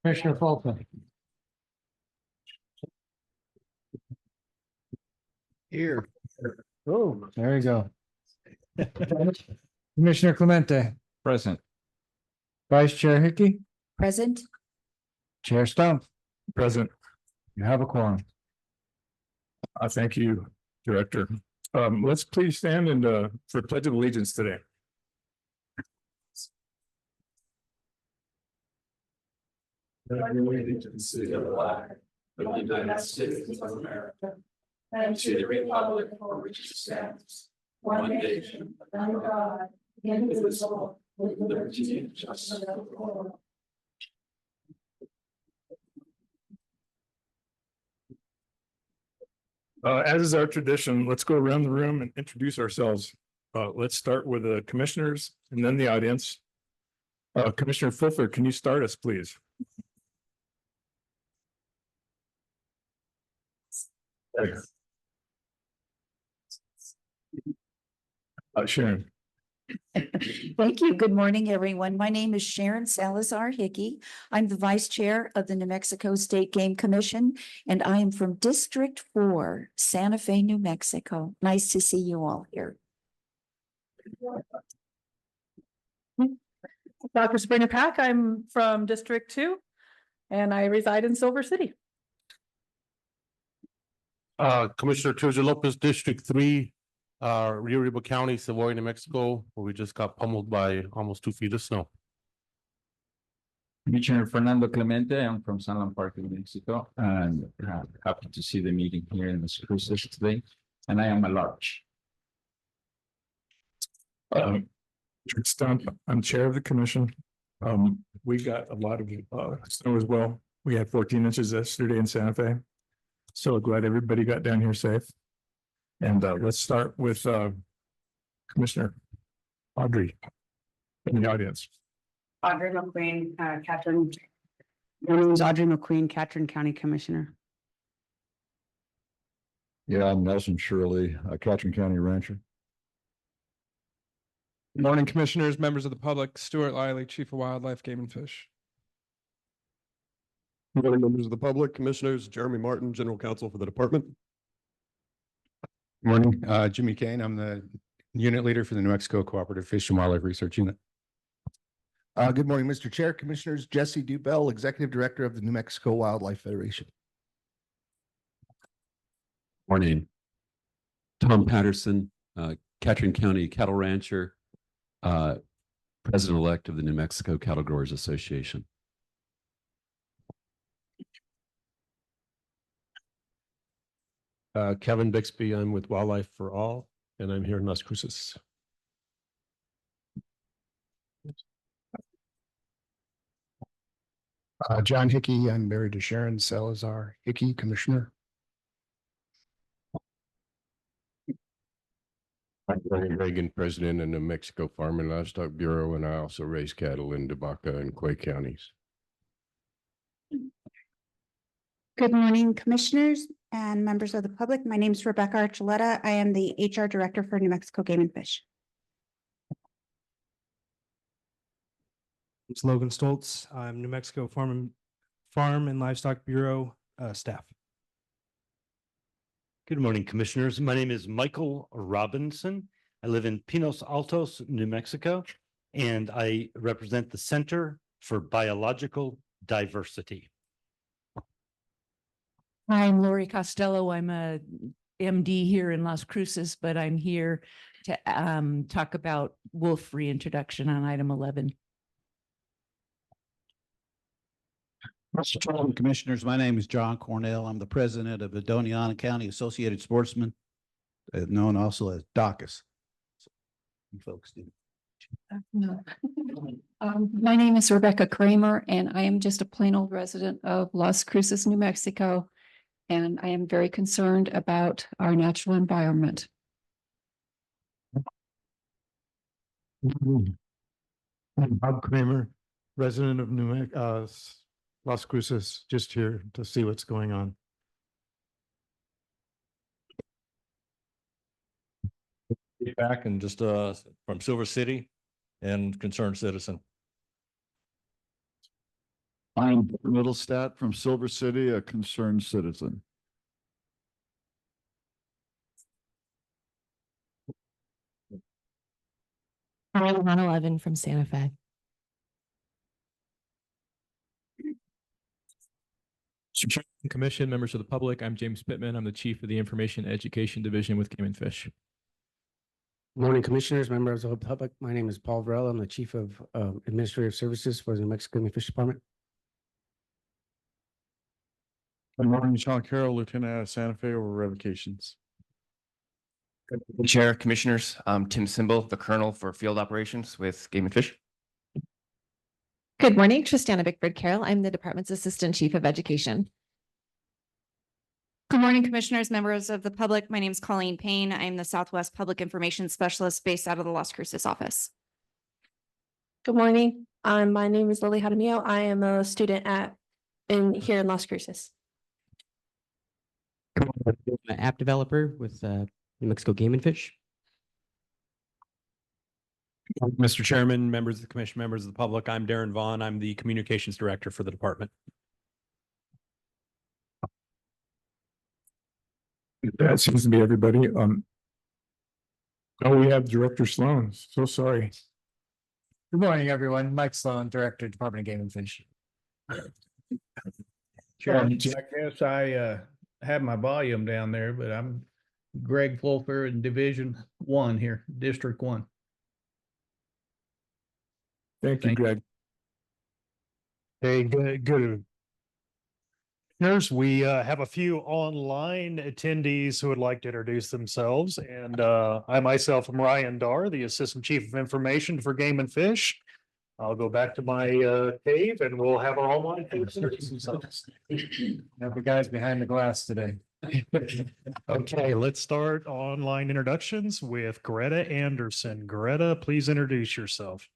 Commissioner Fulton. Here. Oh, there you go. Commissioner Clemente. Present. Vice Chair Hickey. Present. Chair Stump. Present. You have a quorum. Thank you, Director. Let's please stand and for Pledge of Allegiance today. Allegiance to the flag of the United States of America and to the republic for which it stands, one nation, under God, indivisible, with liberty and justice for all. As is our tradition, let's go around the room and introduce ourselves. Let's start with the commissioners and then the audience. Commissioner Fulford, can you start us, please? Sharon. Thank you. Good morning, everyone. My name is Sharon Salazar Hickey. I'm the Vice Chair of the New Mexico State Game Commission, and I am from District 4, Santa Fe, New Mexico. Nice to see you all here. Dr. Sabrina Pack, I'm from District 2, and I reside in Silver City. Commissioner Teresa Lopez, District 3, Rio Rico County, Savoy, New Mexico, where we just got pummeled by almost 2 feet of snow. Commissioner Fernando Clemente, I'm from San Juan Park, New Mexico, and happy to see the meeting here in the cruises today. And I am a large. I'm chair of the commission. We got a lot of snow as well. We had 14 inches yesterday in Santa Fe. So glad everybody got down here safe. And let's start with Commissioner Audrey in the audience. Audrey McQueen, Catherine. My name is Audrey McQueen, Catherine County Commissioner. Yeah, I'm Nelson Shirley, a Catherine County rancher. Good morning, commissioners, members of the public. Stuart Lively, Chief of Wildlife, Game and Fish. Good morning, members of the public, commissioners. Jeremy Martin, General Counsel for the department. Good morning, Jimmy Kane. I'm the unit leader for the New Mexico Cooperative Fish and Wildlife Research Unit. Good morning, Mr. Chair, Commissioners. Jesse Dubell, Executive Director of the New Mexico Wildlife Federation. Morning. Tom Patterson, Catherine County Cattle Rancher, President-elect of the New Mexico Cattle Growers Association. Kevin Bixby, I'm with Wildlife for All, and I'm here in Las Cruces. John Hickey, I'm married to Sharon Salazar Hickey, Commissioner. I'm Brian Reagan, President of the New Mexico Farm and Livestock Bureau, and I also raise cattle in Debaca and Clay counties. Good morning, commissioners and members of the public. My name is Rebecca Archuleta. I am the HR Director for New Mexico Game and Fish. It's Logan Stoltz. I'm New Mexico Farm and Livestock Bureau staff. Good morning, commissioners. My name is Michael Robinson. I live in Pinos Altos, New Mexico, and I represent the Center for Biological Diversity. I'm Lori Costello. I'm a MD here in Las Cruces, but I'm here to talk about wolf reintroduction on item 11. Mr. Chairman, Commissioners, my name is John Cornell. I'm the president of the Doñana County Associated Sportsmen, known also as DACAS. So, you folks do. My name is Rebecca Kramer, and I am just a plain old resident of Las Cruces, New Mexico, and I am very concerned about our natural environment. I'm Bob Kramer, resident of Las Cruces, just here to see what's going on. Back and just from Silver City and concerned citizen. I'm Middlestat from Silver City, a concerned citizen. I'm 111 from Santa Fe. Commission, members of the public, I'm James Pittman. I'm the Chief of the Information Education Division with Game and Fish. Morning, Commissioners, members of the public. My name is Paul Varela. I'm the Chief of Administrative Services for the New Mexico Game and Fish Department. Good morning, Sean Carroll, Lieutenant out of Santa Fe over revocations. Chair, Commissioners, I'm Tim Simbal, the Colonel for Field Operations with Game and Fish. Good morning, Tristana Bickford Carroll. I'm the department's Assistant Chief of Education. Good morning, Commissioners, members of the public. My name is Colleen Payne. I'm the Southwest Public Information Specialist based out of the Las Cruces office. Good morning. My name is Lily Jaramillo. I am a student here in Las Cruces. I'm an app developer with New Mexico Game and Fish. Mr. Chairman, members of the commission, members of the public, I'm Darren Vaughn. I'm the Communications Director for the department. That seems to be everybody. Oh, we have Director Sloan. So sorry. Good morning, everyone. Mike Sloan, Director, Department of Game and Fish. I guess I have my volume down there, but I'm Greg Fulfer in Division 1 here, District 1. Thank you, Greg. Hey, good. Here's we have a few online attendees who would like to introduce themselves, and I myself am Ryan Darr, the Assistant Chief of Information for Game and Fish. I'll go back to my cave and we'll have our online folks introduce themselves. Have the guys behind the glass today. Okay, let's start online introductions with Greta Anderson. Greta, please introduce yourself.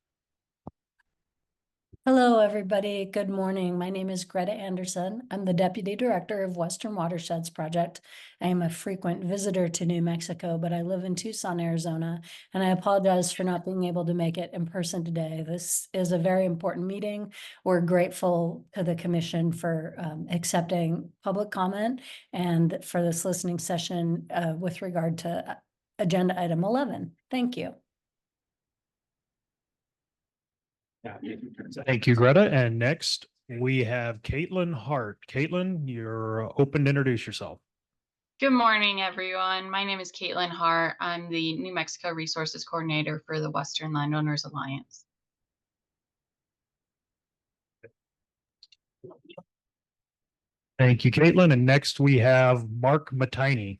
Hello, everybody. Good morning. My name is Greta Anderson. I'm the Deputy Director of Western Watersheds Project. I am a frequent visitor to New Mexico, but I live in Tucson, Arizona, and I apologize for not being able to make it in person today. This is a very important meeting. We're grateful to the Commission for accepting public comment and for this listening session with regard to Agenda Item 11. Thank you. Thank you, Greta. And next we have Caitlin Hart. Caitlin, you're open to introduce yourself. Good morning, everyone. My name is Caitlin Hart. I'm the New Mexico Resources Coordinator for the Western Landowners Alliance. Thank you, Caitlin. And next we have Mark Matini.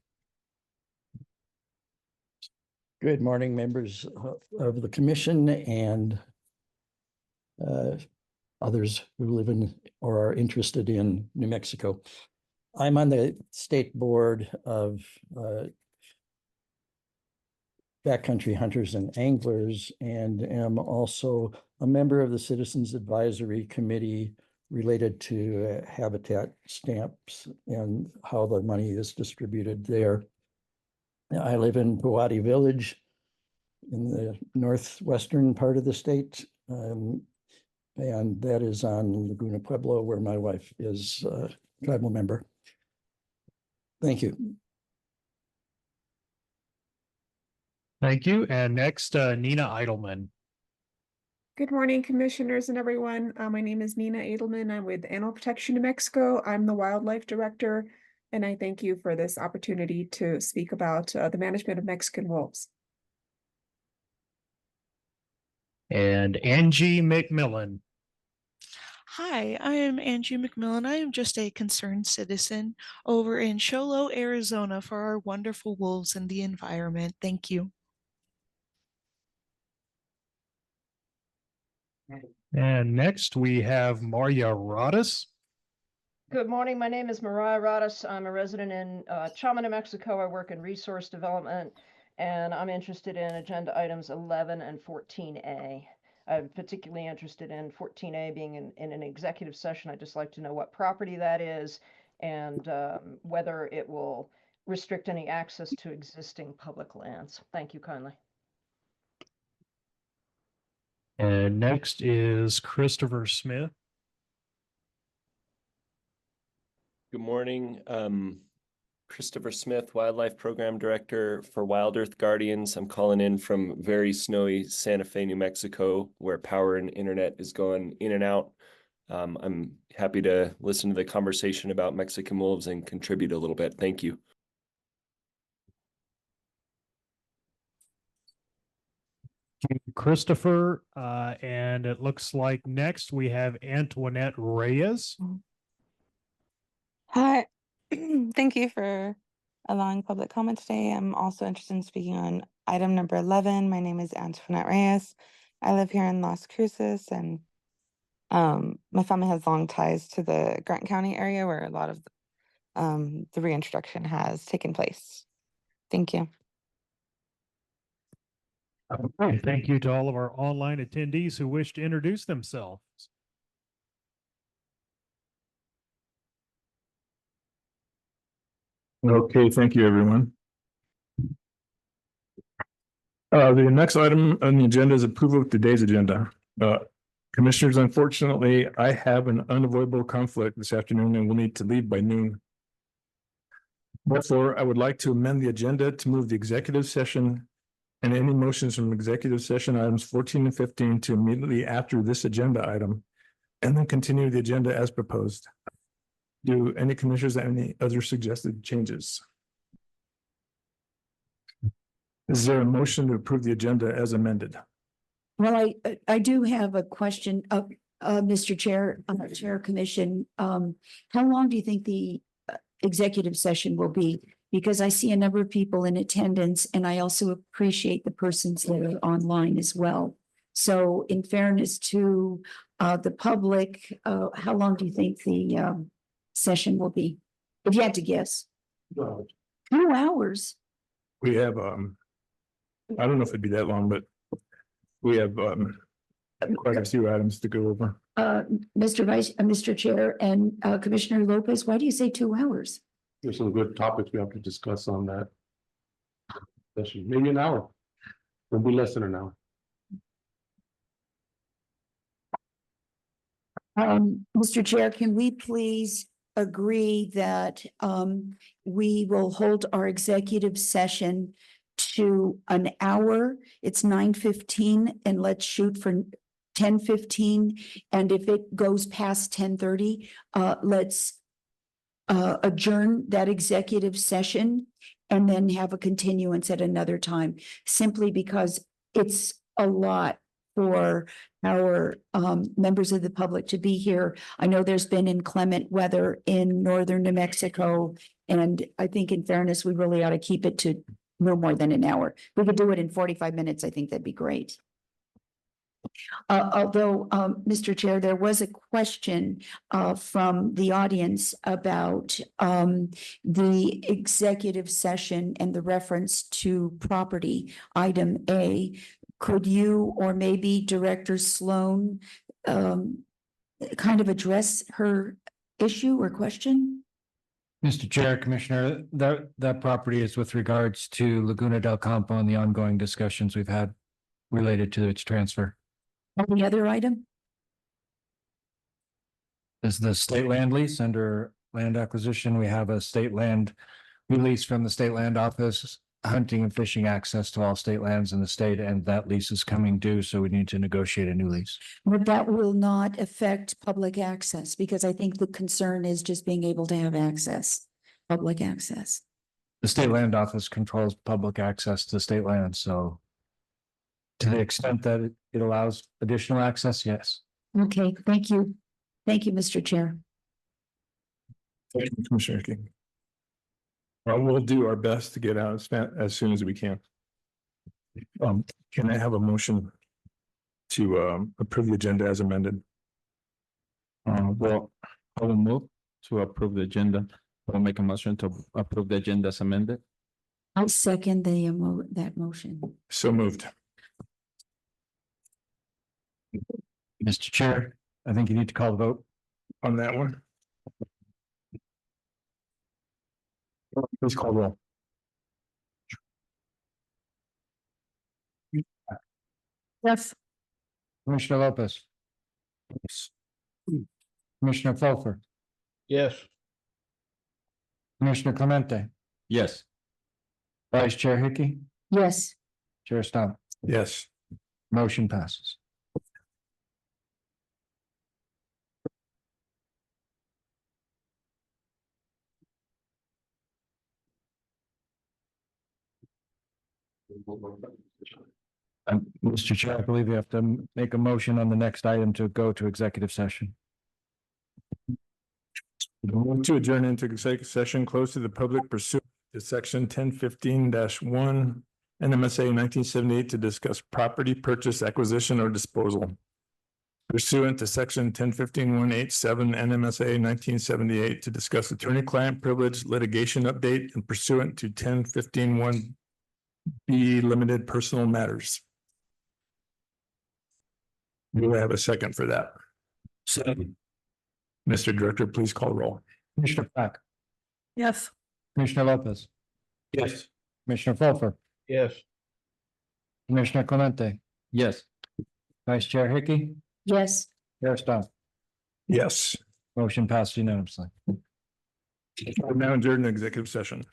Good morning, members of the commission and others who live in or are interested in New Mexico. I'm on the state board of backcountry hunters and anglers, and am also a member of the Citizens Advisory Committee related to habitat stamps and how the money is distributed there. I live in Pewati Village in the northwestern part of the state. And that is on Laguna Pueblo, where my wife is a tribal member. Thank you. Thank you. And next, Nina Eidelman. Good morning, commissioners and everyone. My name is Nina Edelman. I'm with Animal Protection New Mexico. I'm the Wildlife Director, and I thank you for this opportunity to speak about the management of Mexican wolves. And Angie McMillan. Hi, I am Angie McMillan. I am just a concerned citizen over in Sholo, Arizona for our wonderful wolves and the environment. Thank you. And next we have Maria Rodas. Good morning. My name is Mariah Rodas. I'm a resident in Chama, New Mexico. I work in resource development, and I'm interested in agenda items 11 and 14A. I'm particularly interested in 14A being in an executive session. I'd just like to know what property that is and whether it will restrict any access to existing public lands. Thank you kindly. And next is Christopher Smith. Good morning. Christopher Smith, Wildlife Program Director for Wild Earth Guardians. I'm calling in from very snowy Santa Fe, New Mexico, where power and internet is going in and out. I'm happy to listen to the conversation about Mexican wolves and contribute a little bit. Thank you. Christopher, and it looks like next we have Antoinette Reyes. Hi, thank you for allowing public comment today. I'm also interested in speaking on item number 11. My name is Antoinette Reyes. I live here in Las Cruces, and my family has long ties to the Grant County area where a lot of the reintroduction has taken place. Thank you. Okay, thank you to all of our online attendees who wish to introduce themselves. Okay, thank you, everyone. The next item on the agenda is approval of today's agenda. Commissioners, unfortunately, I have an unavoidable conflict this afternoon and will need to leave by noon. Therefore, I would like to amend the agenda to move the executive session and any motions from executive session items 14 and 15 to immediately after this agenda item, and then continue the agenda as proposed. Do any commissioners have any other suggested changes? Is there a motion to approve the agenda as amended? Well, I do have a question of Mr. Chair, Chair Commission. How long do you think the executive session will be? Because I see a number of people in attendance, and I also appreciate the persons that are online as well. So in fairness to the public, how long do you think the session will be? If you had to guess. 2 hours. We have, I don't know if it'd be that long, but we have quite a few items to go over. Mr. Chair and Commissioner Lopez, why do you say 2 hours? There's some good topics we have to discuss on that. Maybe an hour. It'll be less than an hour. Mr. Chair, can we please agree that we will hold our executive session to an hour? It's 9:15, and let's shoot for 10:15. And if it goes past 10:30, let's adjourn that executive session and then have a continuance at another time, simply because it's a lot for our members of the public to be here. I know there's been inclement weather in northern New Mexico, and I think in fairness, we really ought to keep it to no more than an hour. We could do it in 45 minutes. I think that'd be great. Although, Mr. Chair, there was a question from the audience about the executive session and the reference to property, item A. Could you or maybe Director Sloan kind of address her issue or question? Mr. Chair, Commissioner, that property is with regards to Laguna del Campo and the ongoing discussions we've had related to its transfer. Any other item? Is the state land lease under land acquisition? We have a state land release from the state land office, hunting and fishing access to all state lands in the state, and that lease is coming due, so we need to negotiate a new lease. But that will not affect public access, because I think the concern is just being able to have access, public access. The state land office controls public access to state land, so to the extent that it allows additional access, yes. Okay, thank you. Thank you, Mr. Chair. Thank you, Commissioner King. Well, we'll do our best to get out as soon as we can. Can I have a motion to approve the agenda as amended? Well, I will move to approve the agenda. I'll make a motion to approve the agenda as amended. I'll second that motion. So moved. Mr. Chair, I think you need to call the vote on that one. Please call roll. Yes. Commissioner Lopez. Yes. Commissioner Fulfer. Yes. Commissioner Clemente, Yes. Vice Chair Hickey, Yes. Chair Stump, Yes. motion passes. Mr. Chair, I believe you have to make a motion on the next item to go to executive session. Move to adjourn into executive session, close to the public pursuant to section 1015-1 NMSA 1978 to discuss property purchase, acquisition, or disposal. Pursuant to section 1015-187 NMSA 1978 to discuss attorney-client privilege litigation update, and pursuant to 1015-1B limited personal matters. Do I have a second for that? Second. Mr. Director, please call roll. Commissioner Pack, Yes. Commissioner Lopez, Yes. Commissioner Fulfer, Yes. Commissioner Clemente, Yes. Vice Chair Hickey, Yes. Chair Stump, Yes. motion passed unanimously. We're now adjourned in executive session.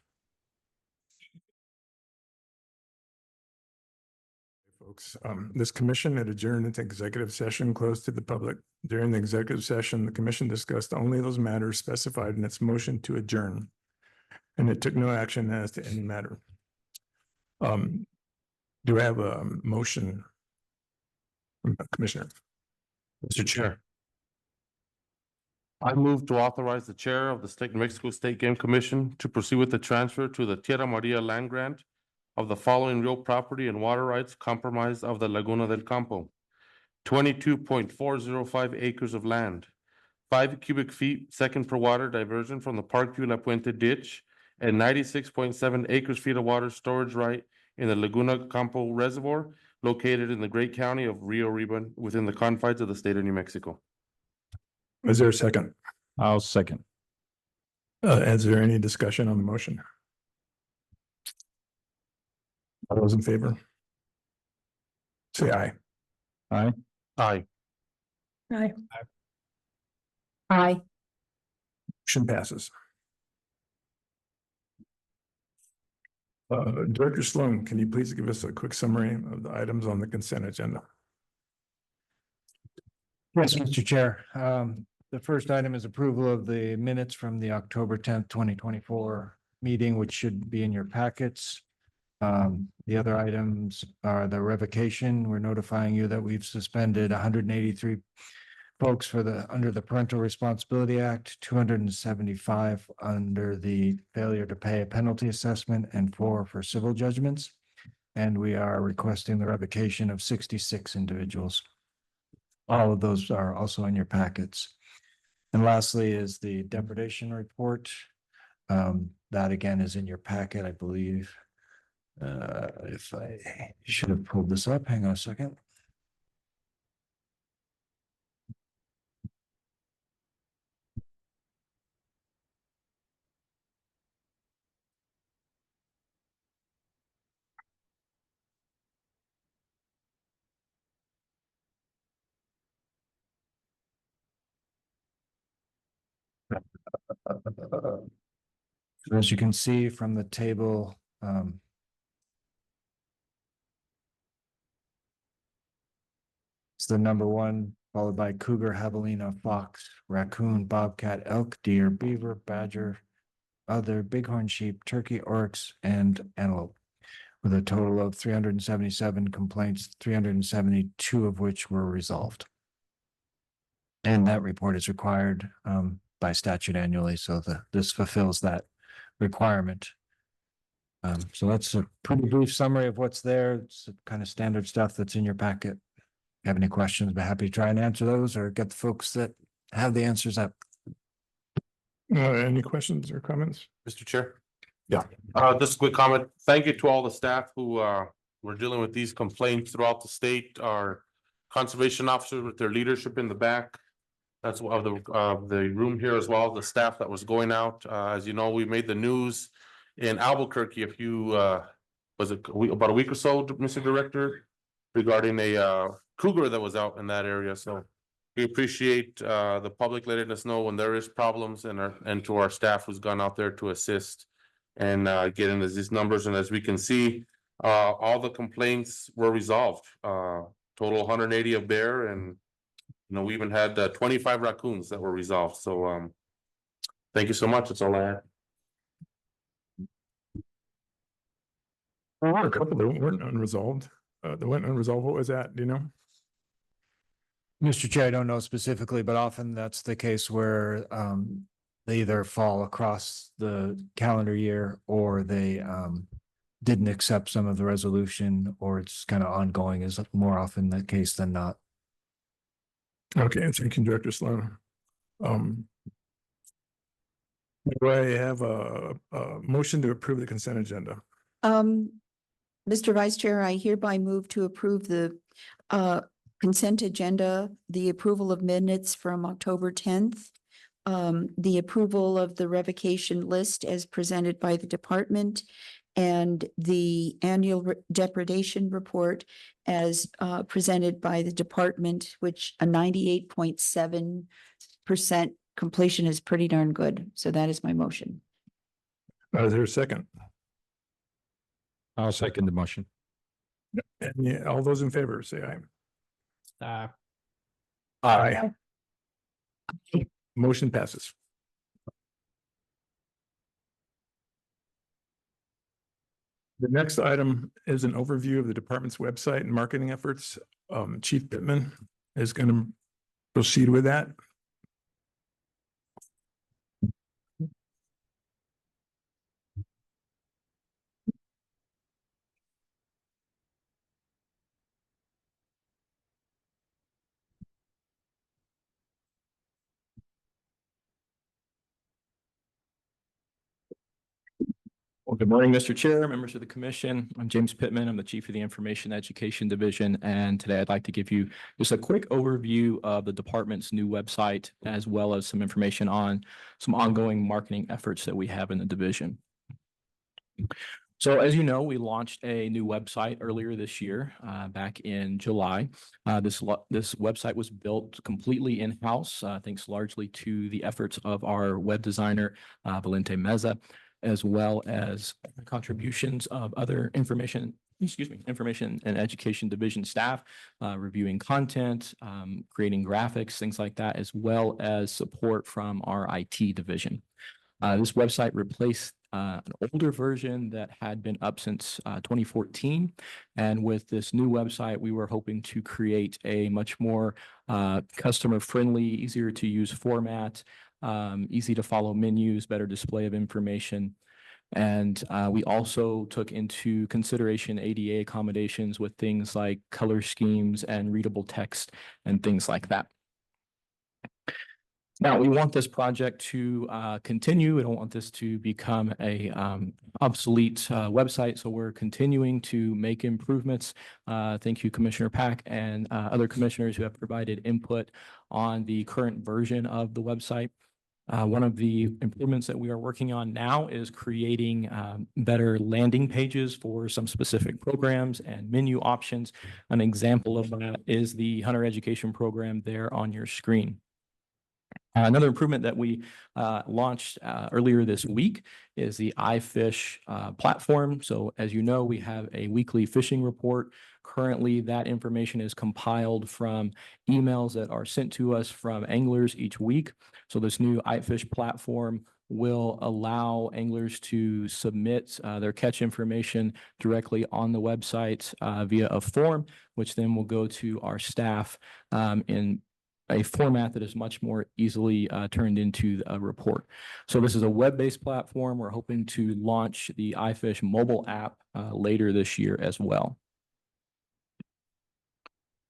Folks, this commission had adjourned into executive session closed to the public. During the executive session, the commission discussed only those matters specified in its motion to adjourn, and it took no action as to any matter. Do I have a motion? Commissioner. Mr. Chair. I move to authorize the chair of the State New Mexico State Game Commission to proceed with the transfer to the Tierra Maria land grant of the following real property and water rights comprised of the Laguna del Campo. 22.405 acres of land, 5 cubic feet second per water diversion from the Parkview La Puente ditch, and 96.7 acres feet of water storage right in the Laguna Campo Reservoir located in the Great County of Rio Arriba within the confines of the state of New Mexico. Is there a second? I'll second. Is there any discussion on the motion? All those in favor? Say aye. Aye. Aye. Aye. Aye. Motion passes. Director Sloan, can you please give us a quick summary of the items on the consent agenda? Yes, Mr. Chair. The first item is approval of the minutes from the October 10th, 2024 meeting, which should be in your packets. The other items are the revocation. We're notifying you that we've suspended 183 folks under the Parental Responsibility Act, 275 under the failure to pay a penalty assessment, and 4 for civil judgments. And we are requesting the revocation of 66 individuals. All of those are also in your packets. And lastly is the depredation report. That again is in your packet, I believe. If I should have pulled this up, hang on a second. As you can see from the table, it's the number 1, followed by cougar, javelina, fox, raccoon, bobcat, elk, deer, beaver, badger, other bighorn sheep, turkey, oryx, and antelope, with a total of 377 complaints, 372 of which were resolved. And that report is required by statute annually, so this fulfills that requirement. So that's a pretty brief summary of what's there. It's kind of standard stuff that's in your packet. If you have any questions, I'd be happy to try and answer those or get the folks that have the answers up. Any questions or comments? Mr. Chair? Yeah. Just a quick comment. Thank you to all the staff who were dealing with these complaints throughout the state. Our conservation officers with their leadership in the back. That's of the room here as well, the staff that was going out. As you know, we made the news in Albuquerque a few was it about a week or so, Mr. Director, regarding a cougar that was out in that area. So We appreciate the public letting us know when there is problems and to our staff who's gone out there to assist and getting us these numbers. And as we can see, all the complaints were resolved. Total 180 of bear, and we even had 25 raccoons that were resolved. So thank you so much. That's all I had. A couple that weren't unresolved. That went unresolved. What was that? Do you know? Mr. Chair, I don't know specifically, but often that's the case where they either fall across the calendar year or they didn't accept some of the resolution, or it's kind of ongoing, is more often the case than not. Okay, thank you, Director Sloan. Do I have a motion to approve the consent agenda? Mr. Vice Chair, I hereby move to approve the consent agenda, the approval of minutes from October 10th, the approval of the revocation list as presented by the department, and the annual depredation report as presented by the department, which a 98.7% completion is pretty darn good. So that is my motion. Is there a second? I'll second the motion. And yeah, all those in favor, say aye. Aye. Motion passes. The next item is an overview of the department's website and marketing efforts. Chief Pittman is going to proceed with that. Well, good morning, Mr. Chair, members of the commission. I'm James Pittman. I'm the Chief of the Information Education Division. And today I'd like to give you just a quick overview of the department's new website, as well as some information on some ongoing marketing efforts that we have in the division. So as you know, we launched a new website earlier this year, back in July. This website was built completely in-house, thanks largely to the efforts of our web designer, Valente Meza, as well as contributions of other information and education division staff, reviewing content, creating graphics, things like that, as well as support from our IT division. This website replaced an older version that had been up since 2014. And with this new website, we were hoping to create a much more customer-friendly, easier to use format, easy to follow menus, better display of information. And we also took into consideration ADA accommodations with things like color schemes and readable text and things like that. Now, we want this project to continue. We don't want this to become a obsolete website, so we're continuing to make improvements. Thank you, Commissioner Pack, and other commissioners who have provided input on the current version of the website. One of the improvements that we are working on now is creating better landing pages for some specific programs and menu options. An example of that is the Hunter Education program there on your screen. Another improvement that we launched earlier this week is the iFish platform. So as you know, we have a weekly fishing report. Currently, that information is compiled from emails that are sent to us from anglers each week. So this new iFish platform will allow anglers to submit their catch information directly on the website via a form, which then will go to our staff in a format that is much more easily turned into a report. So this is a web-based platform. We're hoping to launch the iFish mobile app later this year as well.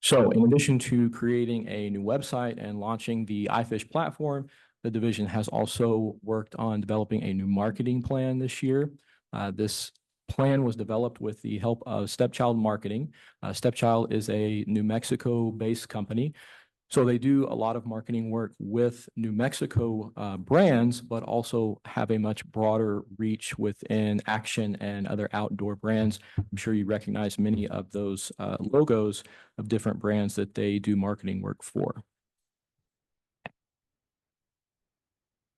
So in addition to creating a new website and launching the iFish platform, the division has also worked on developing a new marketing plan this year. This plan was developed with the help of Stepchild Marketing. Stepchild is a New Mexico-based company. So they do a lot of marketing work with New Mexico brands, but also have a much broader reach within action and other outdoor brands. I'm sure you recognize many of those logos of different brands that they do marketing work for.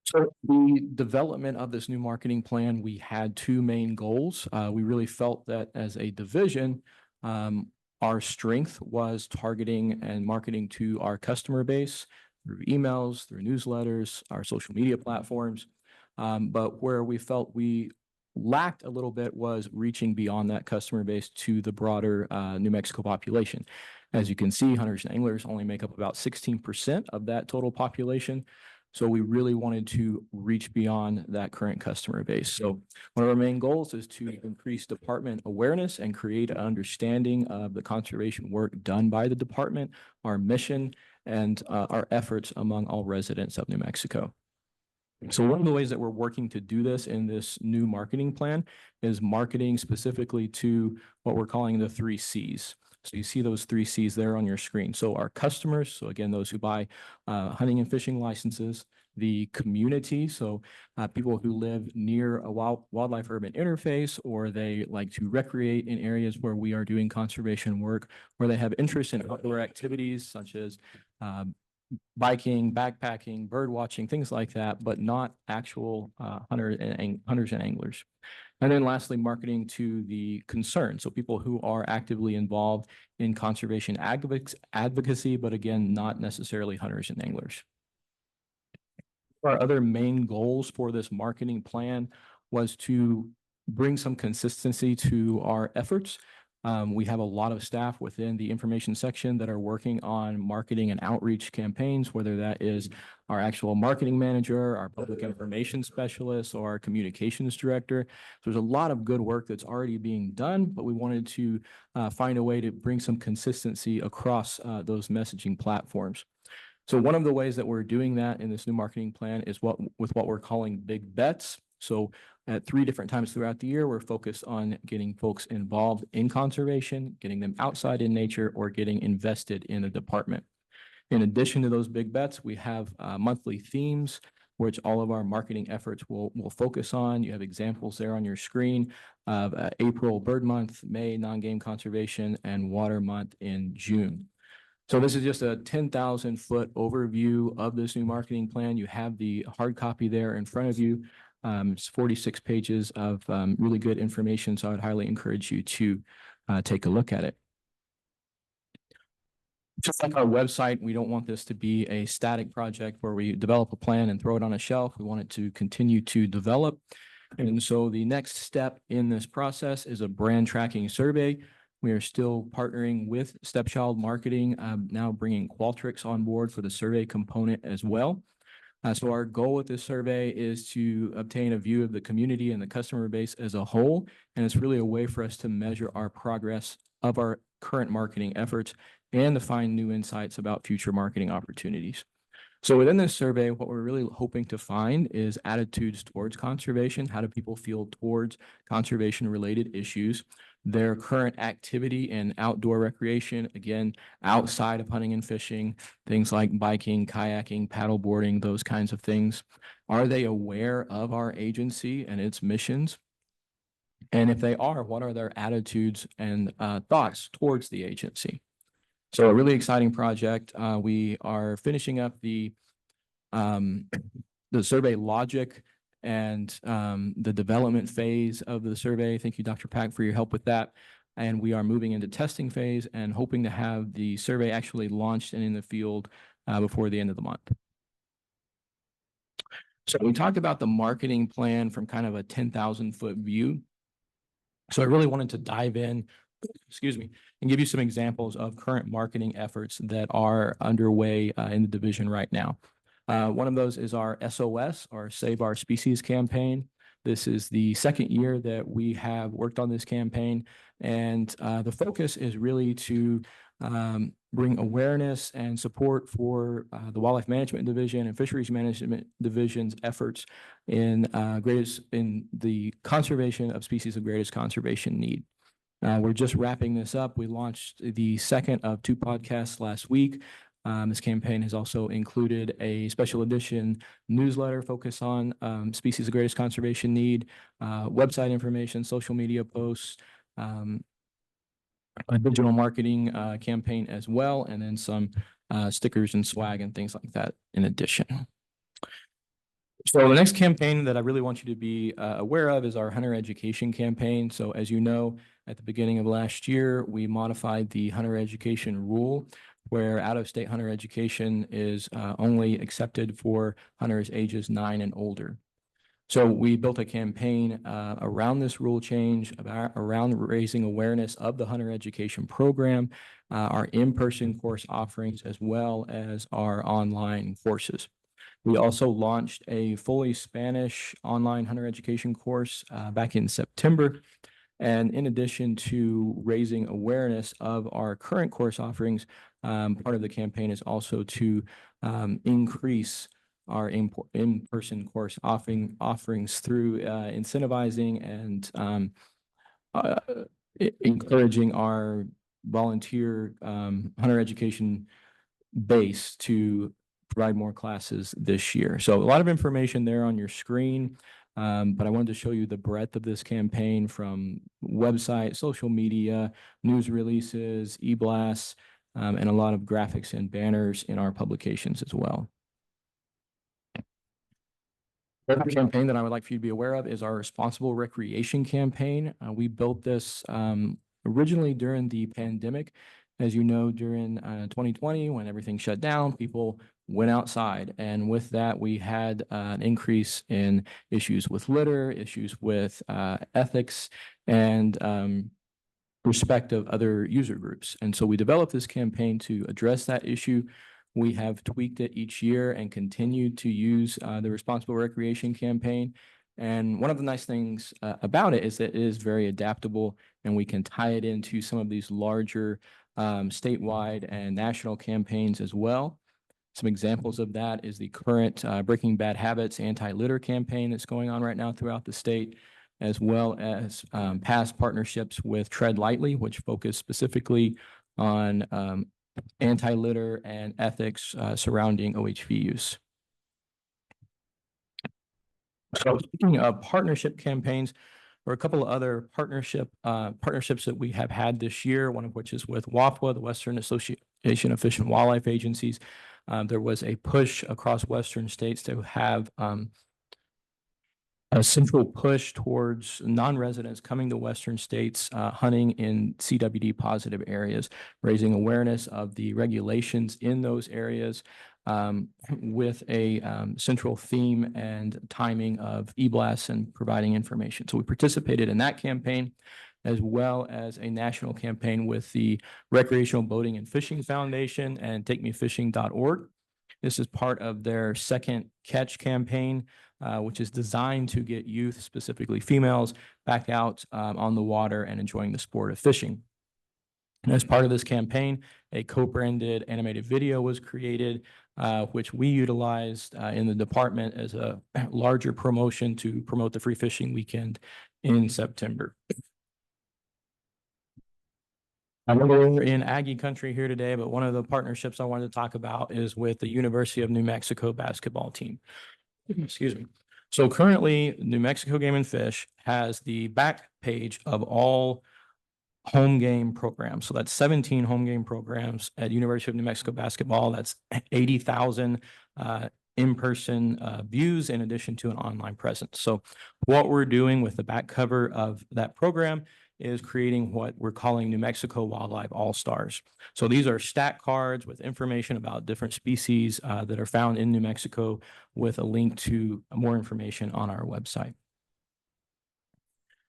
So the development of this new marketing plan, we had two main goals. We really felt that as a division, our strength was targeting and marketing to our customer base through emails, through newsletters, our social media platforms. But where we felt we lacked a little bit was reaching beyond that customer base to the broader New Mexico population. As you can see, hunters and anglers only make up about 16% of that total population. So we really wanted to reach beyond that current customer base. So one of our main goals is to increase department awareness and create an understanding of the conservation work done by the department, our mission, and our efforts among all residents of New Mexico. So one of the ways that we're working to do this in this new marketing plan is marketing specifically to what we're calling the 3 C's. So you see those 3 C's there on your screen. So our customers, so again, those who buy hunting and fishing licenses, the community, so people who live near a wildlife urban interface, or they like to recreate in areas where we are doing conservation work, where they have interest in outdoor activities such as biking, backpacking, bird watching, things like that, but not actual hunters and anglers. And then lastly, marketing to the concerned. So people who are actively involved in conservation advocacy, but again, not necessarily hunters and anglers. Our other main goals for this marketing plan was to bring some consistency to our efforts. We have a lot of staff within the information section that are working on marketing and outreach campaigns, whether that is our actual marketing manager, our public information specialist, or our communications director. So there's a lot of good work that's already being done, but we wanted to find a way to bring some consistency across those messaging platforms. So one of the ways that we're doing that in this new marketing plan is with what we're calling big bets. So at 3 different times throughout the year, we're focused on getting folks involved in conservation, getting them outside in nature, or getting invested in the department. In addition to those big bets, we have monthly themes, which all of our marketing efforts will focus on. You have examples there on your screen of April Bird Month, May Non-Game Conservation, and Water Month in June. So this is just a 10,000-foot overview of this new marketing plan. You have the hard copy there in front of you. It's 46 pages of really good information, so I would highly encourage you to take a look at it. Just like our website, we don't want this to be a static project where we develop a plan and throw it on a shelf. We want it to continue to develop. And so the next step in this process is a brand tracking survey. We are still partnering with Stepchild Marketing, now bringing Qualtrics on board for the survey component as well. So our goal with this survey is to obtain a view of the community and the customer base as a whole. And it's really a way for us to measure our progress of our current marketing efforts and to find new insights about future marketing opportunities. So within this survey, what we're really hoping to find is attitudes towards conservation. How do people feel towards conservation related issues? Their current activity in outdoor recreation, again, outside of hunting and fishing, things like biking, kayaking, paddleboarding, those kinds of things. Are they aware of our agency and its missions? And if they are, what are their attitudes and thoughts towards the agency? So a really exciting project. We are finishing up the survey logic and the development phase of the survey. Thank you, Dr. Pack, for your help with that. And we are moving into testing phase and hoping to have the survey actually launched and in the field before the end of the month. So we talked about the marketing plan from kind of a 10,000-foot view. So I really wanted to dive in, excuse me, and give you some examples of current marketing efforts that are underway in the division right now. One of those is our SOS, our Save Our Species campaign. This is the second year that we have worked on this campaign, and the focus is really to bring awareness and support for the Wildlife Management Division and Fisheries Management Division's efforts in the conservation of species of greatest conservation need. We're just wrapping this up. We launched the second of 2 podcasts last week. This campaign has also included a special edition newsletter focused on species of greatest conservation need, website information, social media posts, a digital marketing campaign as well, and then some stickers and swag and things like that in addition. So the next campaign that I really want you to be aware of is our hunter education campaign. So as you know, at the beginning of last year, we modified the hunter education rule where out-of-state hunter education is only accepted for hunters ages 9 and older. So we built a campaign around this rule change, around raising awareness of the hunter education program, our in-person course offerings, as well as our online courses. We also launched a fully Spanish online hunter education course back in September. And in addition to raising awareness of our current course offerings, part of the campaign is also to increase our in-person course offerings through incentivizing and encouraging our volunteer hunter education base to provide more classes this year. So a lot of information there on your screen, but I wanted to show you the breadth of this campaign from website, social media, news releases, e-blasts, and a lot of graphics and banners in our publications as well. Another campaign that I would like for you to be aware of is our Responsible Recreation campaign. We built this originally during the pandemic. As you know, during 2020, when everything shut down, people went outside. And with that, we had an increase in issues with litter, issues with ethics, and respect of other user groups. And so we developed this campaign to address that issue. We have tweaked it each year and continued to use the Responsible Recreation campaign. And one of the nice things about it is that it is very adaptable, and we can tie it into some of these larger statewide and national campaigns as well. Some examples of that is the current Breaking Bad Habits anti-litter campaign that's going on right now throughout the state, as well as past partnerships with Tread Lightly, which focus specifically on anti-litter and ethics surrounding OHV use. So speaking of partnership campaigns, there are a couple of other partnerships that we have had this year, one of which is with WAFWA, the Western Association of Fish and Wildlife Agencies. There was a push across Western states to have a central push towards non-residents coming to Western states hunting in CWD positive areas, raising awareness of the regulations in those areas with a central theme and timing of e-blasts and providing information. So we participated in that campaign, as well as a national campaign with the Recreational Boating and Fishing Foundation and TakeMeFishing.org. This is part of their Second Catch campaign, which is designed to get youth, specifically females, back out on the water and enjoying the sport of fishing. And as part of this campaign, a co-branded animated video was created, which we utilized in the department as a larger promotion to promote the Free Fishing Weekend in September. I remember we're in Aggie country here today, but one of the partnerships I wanted to talk about is with the University of New Mexico basketball team. Excuse me. So currently, New Mexico Game and Fish has the back page of all home game programs. So that's 17 home game programs at University of New Mexico basketball. That's 80,000 in-person views in addition to an online presence. So what we're doing with the back cover of that program is creating what we're calling New Mexico Wildlife All-Stars. So these are stack cards with information about different species that are found in New Mexico, with a link to more information on our website.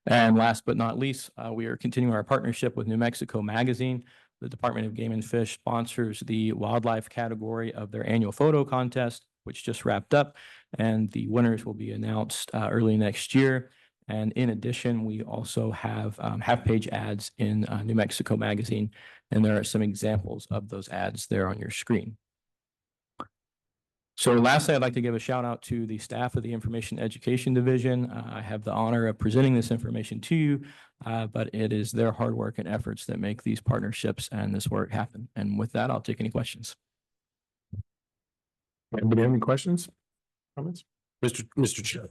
And last but not least, we are continuing our partnership with New Mexico Magazine. The Department of Game and Fish sponsors the wildlife category of their annual photo contest, which just wrapped up, and the winners will be announced early next year. And in addition, we also have half-page ads in New Mexico Magazine, and there are some examples of those ads there on your screen. So lastly, I'd like to give a shout out to the staff of the Information Education Division. I have the honor of presenting this information to you, but it is their hard work and efforts that make these partnerships and this work happen. And with that, I'll take any questions. Anybody have any questions, comments? Mr. Chair.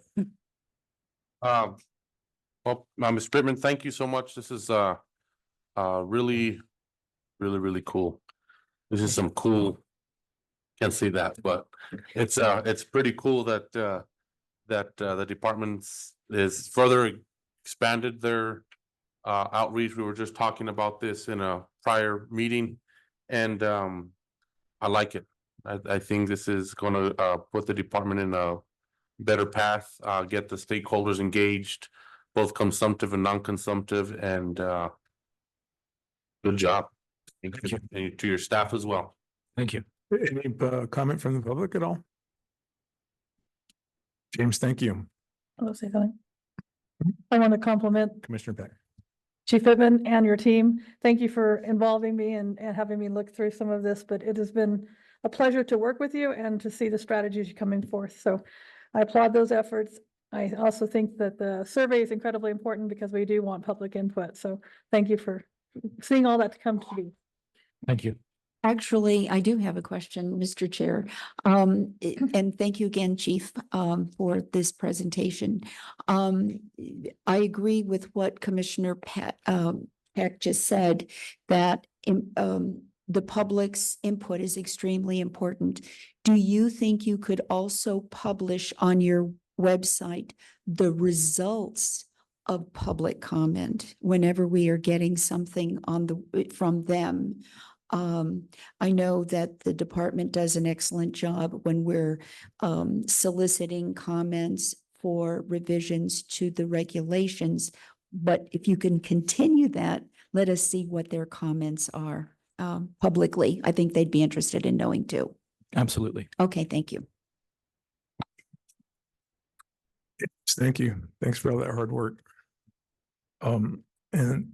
Well, Ms. Brittman, thank you so much. This is really cool. This is some cool, can't say that, but it's pretty cool that that the departments is further expanded their outreach. We were just talking about this in a prior meeting, and I like it. I think this is gonna put the department in a better path, get the stakeholders engaged, both consumptive and non-consumptive, and good job. Thank you. And to your staff as well. Thank you. Any comment from the public at all? James, thank you. I'll say something. I want to compliment Commissioner Peck. Chief Pittman and your team. Thank you for involving me and having me look through some of this, but it has been a pleasure to work with you and to see the strategies coming forth. So I applaud those efforts. I also think that the survey is incredibly important because we do want public input. So thank you for seeing all that to come to be. Thank you. Actually, I do have a question, Mr. Chair. And thank you again, Chief, for this presentation. I agree with what Commissioner Peck just said, that the public's input is extremely important. Do you think you could also publish on your website the results of public comment whenever we are getting something from them? I know that the department does an excellent job when we're soliciting comments for revisions to the regulations. But if you can continue that, let us see what their comments are publicly. I think they'd be interested in knowing too. Absolutely. Okay, thank you. Thank you. Thanks for all that hard work. And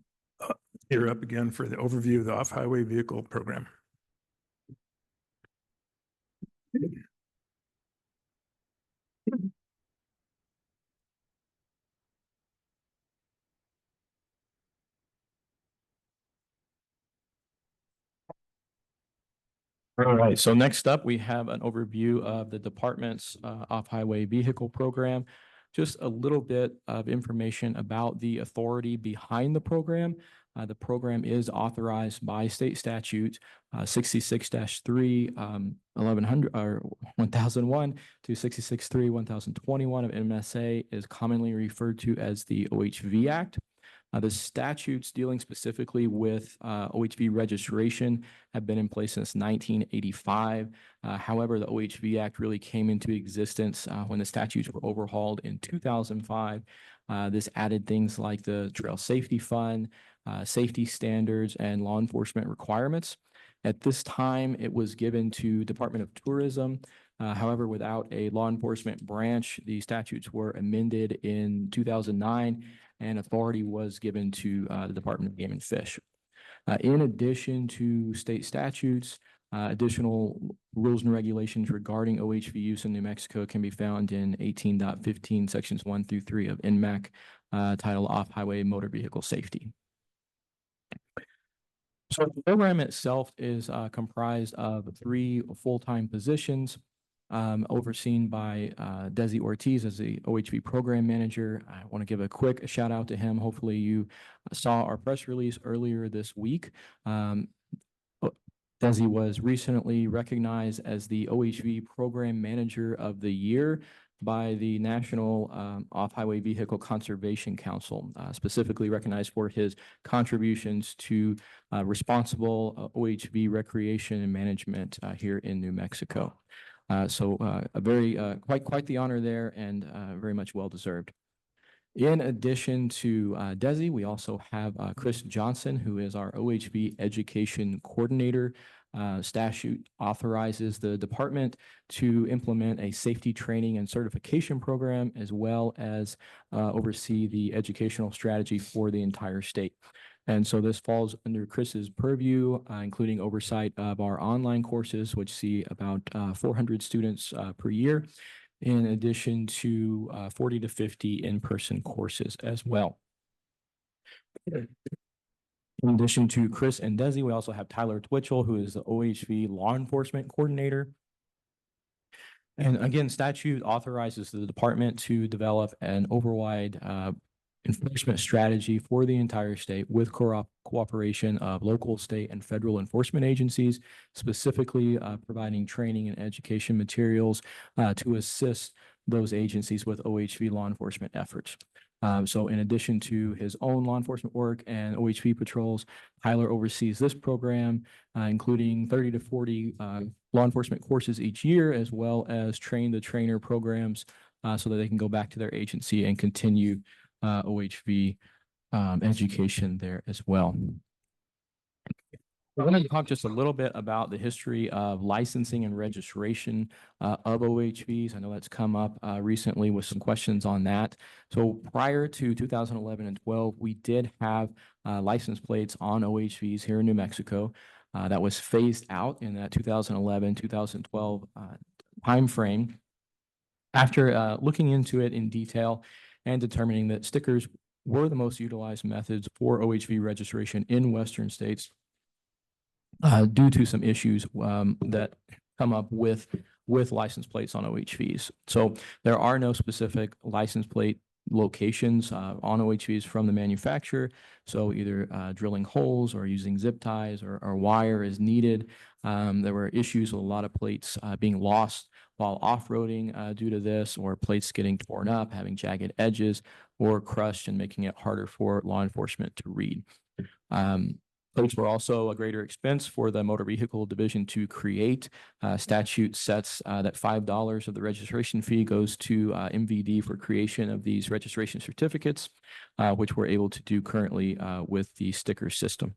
you're up again for the overview of the off-highway vehicle program. All right, so next up, we have an overview of the department's off-highway vehicle program. Just a little bit of information about the authority behind the program. The program is authorized by state statute 66-3, 1100 or 1001 to 66-3, 1021 of NMSA is commonly referred to as the OHV Act. The statutes dealing specifically with OHV registration have been in place since 1985. However, the OHV Act really came into existence when the statutes were overhauled in 2005. This added things like the Trail Safety Fund, safety standards, and law enforcement requirements. At this time, it was given to Department of Tourism. However, without a law enforcement branch, the statutes were amended in 2009, and authority was given to the Department of Game and Fish. In addition to state statutes, additional rules and regulations regarding OHV use in New Mexico can be found in 18.15 sections 1 through 3 of NMAC, titled Off-Highway Motor Vehicle Safety. So the program itself is comprised of 3 full-time positions, overseen by Desi Ortiz as the OHV program manager. I want to give a quick shout out to him. Hopefully you saw our press release earlier this week. Desi was recently recognized as the OHV program manager of the year by the National Off-Highway Vehicle Conservation Council, specifically recognized for his contributions to responsible OHV recreation and management here in New Mexico. So a very quite the honor there, and very much well deserved. In addition to Desi, we also have Chris Johnson, who is our OHV education coordinator. Statute authorizes the department to implement a safety training and certification program, as well as oversee the educational strategy for the entire state. And so this falls under Chris's purview, including oversight of our online courses, which see about 400 students per year, in addition to 40 to 50 in-person courses as well. In addition to Chris and Desi, we also have Tyler Twitchell, who is the OHV law enforcement coordinator. And again, statute authorizes the department to develop an overwide enforcement strategy for the entire state with cooperation of local, state, and federal enforcement agencies, specifically providing training and education materials to assist those agencies with OHV law enforcement efforts. So in addition to his own law enforcement work and OHV patrols, Tyler oversees this program, including 30 to 40 law enforcement courses each year, as well as train the trainer programs so that they can go back to their agency and continue OHV education there as well. We're going to talk just a little bit about the history of licensing and registration of OHVs. I know that's come up recently with some questions on that. So prior to 2011 and 12, we did have license plates on OHVs here in New Mexico. That was phased out in that 2011-2012 timeframe. After looking into it in detail and determining that stickers were the most utilized methods for OHV registration in Western states, due to some issues that come up with license plates on OHVs. So there are no specific license plate locations on OHVs from the manufacturer. So either drilling holes or using zip ties or wire is needed. There were issues with a lot of plates being lost while off-roading due to this, or plates getting torn up, having jagged edges, or crushed and making it harder for law enforcement to read. Plates were also a greater expense for the Motor Vehicle Division to create. Statute sets that $5 of the registration fee goes to MVD for creation of these registration certificates, which we're able to do currently with the sticker system.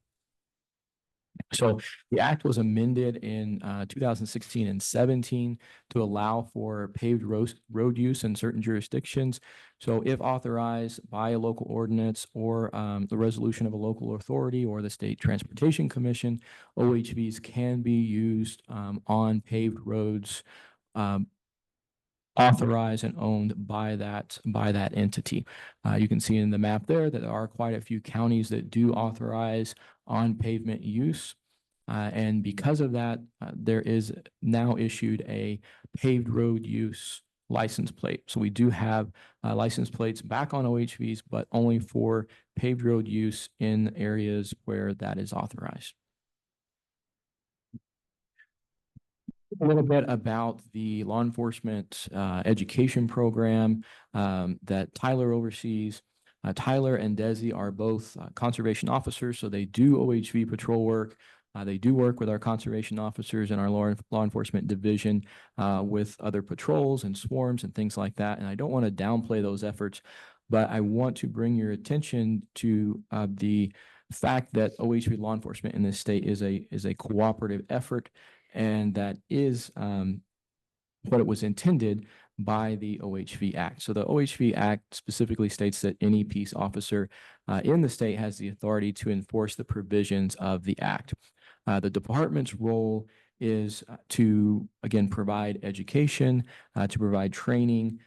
So the act was amended in 2016 and 17 to allow for paved road use in certain jurisdictions. So if authorized by a local ordinance or the resolution of a local authority or the State Transportation Commission, OHVs can be used on paved roads authorized and owned by that entity. You can see in the map there that there are quite a few counties that do authorize on pavement use. And because of that, there is now issued a paved road use license plate. So we do have license plates back on OHVs, but only for paved road use in areas where that is authorized. A little bit about the law enforcement education program that Tyler oversees. Tyler and Desi are both conservation officers, so they do OHV patrol work. They do work with our conservation officers and our law enforcement division with other patrols and swarms and things like that. And I don't want to downplay those efforts, but I want to bring your attention to the fact that OHV law enforcement in this state is a cooperative effort, and that is what it was intended by the OHV Act. So the OHV Act specifically states that any peace officer in the state has the authority to enforce the provisions of the Act. The department's role is to, again, provide education, to provide training,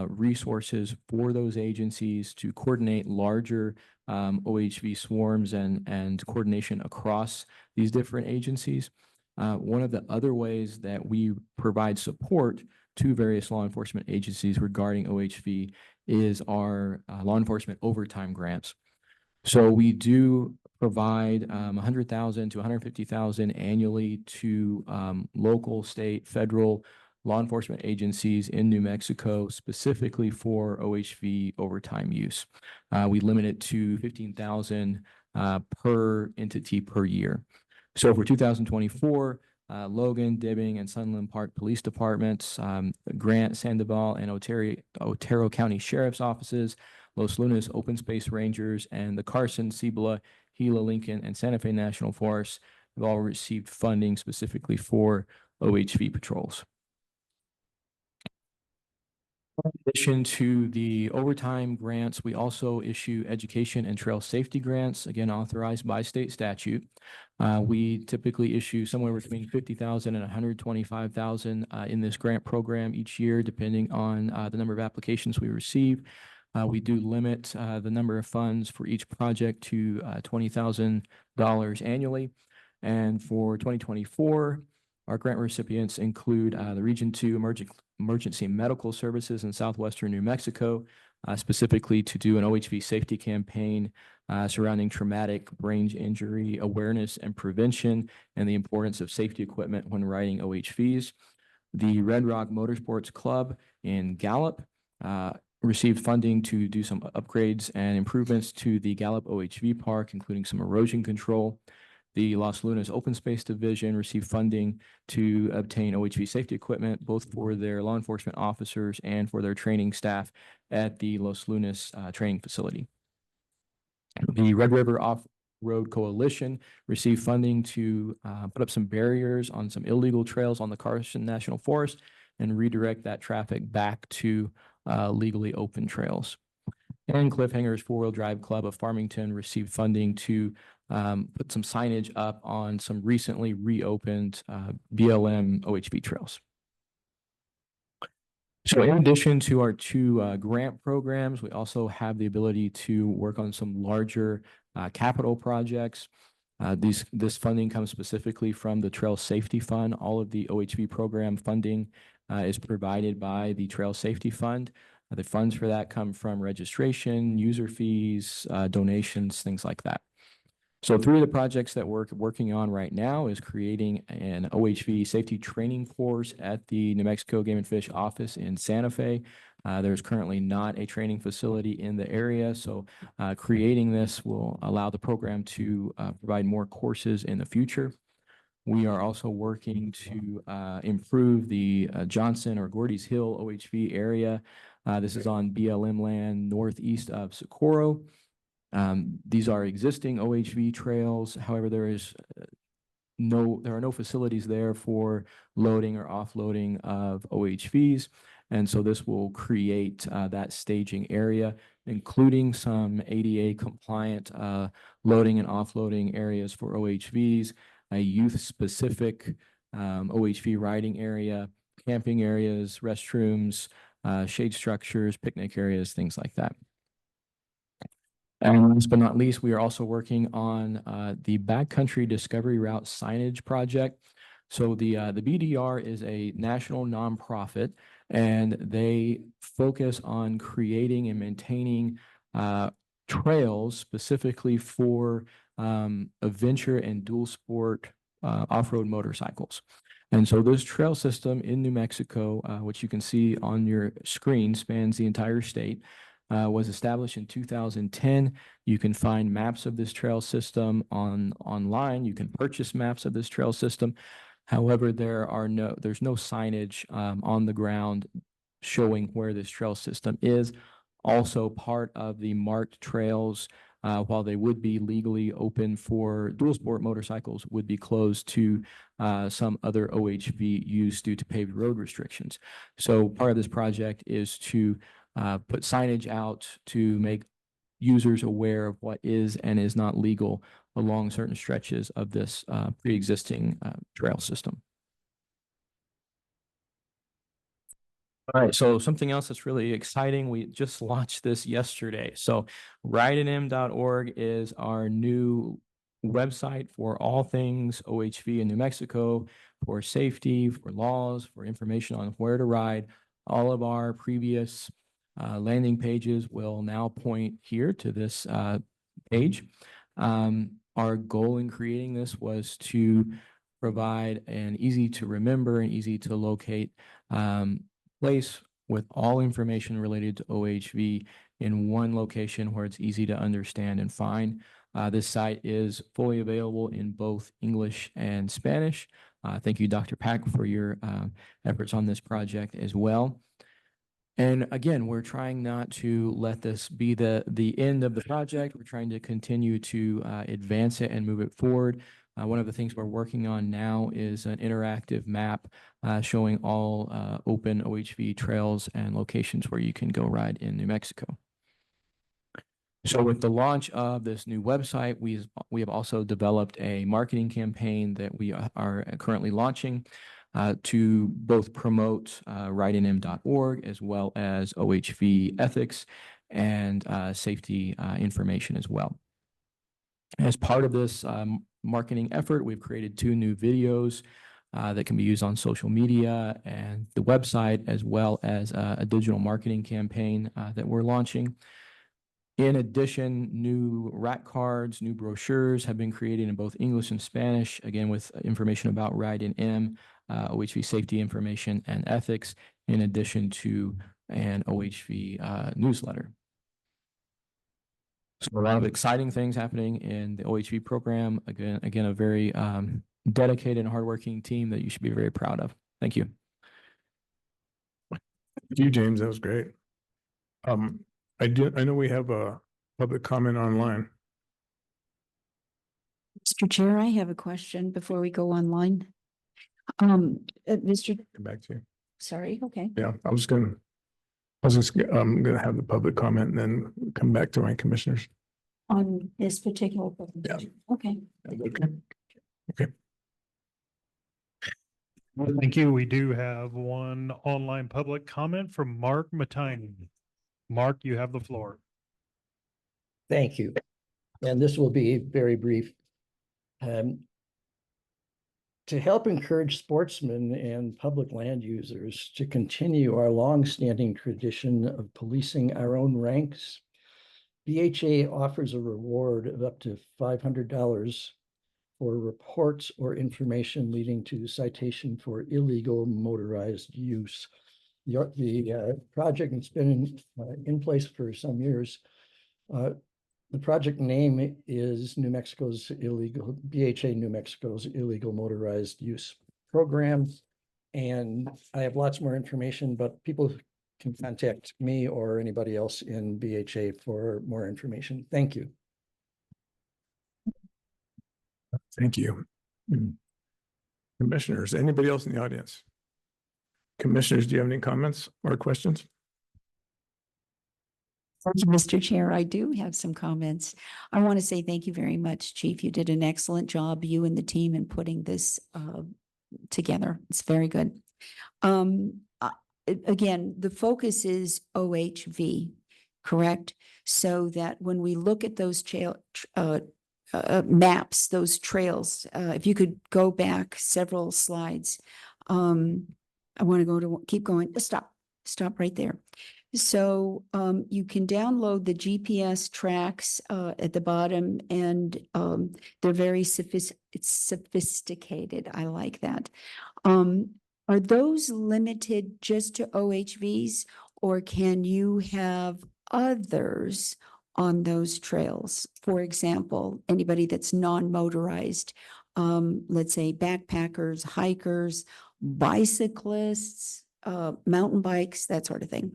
resources for those agencies, to coordinate larger OHV swarms and coordination across these different agencies. One of the other ways that we provide support to various law enforcement agencies regarding OHV is our law enforcement overtime grants. So we do provide 100,000 to 150,000 annually to local, state, federal law enforcement agencies in New Mexico, specifically for OHV overtime use. We limit it to 15,000 per entity per year. So for 2024, Logan, Dibbing, and Sunland Park Police Departments, Grant, Sandoval, and Otero County Sheriff's Offices, Los Lunas Open Space Rangers, and the Carson, Cibola, Gila, Lincoln, and Santa Fe National Forests have all received funding specifically for OHV patrols. In addition to the overtime grants, we also issue education and trail safety grants, again, authorized by state statute. We typically issue somewhere between 50,000 and 125,000 in this grant program each year, depending on the number of applications we receive. We do limit the number of funds for each project to $20,000 annually. And for 2024, our grant recipients include the Region 2 Emergency Medical Services in southwestern New Mexico, specifically to do an OHV safety campaign surrounding traumatic brain injury awareness and prevention, and the importance of safety equipment when riding OHVs. The Red Rock Motorsports Club in Gallup received funding to do some upgrades and improvements to the Gallup OHV Park, including some erosion control. The Los Lunas Open Space Division received funding to obtain OHV safety equipment, both for their law enforcement officers and for their training staff at the Los Lunas training facility. The Red River Off-Road Coalition received funding to put up some barriers on some illegal trails on the Carson National Forest and redirect that traffic back to legally open trails. And Cliffhanger's Four-Wheel Drive Club of Farmington received funding to put some signage up on some recently reopened BLM OHV trails. So in addition to our two grant programs, we also have the ability to work on some larger capital projects. This funding comes specifically from the Trail Safety Fund. All of the OHV program funding is provided by the Trail Safety Fund. The funds for that come from registration, user fees, donations, things like that. So three of the projects that we're working on right now is creating an OHV safety training course at the New Mexico Game and Fish office in Santa Fe. There's currently not a training facility in the area, so creating this will allow the program to provide more courses in the future. We are also working to improve the Johnson or Gordy's Hill OHV area. This is on BLM land northeast of Socorro. These are existing OHV trails. However, there are no facilities there for loading or offloading of OHVs. And so this will create that staging area, including some ADA compliant loading and offloading areas for OHVs, a youth specific OHV riding area, camping areas, restrooms, shade structures, picnic areas, things like that. And last but not least, we are also working on the Backcountry Discovery Route signage project. So the BDR is a national nonprofit, and they focus on creating and maintaining trails specifically for adventure and dual sport off-road motorcycles. And so this trail system in New Mexico, which you can see on your screen, spans the entire state. Was established in 2010. You can find maps of this trail system online. You can purchase maps of this trail system. However, there's no signage on the ground showing where this trail system is. Also, part of the marked trails, while they would be legally open for dual sport motorcycles, would be closed to some other OHV use due to paved road restrictions. So part of this project is to put signage out to make users aware of what is and is not legal along certain stretches of this pre-existing trail system. All right, so something else that's really exciting, we just launched this yesterday. So ridenm.org is our new website for all things OHV in New Mexico, for safety, for laws, for information on where to ride. All of our previous landing pages will now point here to this page. Our goal in creating this was to provide an easy to remember and easy to locate place with all information related to OHV in one location where it's easy to understand and find. This site is fully available in both English and Spanish. Thank you, Dr. Pack, for your efforts on this project as well. And again, we're trying not to let this be the end of the project. We're trying to continue to advance it and move it forward. One of the things we're working on now is an interactive map showing all open OHV trails and locations where you can go ride in New Mexico. So with the launch of this new website, we have also developed a marketing campaign that we are currently launching to both promote ridenm.org as well as OHV ethics and safety information as well. As part of this marketing effort, we've created 2 new videos that can be used on social media and the website, as well as a digital marketing campaign that we're launching. In addition, new rack cards, new brochures have been created in both English and Spanish, again, with information about Ride NM, OHV safety information and ethics, in addition to an OHV newsletter. So a lot of exciting things happening in the OHV program. Again, a very dedicated and hardworking team that you should be very proud of. Thank you. Thank you, James. That was great. I know we have a public comment online. Mr. Chair, I have a question before we go online. Mr. Come back to you. Sorry, okay. Yeah, I was gonna have the public comment and then come back to my commissioners. On this particular presentation. Okay. Okay. Okay. Well, thank you. We do have one online public comment from Mark Matini. Mark, you have the floor. Thank you. And this will be very brief. To help encourage sportsmen and public land users to continue our long-standing tradition of policing our own ranks, BHA offers a reward of up to $500 for reports or information leading to citation for illegal motorized use. The project has been in place for some years. The project name is BHA New Mexico's Illegal Motorized Use Program. And I have lots more information, but people can contact me or anybody else in BHA for more information. Thank you. Thank you. Commissioners, anybody else in the audience? Commissioners, do you have any comments or questions? Mr. Chair, I do have some comments. I want to say thank you very much, Chief. You did an excellent job, you and the team, in putting this together. It's very good. Again, the focus is OHV, correct? So that when we look at those maps, those trails, if you could go back several slides. I want to keep going. Stop right there. So you can download the GPS tracks at the bottom, and they're very sophisticated. I like that. Are those limited just to OHVs, or can you have others on those trails? For example, anybody that's non-motorized, let's say backpackers, hikers, bicyclists, mountain bikes, that sort of thing.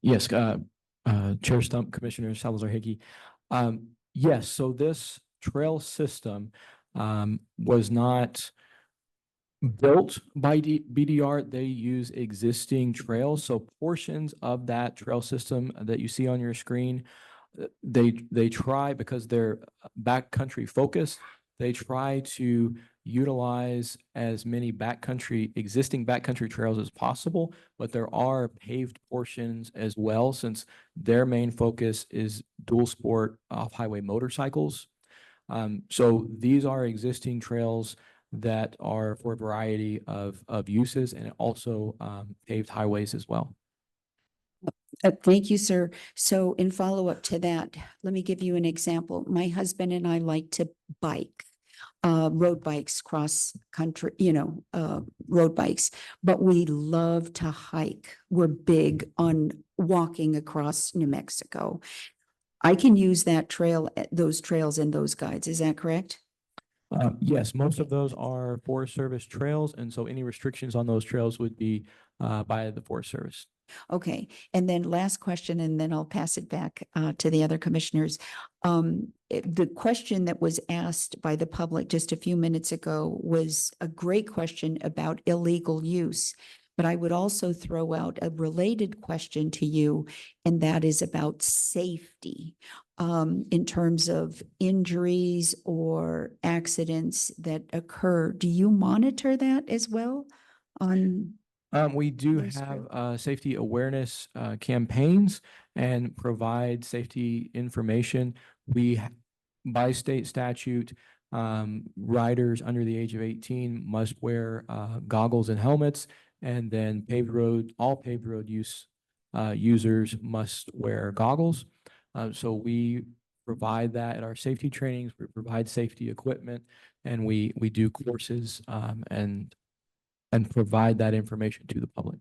Yes, Chair Stump, Commissioner Salazar Hickey. Yes, so this trail system was not built by BDR. They use existing trails. So portions of that trail system that you see on your screen, they try, because they're backcountry focused, they try to utilize as many existing backcountry trails as possible, but there are paved portions as well, since their main focus is dual sport off-highway motorcycles. So these are existing trails that are for a variety of uses, and also paved highways as well. Thank you, sir. So in follow-up to that, let me give you an example. My husband and I like to bike. Road bikes, cross country, road bikes, but we love to hike. We're big on walking across New Mexico. I can use that trail, those trails and those guides. Is that correct? Yes, most of those are Forest Service trails, and so any restrictions on those trails would be by the Forest Service. Okay, and then last question, and then I'll pass it back to the other commissioners. The question that was asked by the public just a few minutes ago was a great question about illegal use. But I would also throw out a related question to you, and that is about safety in terms of injuries or accidents that occur. Do you monitor that as well on? We do have safety awareness campaigns and provide safety information. By state statute, riders under the age of 18 must wear goggles and helmets, and then all paved road users must wear goggles. So we provide that at our safety trainings, we provide safety equipment, and we do courses and provide that information to the public.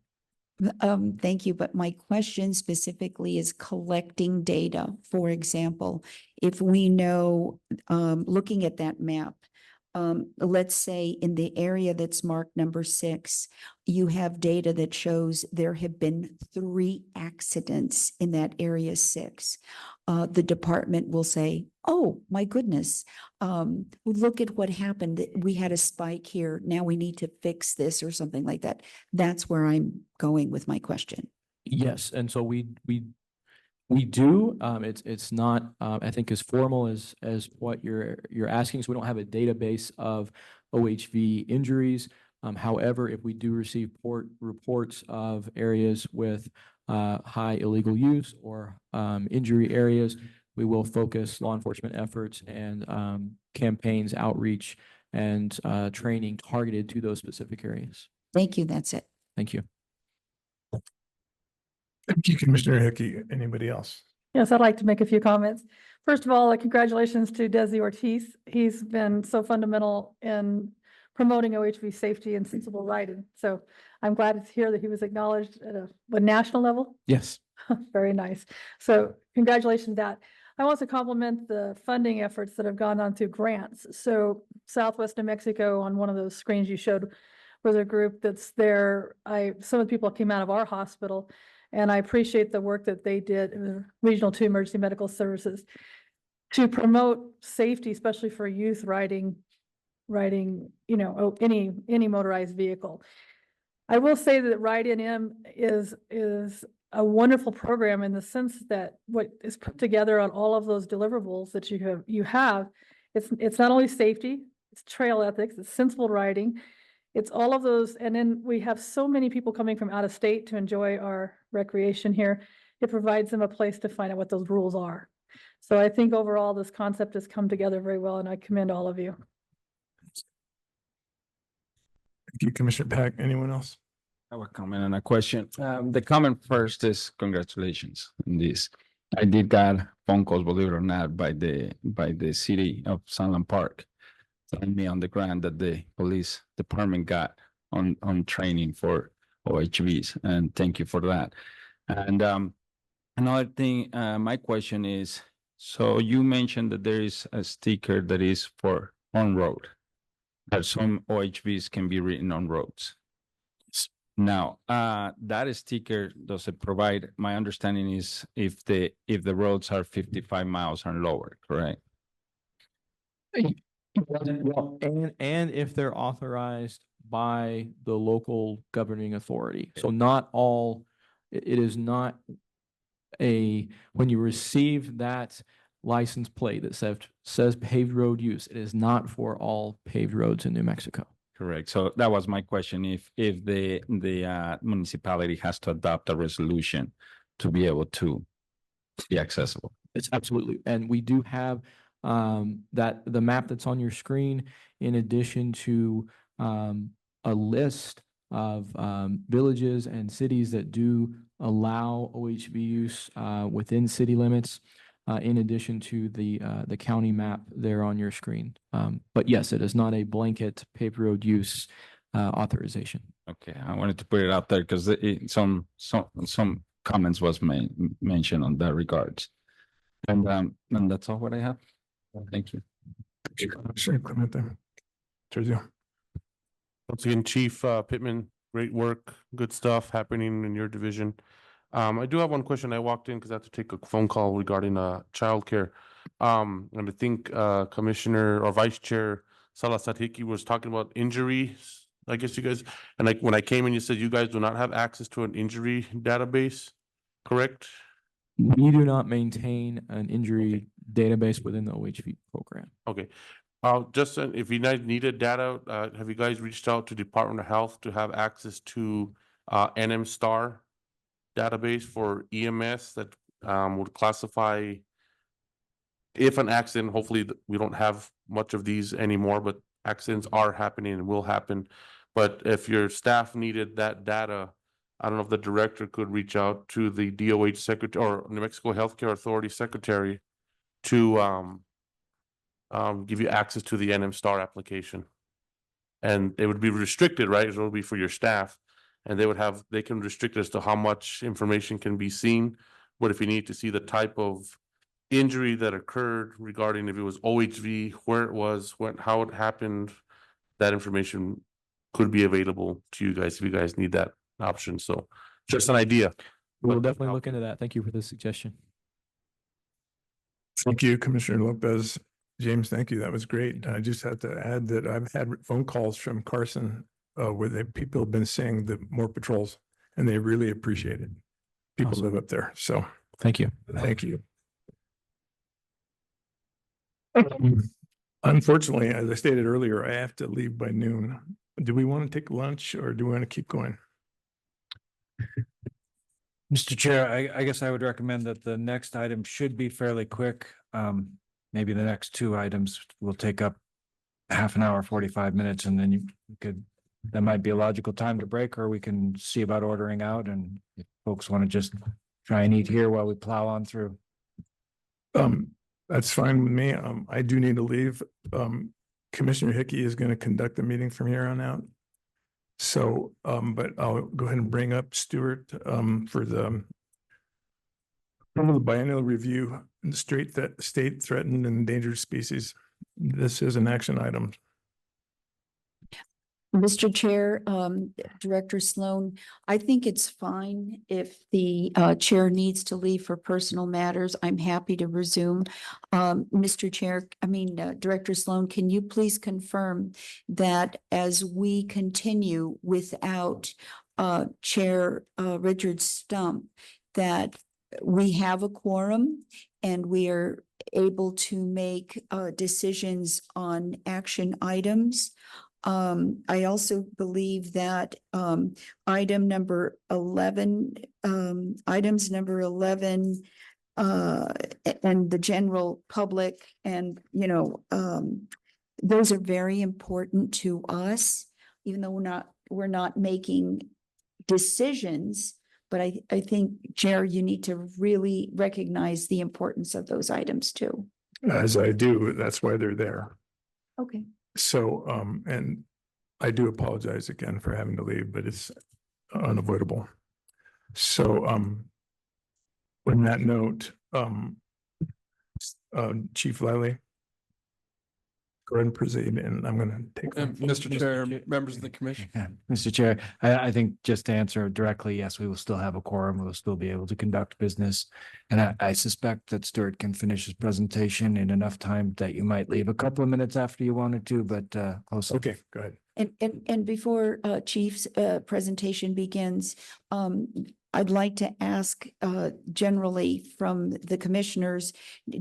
Thank you, but my question specifically is collecting data. For example, if we know, looking at that map, let's say in the area that's marked number 6, you have data that shows there have been 3 accidents in that area 6. The department will say, oh, my goodness, look at what happened. We had a spike here. Now we need to fix this or something like that. That's where I'm going with my question. Yes, and so we do. It's not I think as formal as what you're asking. So we don't have a database of OHV injuries. However, if we do receive reports of areas with high illegal use or injury areas, we will focus law enforcement efforts and campaigns, outreach, and training targeted to those specific areas. Thank you. That's it. Thank you. Thank you, Commissioner Hickey. Anybody else? Yes, I'd like to make a few comments. First of all, congratulations to Desi Ortiz. He's been so fundamental in promoting OHV safety and sensible riding. So I'm glad to hear that he was acknowledged at a national level. Yes. Very nice. So congratulations that. I want to compliment the funding efforts that have gone on through grants. So Southwest New Mexico, on one of those screens you showed, was a group that's there. Some of the people came out of our hospital, and I appreciate the work that they did in the Regional 2 Emergency Medical Services to promote safety, especially for youth riding, any motorized vehicle. I will say that Ride NM is a wonderful program in the sense that what is put together on all of those deliverables that you have, it's not only safety, it's trail ethics, it's sensible riding. It's all of those, and then we have so many people coming from out of state to enjoy our recreation here. It provides them a place to find out what those rules are. So I think overall this concept has come together very well, and I commend all of you. Thank you, Commissioner Pack. Anyone else? I have a comment and a question. The comment first is congratulations on this. I did got phone calls, believe it or not, by the city of Sunland Park, telling me on the ground that the police department got on training for OHVs, and thank you for that. And another thing, my question is, so you mentioned that there is a sticker that is for on road, that some OHVs can be written on roads. Now, that sticker, does it provide, my understanding is if the roads are 55 miles and lower, correct? Well, and if they're authorized by the local governing authority. So not all, it is not when you receive that license plate that says paved road use, it is not for all paved roads in New Mexico. Correct. So that was my question. If the municipality has to adopt a resolution to be able to be accessible. It's absolutely, and we do have that the map that's on your screen, in addition to a list of villages and cities that do allow OHV use within city limits, in addition to the county map there on your screen. But yes, it is not a blanket paved road use authorization. Okay, I wanted to put it out there because some comments was mentioned on that regards. And that's all what I have. Thank you. Sure, Clement there. Sergio. Once again, Chief Pittman, great work, good stuff happening in your division. I do have one question. I walked in because I had to take a phone call regarding childcare. And I think Commissioner or Vice Chair Salazar-Hickey was talking about injuries. I guess you guys, and when I came in, you said you guys do not have access to an injury database, correct? We do not maintain an injury database within the OHV program. Okay. Just if you guys needed data, have you guys reached out to Department of Health to have access to NMStar database for EMS that would classify if an accident, hopefully we don't have much of these anymore, but accidents are happening and will happen. But if your staff needed that data, I don't know if the director could reach out to the DOH secretary or New Mexico Healthcare Authority secretary to give you access to the NM Star application. And it would be restricted, right? It would be for your staff. And they can restrict as to how much information can be seen. But if you need to see the type of injury that occurred regarding if it was OHV, where it was, how it happened, that information could be available to you guys if you guys need that option. So just an idea. We'll But- definitely look into that. Thank you for the suggestion. Thank you, Commissioner Lopez. James, thank you. That was great. I just have to add that I've had phone calls from Carson where people have been saying that more patrols and they really appreciate it. People Awesome. live up there. So Thank you. thank you. Unfortunately, as I stated earlier, I have to leave by noon. Do we want to take lunch or do we want to keep going? Mr. Chair, I guess I would recommend that the next item should be fairly quick. Maybe the next two items will take up half an hour, 45 minutes, and then you could, that might be a logical time to break, or we can see about ordering out. And if folks want to just try and eat here while we plow on through. That's fine with me. I do need to leave. Commissioner Hickey is going to conduct the meeting from here on out. So, but I'll go ahead and bring up Stuart for the biennial review in the state threatened and endangered species. This is an action item. Mr. Chair, Director Sloan, I think it's fine if the chair needs to leave for personal matters. I'm happy to resume. Mr. Chair, Director Sloan, can you please confirm that as we continue without Chair Richard Stump, that we have a quorum and we are able to make decisions on action items? I also believe that items number 11 and the general public and, those are very important to us, even though we're not making decisions. But I think, Chair, you need to really recognize the importance of those items too. As I do, that's why they're there. Okay. So, and I do apologize again for having to leave, but it's unavoidable. So, on that note, Chief Liley, go ahead and proceed, and I'm going to take. Mr. Chair, members of the commission. Yeah, Mr. Chair, I think just to answer directly, yes, we will still have a quorum. We'll still be able to conduct business. And I suspect that Stuart can finish his presentation in enough time that you might leave a couple of minutes after you wanted to, but close. Okay, go ahead. And before Chief's presentation begins, I'd like to ask generally from the commissioners,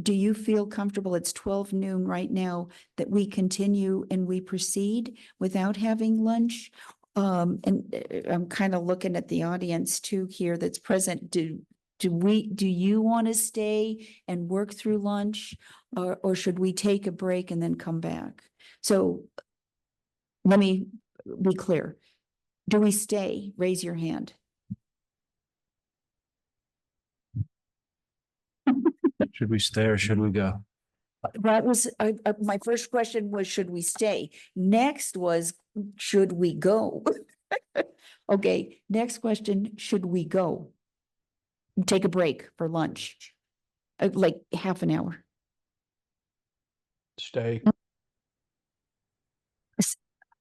do you feel comfortable? It's 12 noon right now, that we continue and we proceed without having lunch? And I'm kind of looking at the audience too here that's present. Do you want to stay and work through lunch, or should we take a break and then come back? So let me be clear. Do we stay? Raise your hand. Should we stay or should we go? That was, my first question was, should we stay? Next was, should we go? Okay, next question, should we go? Take a break for lunch, like half an hour. Stay.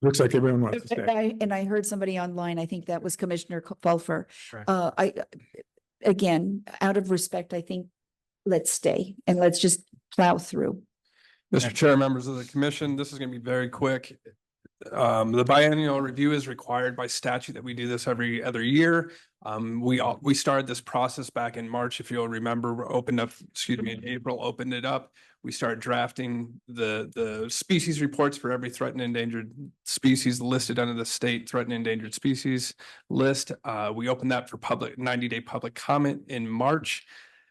Looks like everyone wants to stay. And I heard somebody online, I think that was Commissioner Pfeiffer. Correct. Again, out of respect, I think let's stay and let's just plow through. Mr. Chair, members of the commission, this is going to be very quick. The biennial review is required by statute that we do this every other year. We started this process back in March, if you'll remember, in April, opened it up. We started drafting the species reports for every threatened and endangered species listed under the state threatened and endangered species list. We opened that for 90-day public comment in March.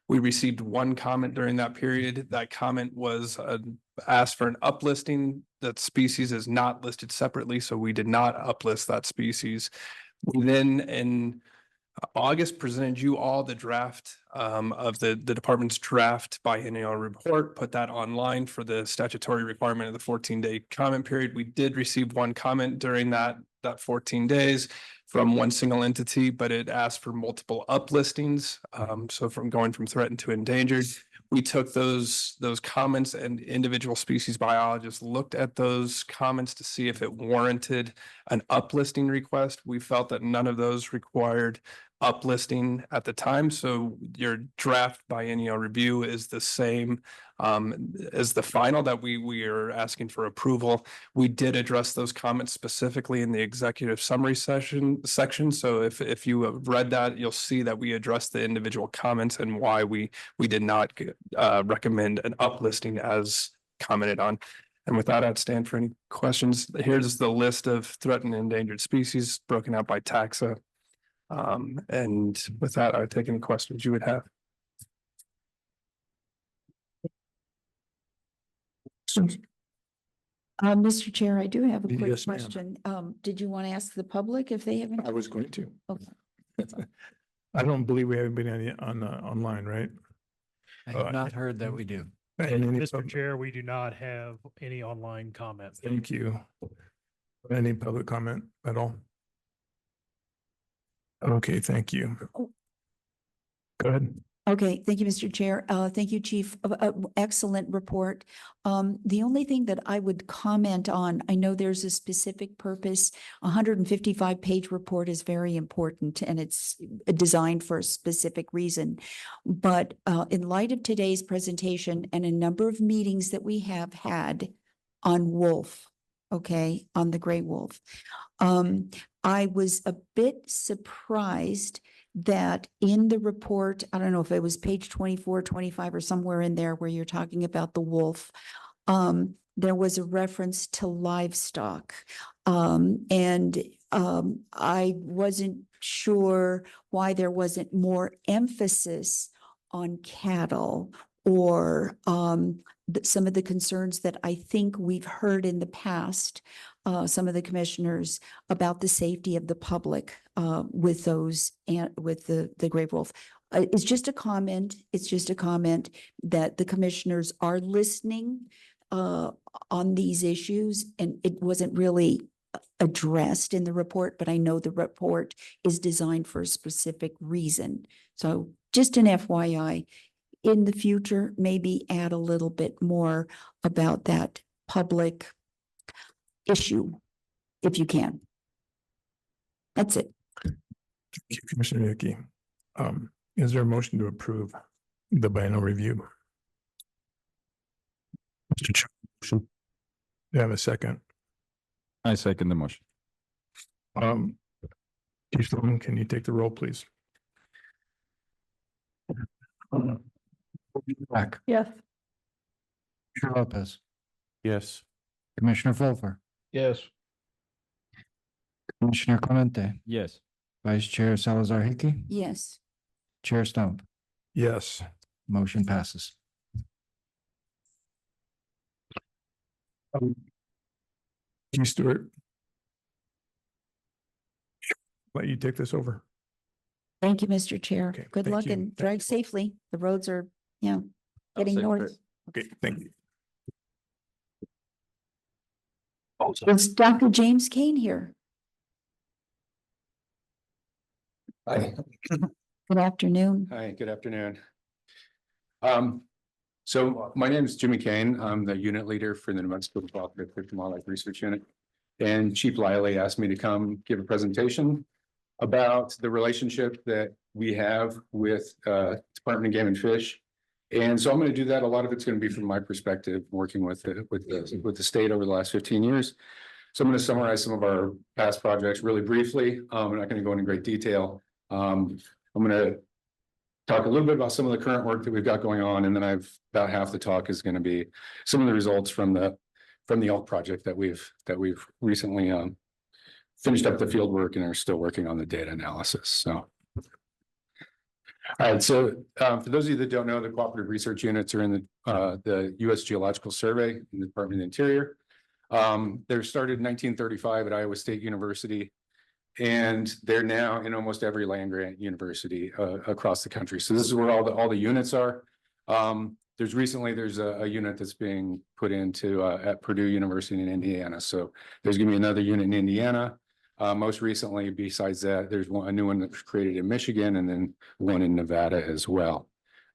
We received one comment during that period. That comment was asked for an uplisting. That species is not listed separately, so we did not uplist that species. We then, in August presented you all the draft of the department's draft biennial report, put that online for the statutory requirement of the 14-day comment period. We did receive one comment during that 14 days from one single entity, but it asked for multiple uplistings. So from going from threatened to endangered. We took those comments, and individual species biologists looked at those comments to see if it warranted an uplisting request. We felt that none of those required uplisting at the time. So your draft biennial review is the same as the final that we are asking for approval. We did address those comments specifically in the executive summary section. So if you have read that, you'll see that we addressed the individual comments and why we did not recommend an uplisting as commented on. And with that, I'd stand for any questions. Here's the list of threatened and endangered species broken out by taxa. And with that, I would take any questions you would have. Mr. Chair, I do have a quick Yes, ma'am. question. Did you want to ask the public if they haven't? I was going to. Okay. I don't believe we have anybody online, right? I have not heard that we do. And any Mr. Chair, we do not have any online comments. Thank you. Any public comment at all? Okay, thank you. Go ahead. Okay, thank you, Mr. Chair. Thank you, Chief. Excellent report. The only thing that I would comment on, I know there's a specific purpose. 155-page report is very important and it's designed for a specific reason. But in light of today's presentation and a number of meetings that we have had on wolf, okay, on the gray wolf, I was a bit surprised that in the report, I don't know if it was page 24, 25 or somewhere in there where you're talking about the wolf, there was a reference to livestock. I wasn't sure why there wasn't more emphasis on cattle or some of the concerns that I think we've heard in the past, some of the commissioners about the safety of the public with those and with the gray wolf. It's just a comment. It's just a comment that the commissioners are listening on these issues, and it wasn't really addressed in the report, but I know the report is designed for a specific reason. So just an FYI, in the future, maybe add a little bit more about that public issue, if you can. That's it. Thank you, Commissioner Hickey. Is there a motion to approve the biennial review? Do you have a second? I second the motion. Chief Sloan, can you take the roll, please? Back. Yes. Commissioner Lopez, Yes. Commissioner Fulfer, Yes. Commissioner Clemente, Yes. Vice Chair Salazar Hickey, Yes. Chair Stump. Yes. Motion passes. Chief Stewart. Let you take this over. Thank you, Mr. Chair. Okay, Good thank luck you. and Thank drive safely. The roads are, getting north. Okay, thank you. Is Dr. James Kane here? Hi. Good afternoon. Hi, good afternoon. So my name is Jimmy Kane. I'm the unit leader for the New Mexico Cooperative Fish and Wildlife Research Unit. And Chief Liley asked me to come give a presentation about the relationship that we have with Department of Game and Fish. And so I'm going to do that. A lot of it's going to be from my perspective, working with the state over the last 15 years. So I'm going to summarize some of our past projects really briefly. I'm not going to go into great detail. I'm going to talk a little bit about some of the current work that we've got going on, and then about half the talk is going to be some of the results from the elk project that we've recently finished up the field work and are still working on the data analysis. So, all right. So for those of you that don't know, the cooperative research units are in the U.S. Geological Survey in the Department of the Interior. They're started in 1935 at Iowa State University. And they're now in almost every land grant university across the country. So this is where all the units are. There's a unit that's being put into at Purdue University in Indiana. So there's gonna be another unit in Indiana. Most recently, besides that, there's a new one that was created in Michigan and then one in Nevada as well.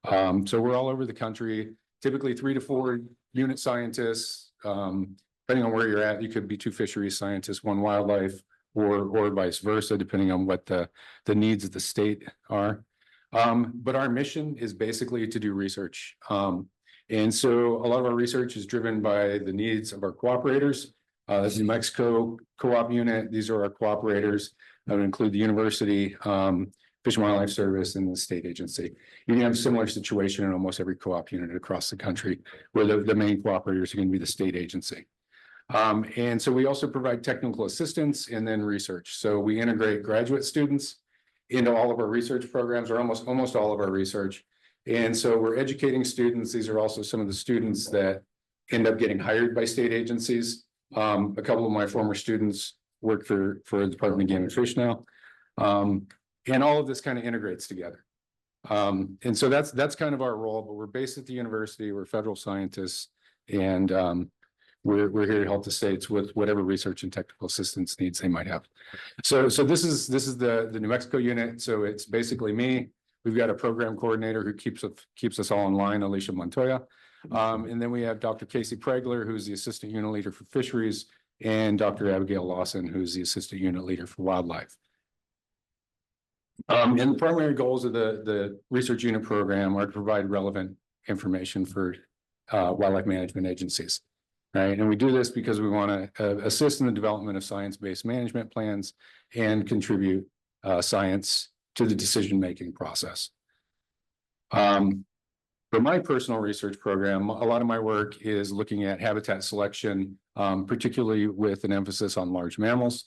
So we're all over the country, typically 3 to 4 unit scientists. Depending on where you're at, you could be 2 fisheries scientists, 1 wildlife, or vice versa, depending on what the needs of the state are. But our mission is basically to do research. And so a lot of our research is driven by the needs of our cooperators. This is New Mexico Co-op unit. These are our cooperators. That would include the university, Fish and Wildlife Service, and the state agency. You can have a similar situation in almost every co-op unit across the country, where the main cooperators are going to be the state agency. And so we also provide technical assistance and then research. So we integrate graduate students into all of our research programs, or almost all of our research. And so we're educating students. These are also some of the students that end up getting hired by state agencies. A couple of my former students work for the Department of Game and Fish now. And all of this kind of integrates together. And so that's kind of our role, but we're based at the university, we're federal scientists, and we're here to help the states with whatever research and technical assistance needs they might have. So this is the New Mexico unit. So it's basically me. We've got a program coordinator who keeps us all in line, Alicia Montoya. And then we have Dr. Casey Pregler, who's the assistant unit leader for fisheries, and Dr. Abigail Lawson, who's the assistant unit leader for wildlife. And the primary goals of the research unit program are to provide relevant information for wildlife management agencies. Right. And we do this because we want to assist in the development of science-based management plans and contribute science to the decision-making process. For my personal research program, a lot of my work is looking at habitat selection, particularly with an emphasis on large mammals.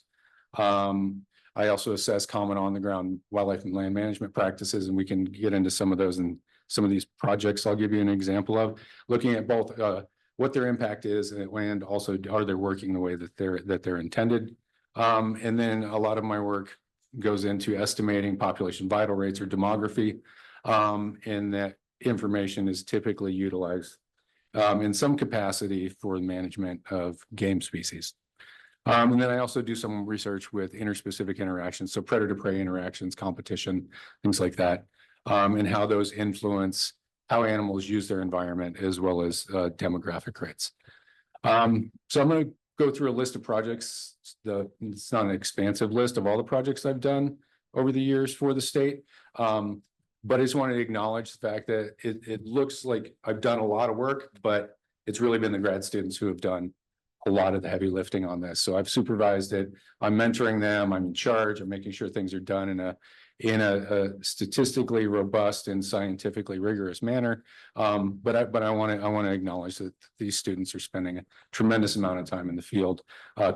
I also assess common on-the-ground wildlife and land management practices, and we can get into some of those in some of these projects I'll give you an example of, looking at both what their impact is and also are they working the way that they're intended. And then a lot of my work goes into estimating population vital rates or demography, and that information is typically utilized in some capacity for the management of game species. And then I also do some research with interspecific interactions, so predator-prey interactions, competition, things like that, and how those influence how animals use their environment as well as demographic rates. So I'm going to go through a list of projects. It's not an expansive list of all the projects I've done over the years for the state. But I just wanted to acknowledge the fact that it looks like I've done a lot of work, but it's really been the grad students who have done a lot of the heavy lifting on this. So I've supervised it. I'm mentoring them. I'm in charge. I'm making sure things are done in a statistically robust and scientifically rigorous manner. But I want to acknowledge that these students are spending a tremendous amount of time in the field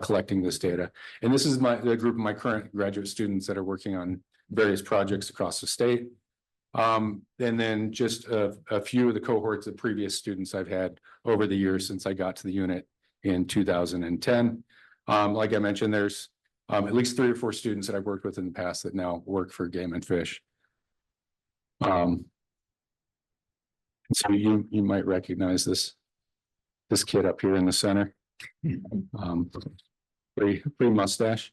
collecting this data. And this is the group of my current graduate students that are working on various projects across the state. And then just a few of the cohorts of previous students I've had over the years since I got to the unit in 2010. Like I mentioned, there's at least 3 or 4 students that I've worked with in the past that now work for Game and Fish. So you might recognize this kid up here in the center. Pretty mustache.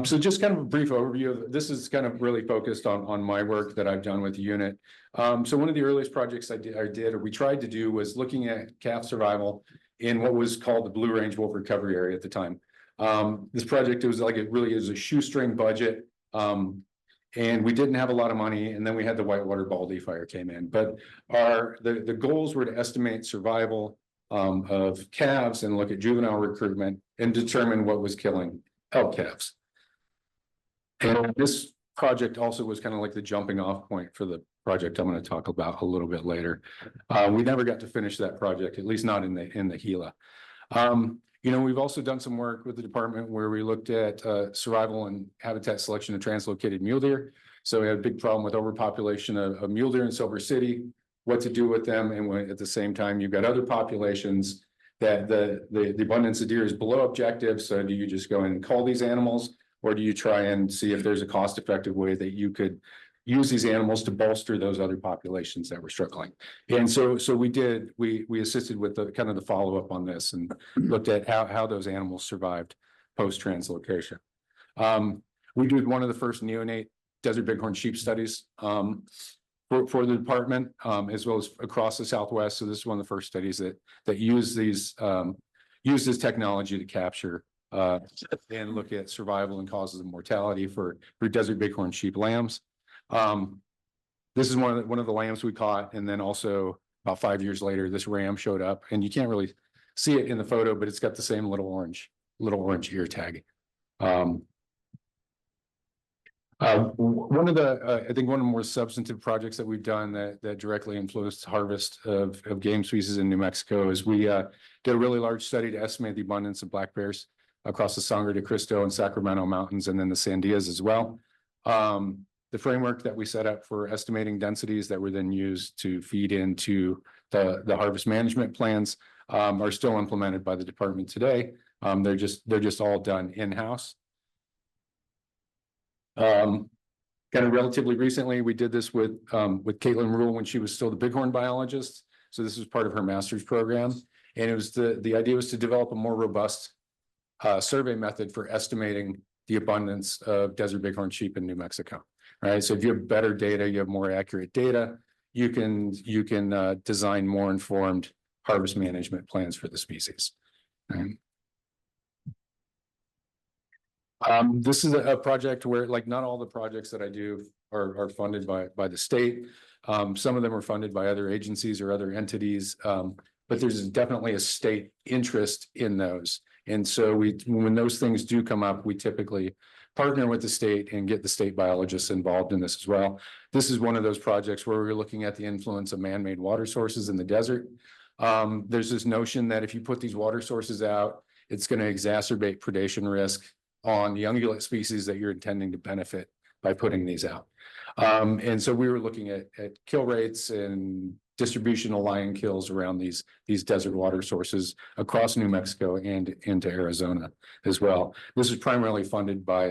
So just kind of a brief overview of this is kind of really focused on my work that I've done with the unit. So one of the earliest projects I did or we tried to do was looking at calf survival in what was called the Blue Range Wolf Recovery Area at the time. This project, it really is a shoestring budget. And we didn't have a lot of money, and then we had the Whitewater Baldy fire came in. But the goals were to estimate survival of calves and look at juvenile recruitment and determine what was killing elk calves. And this project also was kind of like the jumping off point for the project I'm going to talk about a little bit later. We never got to finish that project, at least not in the Gila. We've also done some work with the department where we looked at survival and habitat selection of translocated mule deer. So we had a big problem with overpopulation of mule deer in Silver City, what to do with them. And when, at the same time, you've got other populations that the abundance of deer is below objective. So do you just go and cull these animals? Or do you try and see if there's a cost-effective way that you could use these animals to bolster those other populations that were struggling? And so we assisted with the kind of the follow-up on this and looked at how those animals survived post-translocation. We did one of the first neonate desert bighorn sheep studies for the department, as well as across the Southwest. So this is one of the first studies that use this technology to capture and look at survival and causes of mortality for desert bighorn sheep lambs. This is one of the lambs we caught, and then also about 5 years later, this ram showed up, and you can't really see it in the photo, but it's got the same little orange ear tag. One of the, I think one of the more substantive projects that we've done that directly influenced harvest of game species in New Mexico is we did a really large study to estimate the abundance of black bears across the Sangre de Cristo and Sacramento Mountains, and then the Sandias as well. The framework that we set up for estimating densities that were then used to feed into the harvest management plans are still implemented by the department today. They're just all done in-house. Kind of relatively recently, we did this with Caitlin Rule when she was still the bighorn biologist. So this was part of her master's program. And it was the idea was to develop a more robust survey method for estimating the abundance of desert bighorn sheep in New Mexico. Right. So if you have better data, you have more accurate data, you can design more informed harvest management plans for the species. Right. This is a project where, like, not all the projects that I do are funded by the state. Some of them are funded by other agencies or other entities, but there's definitely a state interest in those. And so when those things do come up, we typically partner with the state and get the state biologists involved in this as well. This is one of those projects where we're looking at the influence of man-made water sources in the desert. There's this notion that if you put these water sources out, it's going to exacerbate predation risk on the ungulate species that you're intending to benefit by putting these out. And so we were looking at kill rates and distribution of lion kills around these desert water sources across New Mexico and into Arizona as well. This is primarily funded by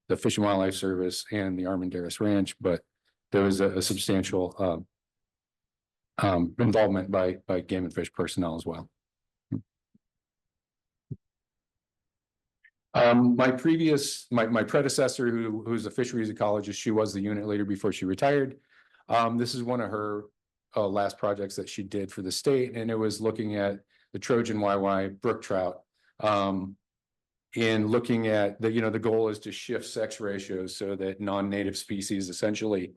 the Fish and Wildlife Service and the Armendariz Ranch, but there was a substantial involvement by Game and Fish personnel as well. My predecessor, who's a fisheries ecologist, she was the unit leader before she retired. This is one of her last projects that she did for the state, and it was looking at the Trojan YY brook trout. And looking at the goal is to shift sex ratios so that non-native species essentially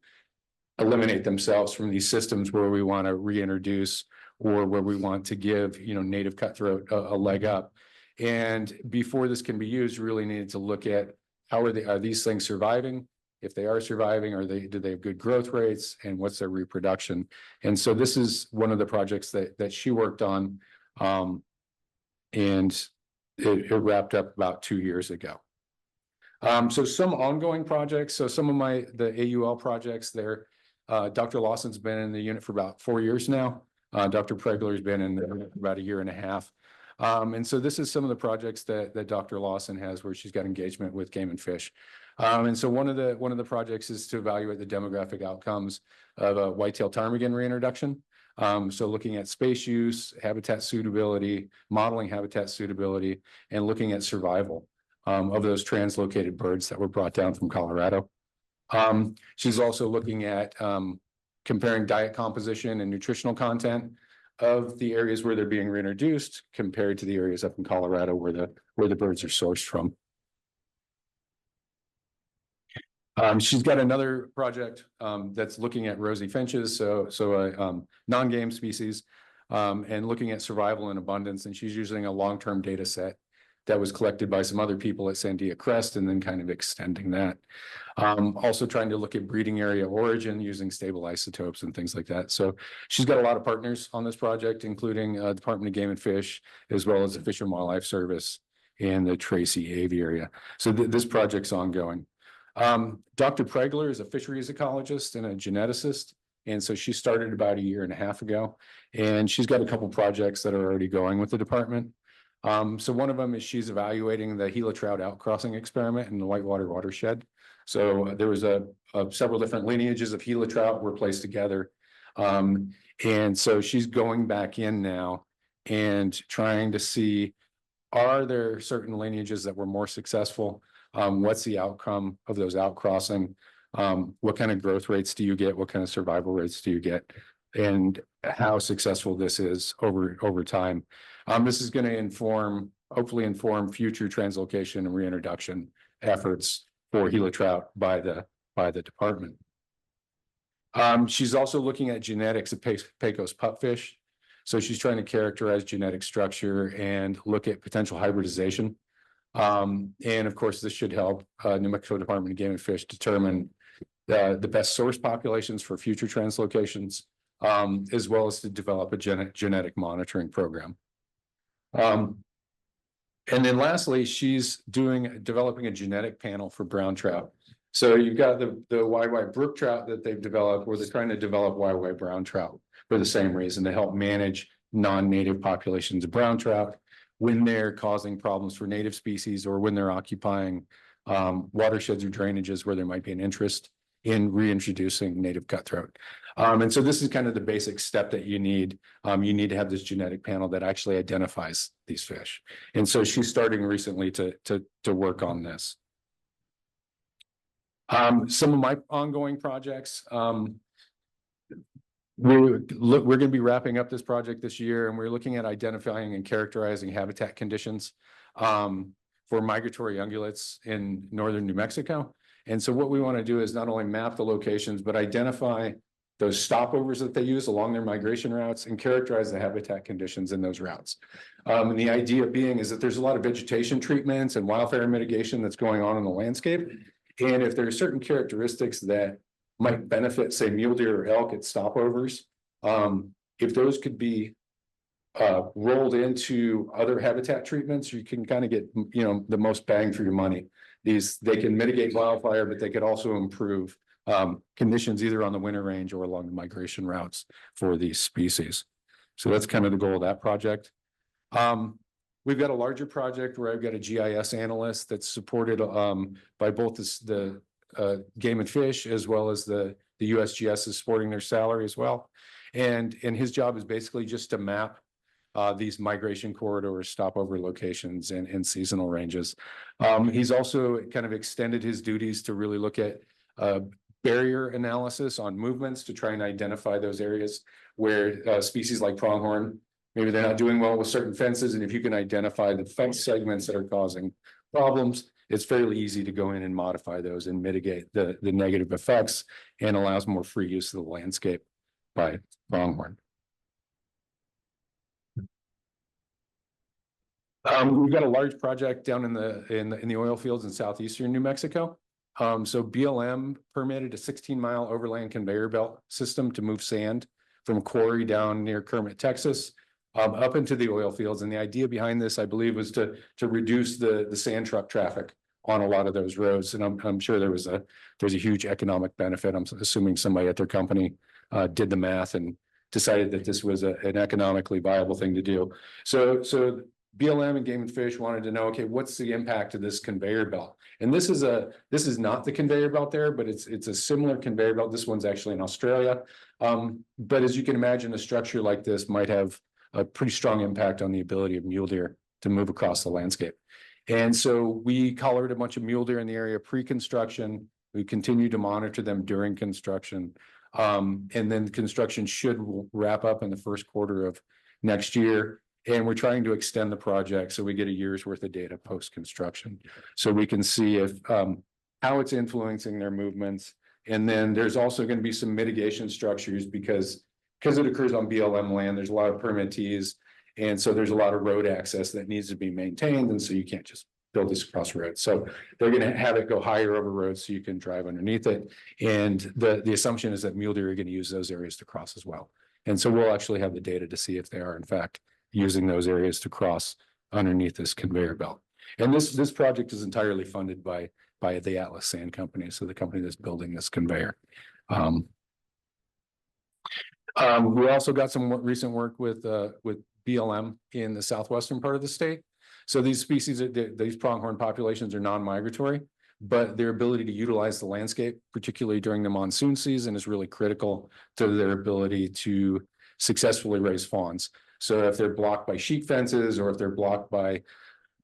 eliminate themselves from these systems where we want to reintroduce or where we want to give native cutthroat a leg up. And before this can be used, we really needed to look at how are these things surviving? If they are surviving, do they have good growth rates, and what's their reproduction? And so this is one of the projects that she worked on, and it wrapped up about 2 years ago. So some ongoing projects. So some of the AUL projects there, Dr. Lawson's been in the unit for about 4 years now. Dr. Pregler's been in there for about 1.5 years. And so this is some of the projects that Dr. Lawson has where she's got engagement with Game and Fish. And so one of the projects is to evaluate the demographic outcomes of a whitetail ptarmigan reintroduction. So looking at space use, habitat suitability, modeling habitat suitability, and looking at survival of those translocated birds that were brought down from Colorado. She's also looking at comparing diet composition and nutritional content of the areas where they're being reintroduced compared to the areas up in Colorado where the birds are sourced from. She's got another project that's looking at rosy finches, so a non-game species, and looking at survival and abundance. And she's using a long-term data set that was collected by some other people at Sandia Crest, and then kind of extending that. Also trying to look at breeding area origin using stable isotopes and things like that. So she's got a lot of partners on this project, including Department of Game and Fish, as well as the Fish and Wildlife Service and the Tracy Aviary. So this project's ongoing. Dr. Pregler is a fisheries ecologist and a geneticist. And so she started about a year and a half ago, and she's got a couple projects that are already going with the department. So one of them is she's evaluating the Gila trout outcrossing experiment in the Whitewater watershed. So there was several different lineages of Gila trout were placed together. And so she's going back in now and trying to see, are there certain lineages that were more successful? What's the outcome of those outcrossing? What kind of growth rates do you get? What kind of survival rates do you get? And how successful this is over time. This is going to hopefully inform future translocation and reintroduction efforts for Gila trout by the department. She's also looking at genetics of Pecos pupfish. So she's trying to characterize genetic structure and look at potential hybridization. And of course, this should help New Mexico Department of Game and Fish determine the best source populations for future translocations, as well as to develop a genetic monitoring program. And then lastly, she's developing a genetic panel for brown trout. So you've got the YY brook trout that they've developed, where they're trying to develop YY brown trout for the same reason, to help manage non-native populations of brown trout when they're causing problems for native species, or when they're occupying watersheds or drainages where there might be an interest in reintroducing native cutthroat. And so this is kind of the basic step that you need. You need to have this genetic panel that actually identifies these fish. And so she's starting recently to work on this. Some of my ongoing projects, we're going to be wrapping up this project this year, and we're looking at identifying and characterizing habitat conditions for migratory ungulates in northern New Mexico. And so what we want to do is not only map the locations, but identify those stopovers that they use along their migration routes and characterize the habitat conditions in those routes. And the idea being is that there's a lot of vegetation treatments and wildfire mitigation that's going on in the landscape. And if there are certain characteristics that might benefit, say, mule deer or elk at stopovers, if those could be rolled into other habitat treatments, you can kind of get, the most bang for your money. They can mitigate wildfire, but they could also improve conditions either on the winter range or along the migration routes for these species. So that's kind of the goal of that project. We've got a larger project where I've got a GIS analyst that's supported by both the Game and Fish, as well as the USGS is supporting their salary as well. And his job is basically just to map these migration corridors, stopover locations, and seasonal ranges. He's also kind of extended his duties to really look at barrier analysis on movements to try and identify those areas where species like pronghorn, maybe they're not doing well with certain fences. And if you can identify the fence segments that are causing problems, it's fairly easy to go in and modify those and mitigate the negative effects, and allows more free use of the landscape by pronghorn. We've got a large project down in the oil fields in southeastern New Mexico. So BLM permitted a 16-mile overland conveyor belt system to move sand from a quarry down near Kermit, Texas, up into the oil fields. And the idea behind this, I believe, was to reduce the sand truck traffic on a lot of those roads. And I'm sure there's a huge economic benefit. I'm assuming somebody at their company did the math and decided that this was an economically viable thing to do. So BLM and Game and Fish wanted to know, okay, what's the impact of this conveyor belt? And this is not the conveyor belt there, but it's a similar conveyor belt. This one's actually in Australia. But as you can imagine, a structure like this might have a pretty strong impact on the ability of mule deer to move across the landscape. And so we collared a bunch of mule deer in the area pre-construction. We continue to monitor them during construction. And then construction should wrap up in the first quarter of next year. And we're trying to extend the project so we get a year's worth of data post-construction, so we can see if how it's influencing their movements. And then there's also going to be some mitigation structures because it occurs on BLM land. There's a lot of permittees, and so there's a lot of road access that needs to be maintained. And so you can't just build this across roads. So they're going to have it go higher over roads so you can drive underneath it. And the assumption is that mule deer are going to use those areas to cross as well. And so we'll actually have the data to see if they are in fact using those areas to cross underneath this conveyor belt. And this project is entirely funded by the Atlas Sand Company, so the company that's building this conveyor. We also got some recent work with BLM in the southwestern part of the state. So these species, these pronghorn populations are non-migratory, but their ability to utilize the landscape, particularly during the monsoon season, is really critical to their ability to successfully raise fawns. So if they're blocked by sheep fences, or if they're blocked by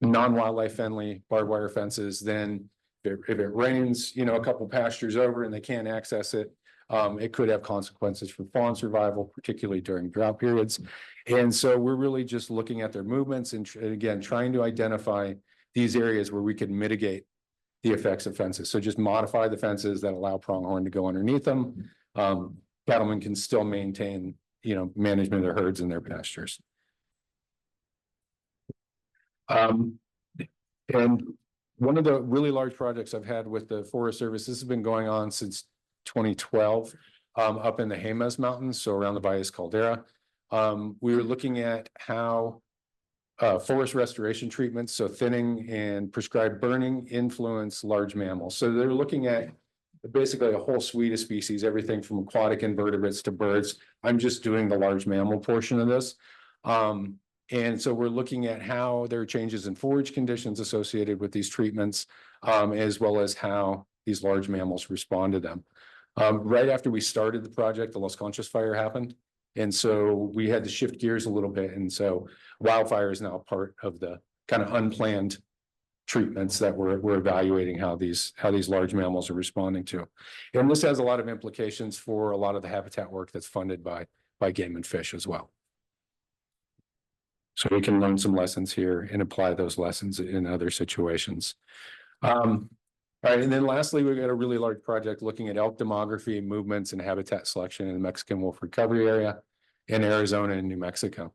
non-wildlife friendly barbed wire fences, then if it rains, you know, a couple pastures over and they can't access it, it could have consequences for fawn survival, particularly during drought periods. And so we're really just looking at their movements and again, trying to identify these areas where we can mitigate the effects of fences. So just modify the fences that allow pronghorn to go underneath them. Cattlemen can still maintain, you know, management of their herds in their pastures. And one of the really large projects I've had with the Forest Service, this has been going on since 2012, up in the Jemez Mountains, so around the Valles Caldera. We were looking at how forest restoration treatments, so thinning and prescribed burning, influence large mammals. So they're looking at basically a whole suite of species, everything from aquatic invertebrates to birds. I'm just doing the large mammal portion of this. And so we're looking at how there are changes in forage conditions associated with these treatments, as well as how these large mammals respond to them. Right after we started the project, the Las Conchas fire happened. And so we had to shift gears a little bit. And so wildfire is now part of the kind of unplanned treatments that we're evaluating how these large mammals are responding to. And this has a lot of implications for a lot of the habitat work that's funded by Game and Fish as well. So we can learn some lessons here and apply those lessons in other situations. All right, and then lastly, we've got a really large project looking at elk demography, movements, and habitat selection in the Mexican wolf recovery area in Arizona and New Mexico.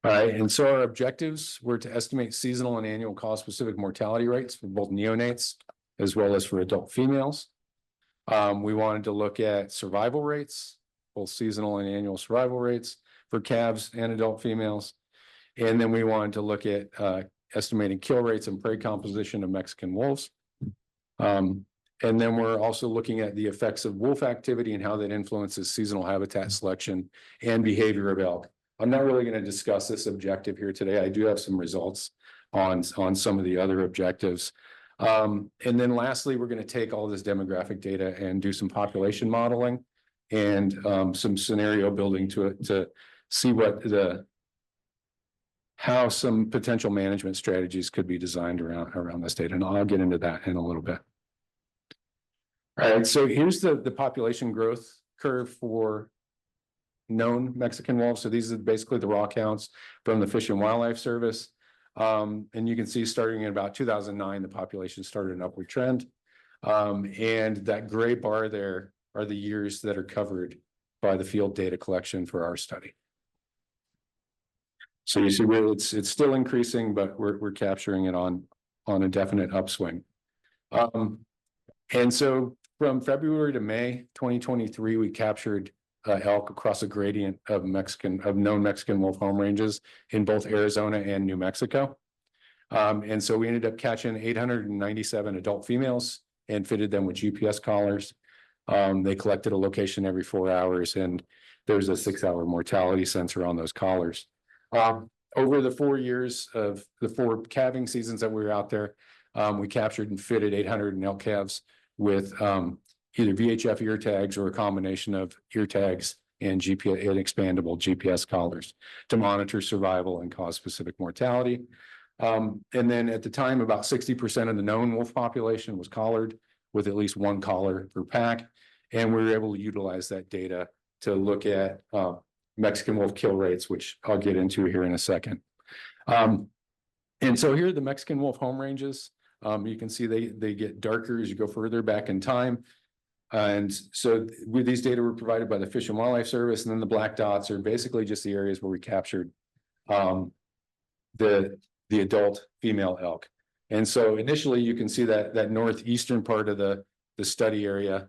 All right, and so our objectives were to estimate seasonal and annual cause-specific mortality rates for both neonates as well as for adult females. We wanted to look at survival rates, both seasonal and annual survival rates for calves and adult females. And then we wanted to look at estimating kill rates and prey composition of Mexican wolves. And then we're also looking at the effects of wolf activity and how that influences seasonal habitat selection and behavior of elk. I'm not really going to discuss this objective here today. I do have some results on some of the other objectives. And then lastly, we're going to take all this demographic data and do some population modeling and some scenario building to see how some potential management strategies could be designed around this data. And I'll get into that in a little bit. All right, so here's the population growth curve for known Mexican wolves. So these are basically the raw counts from the Fish and Wildlife Service. And you can see starting in about 2009, the population started an upward trend. And that gray bar there are the years that are covered by the field data collection for our study. So you see it's still increasing, but we're capturing it on a definite upswing. And so from February to May 2023, we captured elk across a gradient of known Mexican wolf home ranges in both Arizona and New Mexico. And so we ended up catching 897 adult females and fitted them with GPS collars. They collected a location every 4 hours, and there's a 6-hour mortality sensor on those collars. Over the 4 years of the 4 calving seasons that we were out there, we captured and fitted 800 elk calves with either VHF ear tags or a combination of ear tags and GPS and expandable GPS collars to monitor survival and cause-specific mortality. And then at the time, about 60% of the known wolf population was collared with at least 1 collar per pack. And we were able to utilize that data to look at Mexican wolf kill rates, which I'll get into here in a second. And so here are the Mexican wolf home ranges. You can see they get darker as you go further back in time. And so with these data were provided by the Fish and Wildlife Service, and then the black dots are basically just the areas where we captured the adult female elk. And so initially you can see that northeastern part of the study area.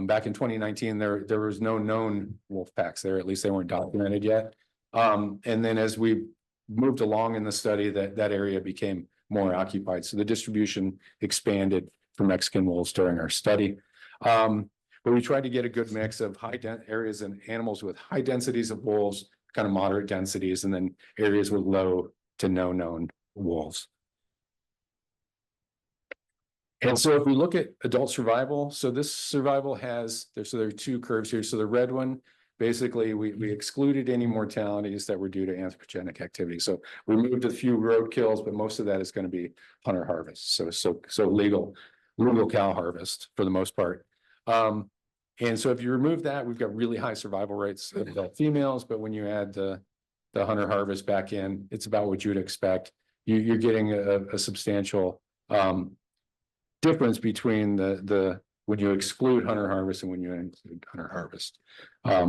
Back in 2019, there was no known wolf packs there, at least they weren't documented yet. And then as we moved along in the study, that area became more occupied. So the distribution expanded for Mexican wolves during our study. But we tried to get a good mix of areas and animals with high densities of wolves, kind of moderate densities, and then areas with low to no known wolves. And so if we look at adult survival, so this survival has, there are two curves here. So the red one, basically we excluded any mortalities that were due to anthropogenic activity. So we removed a few road kills, but most of that is going to be hunter harvest. So legal cow harvest for the most part. And so if you remove that, we've got really high survival rates of adult females, but when you add the hunter harvest back in, it's about what you would expect. You're getting a substantial difference between the when you exclude hunter harvest and when you include hunter harvest. But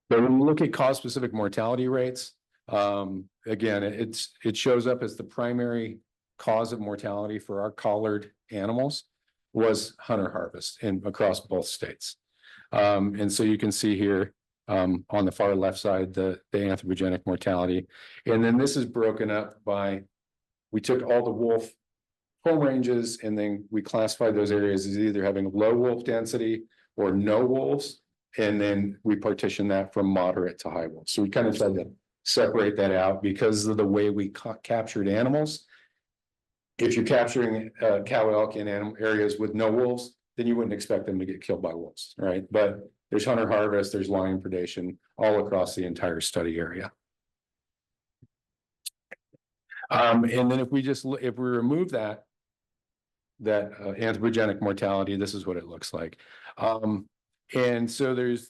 when you look at cause-specific mortality rates, again, it shows up as the primary cause of mortality for our collared animals was hunter harvest across both states. And so you can see here on the far left side, the anthropogenic mortality. And then this is broken up by, we took all the wolf home ranges and then we classified those areas as either having low wolf density or no wolves. And then we partition that from moderate to high wolves. So we kind of tried to separate that out because of the way we captured animals. If you're capturing cow elk in areas with no wolves, then you wouldn't expect them to get killed by wolves, right? But there's hunter harvest, there's lion predation all across the entire study area. And then if we remove that anthropogenic mortality, this is what it looks like. And so there's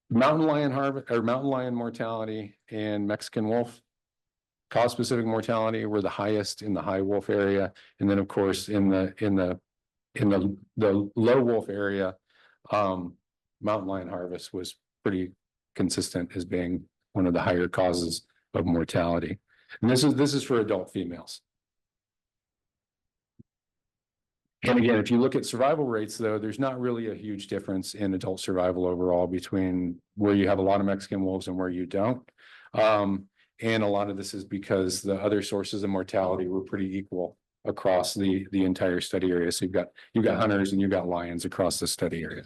mountain lion mortality and Mexican wolf. Cause-specific mortality were the highest in the high wolf area, and then of course in the low wolf area, mountain lion harvest was pretty consistent as being one of the higher causes of mortality. And this is for adult females. And again, if you look at survival rates, though, there's not really a huge difference in adult survival overall between where you have a lot of Mexican wolves and where you don't. And a lot of this is because the other sources of mortality were pretty equal across the entire study area. So you've got hunters and you've got lions across the study area.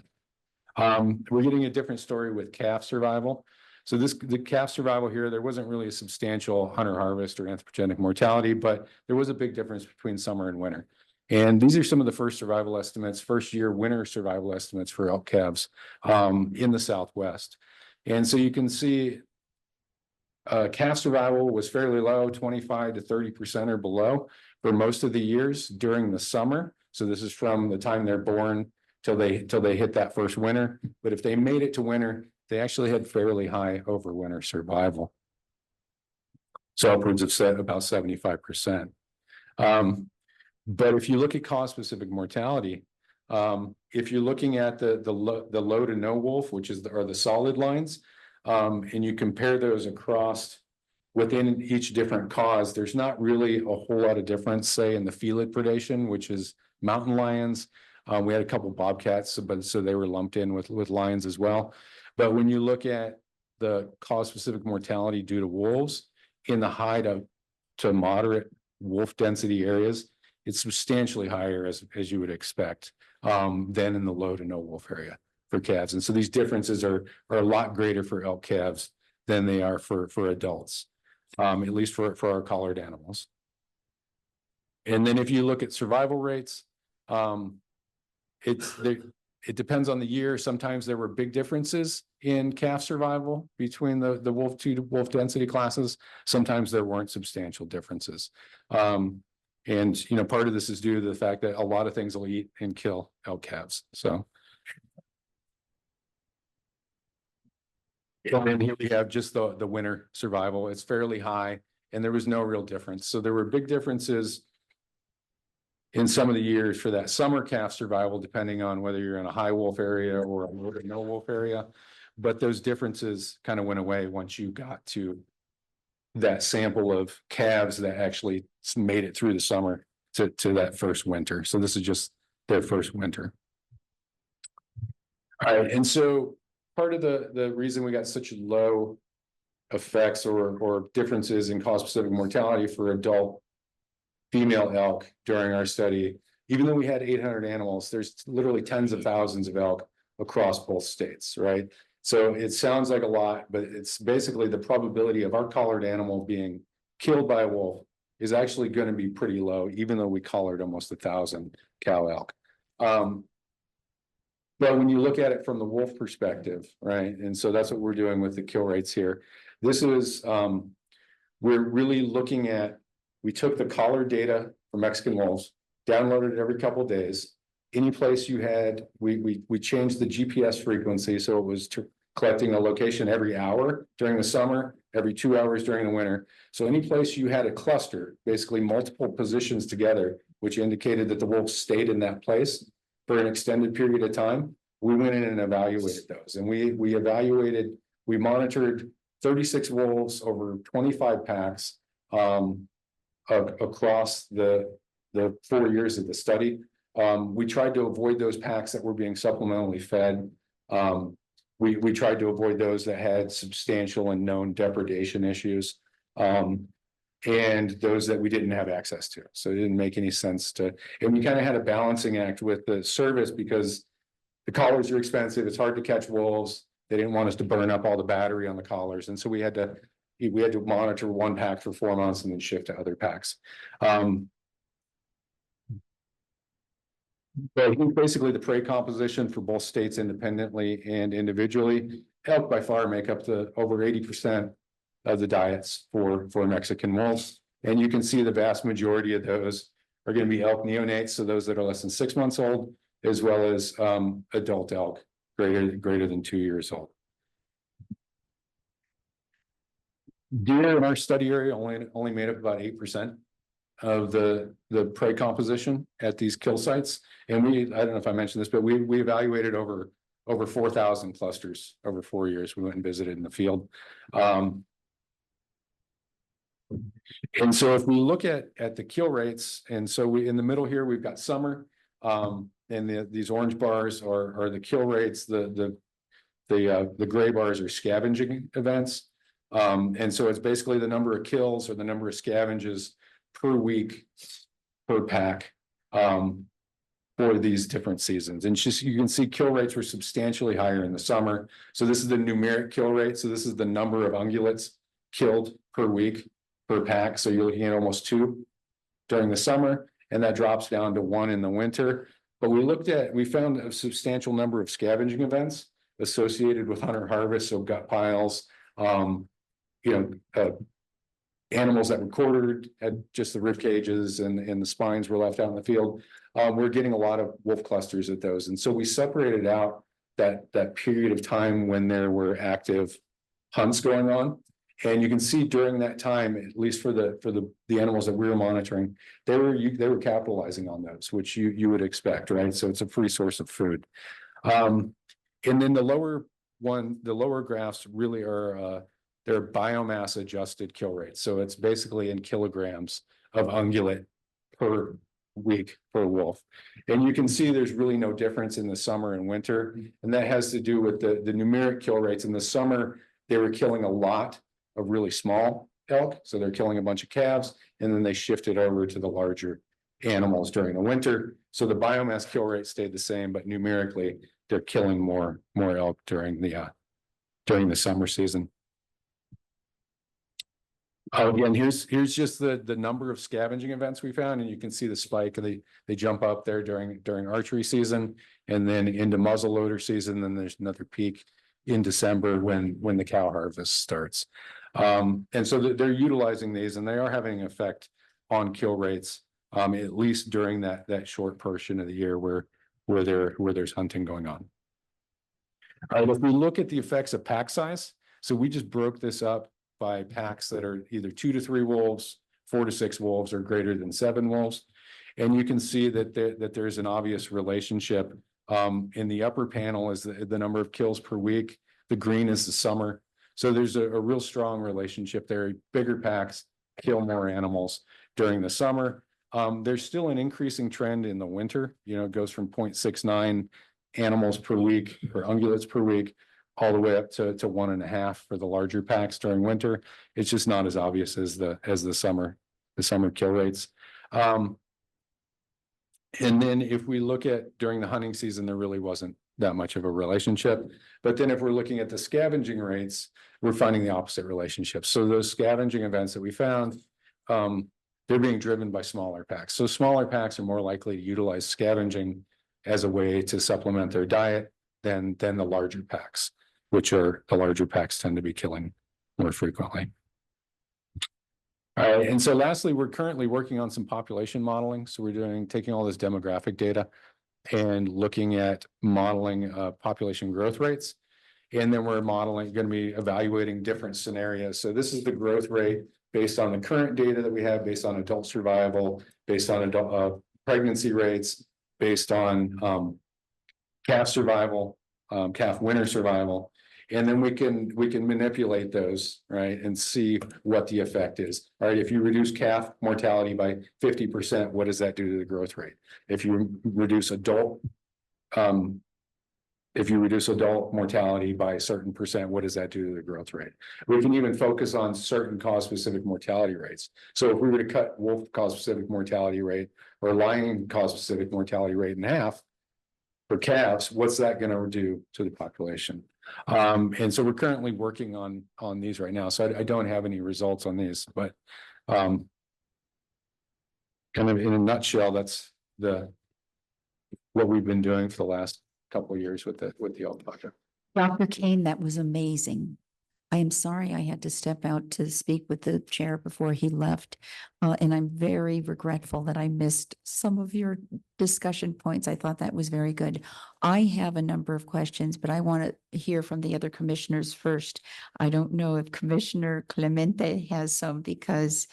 We're getting a different story with calf survival. So the calf survival here, there wasn't really a substantial hunter harvest or anthropogenic mortality, but there was a big difference between summer and winter. And these are some of the first survival estimates, first year winter survival estimates for elk calves in the Southwest. And so you can see calf survival was fairly low, 25 to 30% or below for most of the years during the summer. So this is from the time they're born till they hit that first winter. But if they made it to winter, they actually had fairly high overwinter survival. So upwards of about 75%. But if you look at cause-specific mortality, if you're looking at the low to no wolf, which are the solid lines, and you compare those across within each different cause, there's not really a whole lot of difference, say in the felid predation, which is mountain lions. We had a couple bobcats, but so they were lumped in with lions as well. But when you look at the cause-specific mortality due to wolves in the high to moderate wolf density areas, it's substantially higher as you would expect than in the low to no wolf area for calves. And so these differences are a lot greater for elk calves than they are for adults, at least for our collared animals. And then if you look at survival rates, it depends on the year. Sometimes there were big differences in calf survival between the wolf density classes. Sometimes there weren't substantial differences. And part of this is due to the fact that a lot of things will eat and kill elk calves. So. And then here we have just the winter survival. It's fairly high and there was no real difference. So there were big differences in some of the years for that summer calf survival, depending on whether you're in a high wolf area or a low to no wolf area. But those differences kind of went away once you got to that sample of calves that actually made it through the summer to that first winter. So this is just their first winter. All right, and so part of the reason we got such low effects or differences in cause-specific mortality for adult female elk during our study even though we had 800 animals, there's literally tens of thousands of elk across both states, right? So it sounds like a lot, but it's basically the probability of our collared animal being killed by a wolf is actually going to be pretty low, even though we collared almost 1,000 cow elk. But when you look at it from the wolf perspective, right? And so that's what we're doing with the kill rates here. This is, we're really looking at, we took the collared data from Mexican wolves, downloaded it every couple of days. Any place you had, we changed the GPS frequency, so it was collecting a location every hour during the summer, every 2 hours during the winter. So any place you had a cluster, basically multiple positions together, which indicated that the wolves stayed in that place for an extended period of time, we went in and evaluated those. And we monitored 36 wolves over 25 packs across the 4 years of the study. We tried to avoid those packs that were being supplementally fed. We tried to avoid those that had substantial and known depredation issues. And those that we didn't have access to. So it didn't make any sense to, and we kind of had a balancing act with the service because the collars are expensive. It's hard to catch wolves. They didn't want us to burn up all the battery on the collars. And so we had to monitor one pack for 4 months and then shift to other packs. But basically the prey composition for both states independently and individually, elk by far make up to over 80% of the diets for Mexican wolves. And you can see the vast majority of those are going to be elk neonates, so those that are less than 6 months old, as well as adult elk greater than 2 years old. Deer in our study area only made up about 8% of the prey composition at these kill sites. And I don't know if I mentioned this, but we evaluated over 4,000 clusters over 4 years. We went and visited in the field. And so if we look at the kill rates, and so in the middle here, we've got summer, and these orange bars are the kill rates, the gray bars are scavenging events. And so it's basically the number of kills or the number of scavenges per week, per pack, for these different seasons. And just, you can see kill rates were substantially higher in the summer. So this is the numeric kill rate. So this is the number of ungulates killed per week, per pack. So you're looking at almost 2 during the summer, and that drops down to 1 in the winter. But we found a substantial number of scavenging events associated with hunter harvest, so gut piles, animals that were quartered, had just the rib cages and the spines were left out in the field. We're getting a lot of wolf clusters at those. And so we separated out that period of time when there were active hunts going on. And you can see during that time, at least for the animals that we were monitoring, they were capitalizing on those, which you would expect, right? So it's a free source of food. And then the lower graphs really are they're biomass adjusted kill rates. So it's basically in kilograms of ungulate per week per wolf. And you can see there's really no difference in the summer and winter. And that has to do with the numeric kill rates. In the summer, they were killing a lot of really small elk. So they're killing a bunch of calves, and then they shifted over to the larger animals during the winter. So the biomass kill rate stayed the same, but numerically they're killing more elk during the summer season. Again, here's just the number of scavenging events we found, and you can see the spike. They jump up there during archery season, and then into muzzleloader season. Then there's another peak in December when the cow harvest starts. And so they're utilizing these, and they are having an effect on kill rates, at least during that short portion of the year where there's hunting going on. All right, if we look at the effects of pack size, so we just broke this up by packs that are either 2 to 3 wolves, 4 to 6 wolves, or greater than 7 wolves. And you can see that there's an obvious relationship. In the upper panel is the number of kills per week. The green is the summer. So there's a real strong relationship there. Bigger packs kill more animals during the summer. There's still an increasing trend in the winter. It goes from 0.69 animals per week, or ungulates per week, all the way up to 1.5 for the larger packs during winter. It's just not as obvious as the summer kill rates. And then if we look at during the hunting season, there really wasn't that much of a relationship. But then if we're looking at the scavenging rates, we're finding the opposite relationship. So those scavenging events that we found, they're being driven by smaller packs. So smaller packs are more likely to utilize scavenging as a way to supplement their diet than the larger packs, which are the larger packs tend to be killing more frequently. All right, and so lastly, we're currently working on some population modeling. So we're taking all this demographic data and looking at modeling population growth rates. And then we're going to be evaluating different scenarios. So this is the growth rate based on the current data that we have, based on adult survival, based on adult pregnancy rates, based on calf survival, calf winter survival. And then we can manipulate those, right, and see what the effect is. All right, if you reduce calf mortality by 50%, what does that do to the growth rate? If you reduce adult mortality by a certain percent, what does that do to the growth rate? We can even focus on certain cause-specific mortality rates. So if we were to cut wolf cause-specific mortality rate or lion cause-specific mortality rate in half for calves, what's that going to do to the population? And so we're currently working on these right now. So I don't have any results on these, but kind of in a nutshell, that's what we've been doing for the last couple of years with the old project. Dr. Kane, that was amazing. I am sorry I had to step out to speak with the chair before he left. And I'm very regretful that I missed some of your discussion points. I thought that was very good. I have a number of questions, but I want to hear from the other commissioners first. I don't know if Commissioner Clemente has some because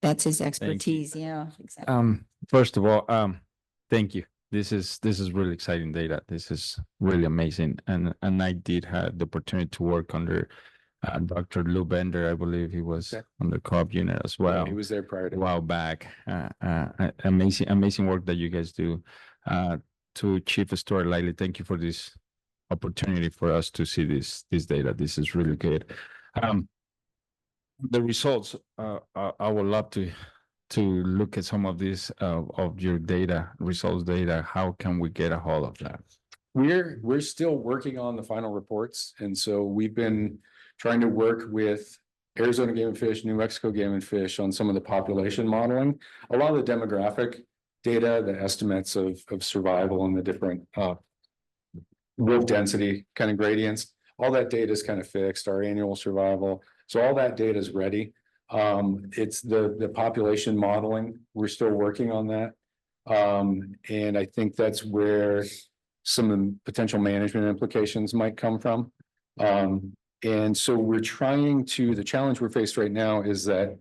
that's his expertise. Yeah, exactly. First of all, thank you. This is really exciting data. This is really amazing. And I did have the opportunity to work under Dr. Lou Bender. I believe he was on the co-op unit as well. Yeah, he was there prior to a while back. Amazing work that you guys do. To Chief Story Lightly, thank you for this opportunity for us to see this data. This is really good. The results, I would love to look at some of this of your results data. How can we get a hold of that? We're still working on the final reports, and so we've been trying to work with Arizona Game and Fish, New Mexico Game and Fish on some of the population modeling. A lot of the demographic data, the estimates of survival and the different wolf density kind of gradients, all that data is kind of fixed. Our annual survival, so all that data is ready. It's the population modeling. We're still working on that. And I think that's where some of the potential management implications might come from. And so we're the challenge we're faced right now is that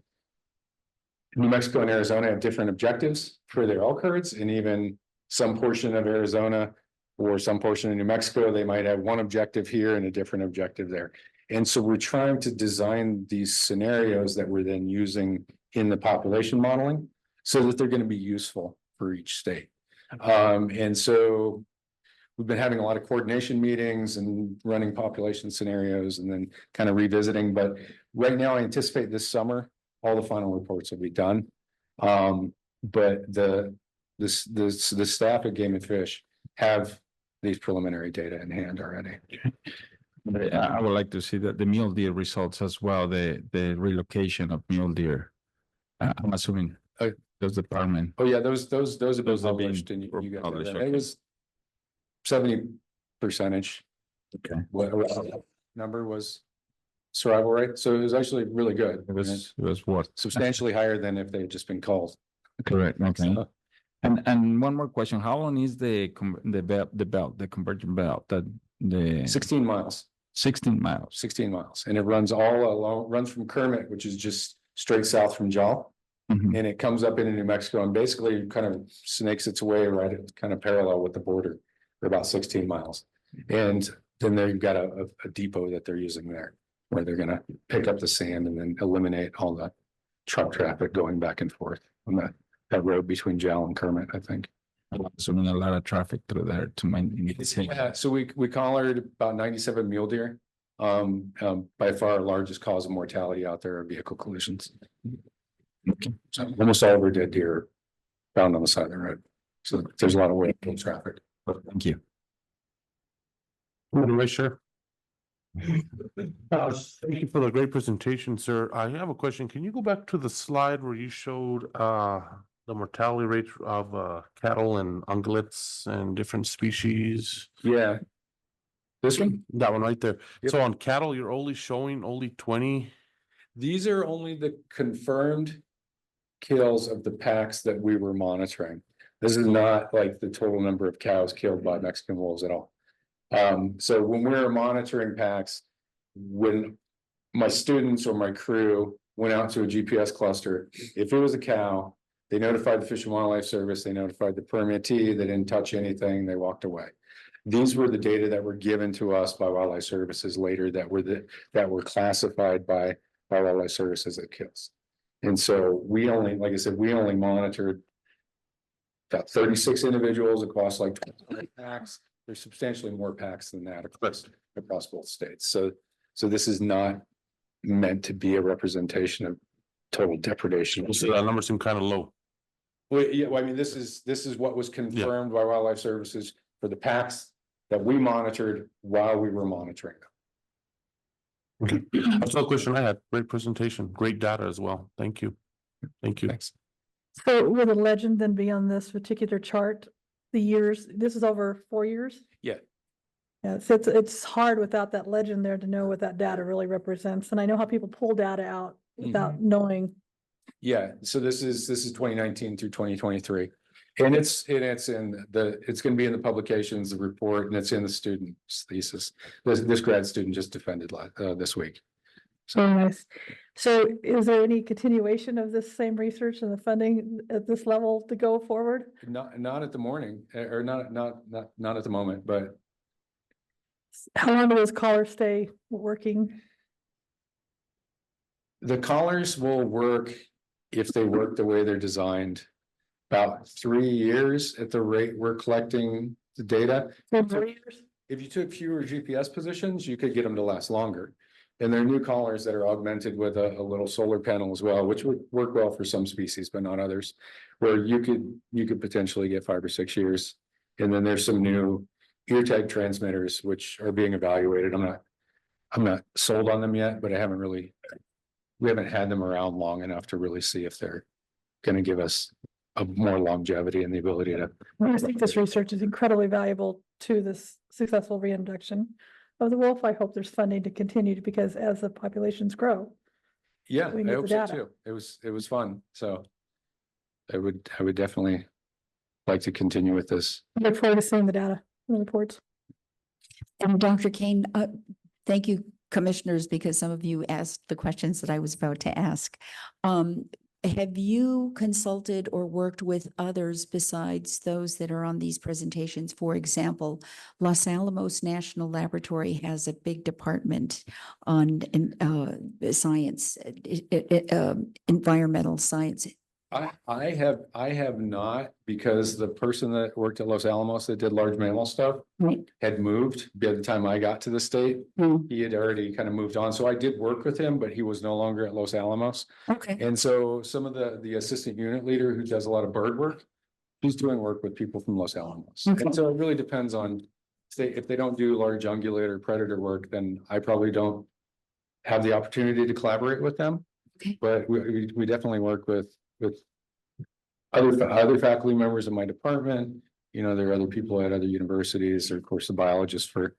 New Mexico and Arizona have different objectives for their elk herds, and even some portion of Arizona or some portion of New Mexico, they might have one objective here and a different objective there. And so we're trying to design these scenarios that we're then using in the population modeling so that they're going to be useful for each state. And so we've been having a lot of coordination meetings and running population scenarios and then kind of revisiting. But right now, I anticipate this summer, all the final reports will be done. But the staff at Game and Fish have these preliminary data in hand already. I would like to see the mule deer results as well, the relocation of mule deer. I'm assuming those department. Oh yeah, those have been published and you got that. It was 70%. Okay. What number was survival rate? So it was actually really good. It was what? Substantially higher than if they had just been called. Correct. Okay. And one more question: how long is the convergent belt? The 16 miles. 16 miles. 16 miles, and it runs all along. Runs from Kermit, which is just straight south from Jaw, and it comes up into New Mexico and basically kind of snakes its way right at kind of parallel with the border for about 16 miles. And then they've got a depot that they're using there, where they're going to pick up the sand and then eliminate all the truck traffic going back and forth on that road between Jaw and Kermit, I think. So a lot of traffic through there to maintain. Yeah, so we collared about 97 mule deer. By far our largest cause of mortality out there are vehicle collisions. So almost all of our dead deer found on the side of the road. So there's a lot of way to traffic. Thank you. Sure. Thank you for the great presentation, sir. I have a question. Can you go back to the slide where you showed the mortality rate of cattle and ungulates and different species? Yeah. This one? That one right there. Yep. So on cattle, you're only showing only 20. These are only the confirmed kills of the packs that we were monitoring. This is not like the total number of cows killed by Mexican wolves at all. So when we were monitoring packs, when my students or my crew went out to a GPS cluster, if it was a cow, they notified the Fish and Wildlife Service, they notified the permittee, they didn't touch anything, they walked away. These were the data that were given to us by Wildlife Services later that were classified by Wildlife Services as kills. And so we only, like I said, we only monitored about 36 individuals across like 20 packs. There's substantially more packs than that across both states. So this is not meant to be a representation of total depredation. So that number seemed kind of low. Well, yeah, well, I mean, this is what was confirmed by Wildlife Services for the packs that we monitored while we were monitoring them. Okay. That's all the question I had. Great presentation, great data as well. Thank you. Thank you. Thanks. So will the legend then be on this particular chart? The years, this is over 4 years? Yeah. Yeah, so it's hard without that legend there to know what that data really represents. And I know how people pull data out without knowing. Yeah, so this is 2019 through 2023. And it's going to be in the publications, the report, and it's in the student's thesis. This grad student just defended this week. So nice. So is there any continuation of this same research and the funding at this level to go forward? Not at the morning, or not at the moment, but how long will those collars stay working? The collars will work if they work the way they're designed. About 3 years at the rate we're collecting the data. 3 years? If you took fewer GPS positions, you could get them to last longer. And there are new collars that are augmented with a little solar panel as well, which would work well for some species, but not others, where you could potentially get 5 or 6 years. And then there's some new ear tag transmitters, which are being evaluated. I'm not sold on them yet, but we haven't had them around long enough to really see if they're going to give us a more longevity and the ability to. I think this research is incredibly valuable to this successful reintroduction of the wolf. I hope there's funding to continue because as the populations grow. Yeah, we I need hope the so data. too. It was fun. So I would definitely like to continue with this. I look forward to seeing the data and the reports. And Dr. Kane, thank you, commissioners, because some of you asked the questions that I was about to ask. Have you consulted or worked with others besides those that are on these presentations? For example, Los Alamos National Laboratory has a big department on science, environmental science. I have not, because the person that worked at Los Alamos that did large mammal stuff had moved by the time I got to the state. He had already kind of moved on. So I did work with him, but he was no longer at Los Alamos. Okay. And so some of the assistant unit leader who does a lot of bird work, he's doing work with people from Los Alamos. Okay. And so it really depends on if they don't do large ungulate or predator work, then I probably don't have the opportunity to collaborate with them. Okay. But we definitely work with other faculty members in my department. You know, there are other people at other universities, or of course the biologists for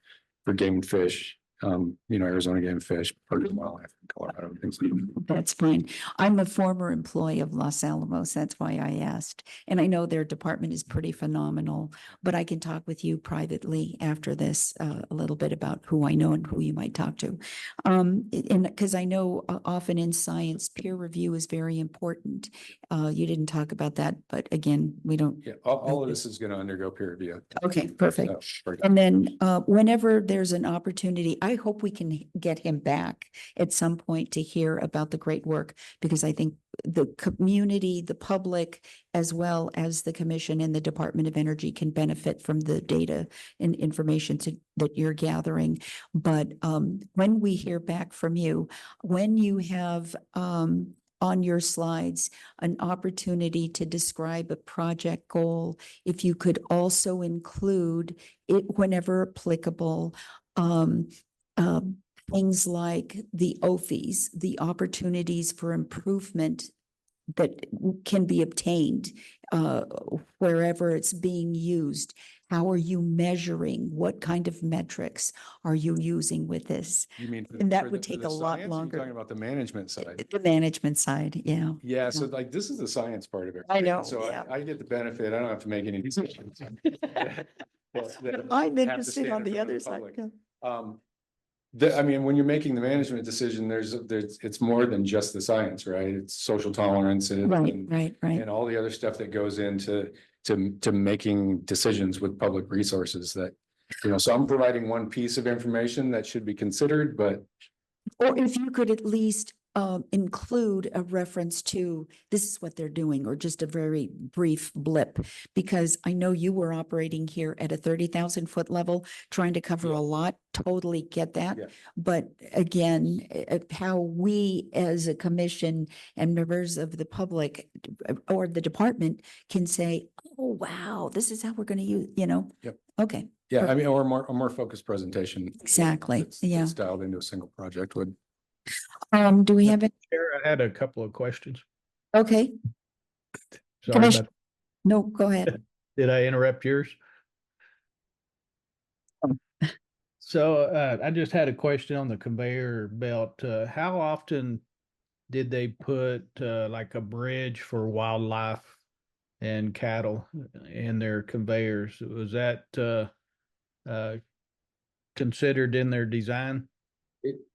game and fish. You know, Arizona Game and Fish, Parks and Wildlife in Colorado, things like that. That's fine. I'm a former employee of Los Alamos. That's why I asked. And I know their department is pretty phenomenal, but I can talk with you privately after this a little bit about who I know and who you might talk to. And because I know often in science, peer review is very important. You didn't talk about that, but again, we don't. Yeah, all of this is going to undergo peer review. Okay, perfect. So, And then whenever there's an opportunity, I hope we can get him back at some point to hear about the great work, because I think the community, the public, as well as the commission and the Department of Energy can benefit from the data and information that you're gathering. But when we hear back from you, when you have on your slides, an opportunity to describe a project goal. If you could also include it whenever applicable, things like the OFEs, the opportunities for improvement that can be obtained wherever it's being used. How are you measuring? What kind of metrics are you using with this? You mean? And that would take a lot You're longer. talking about the management side. The management side, yeah. Yeah, so like this is the science part of it. I right? know, So yeah. I get the benefit. I don't have to make any decisions. I'm interested on the other side. public. I mean, when you're making the management decision, it's more than just the science, right? It's social tolerance and Right. and all the other stuff that goes into making decisions with public resources that, so I'm providing one piece of information that should be considered, but Or if you could at least include a reference to this is what they're doing, or just a very brief blip, because I know you were operating here at a 30,000-foot level, trying to cover a lot. Totally get that. Yeah. But again, how we as a commission and members of the public or the department can say, oh, wow, this is how we're going to use, Yep. Okay. yeah, I mean, or a more focused presentation. Exactly. That's Yeah. dialed into a single project would. Do we have it? Chair, I had a couple of questions. Okay. Sorry Commissioner- about, No, go ahead. did I interrupt yours? So I just had a question on the conveyor belt. How often did they put like a bridge for wildlife and cattle in their conveyors? Was that considered in their design?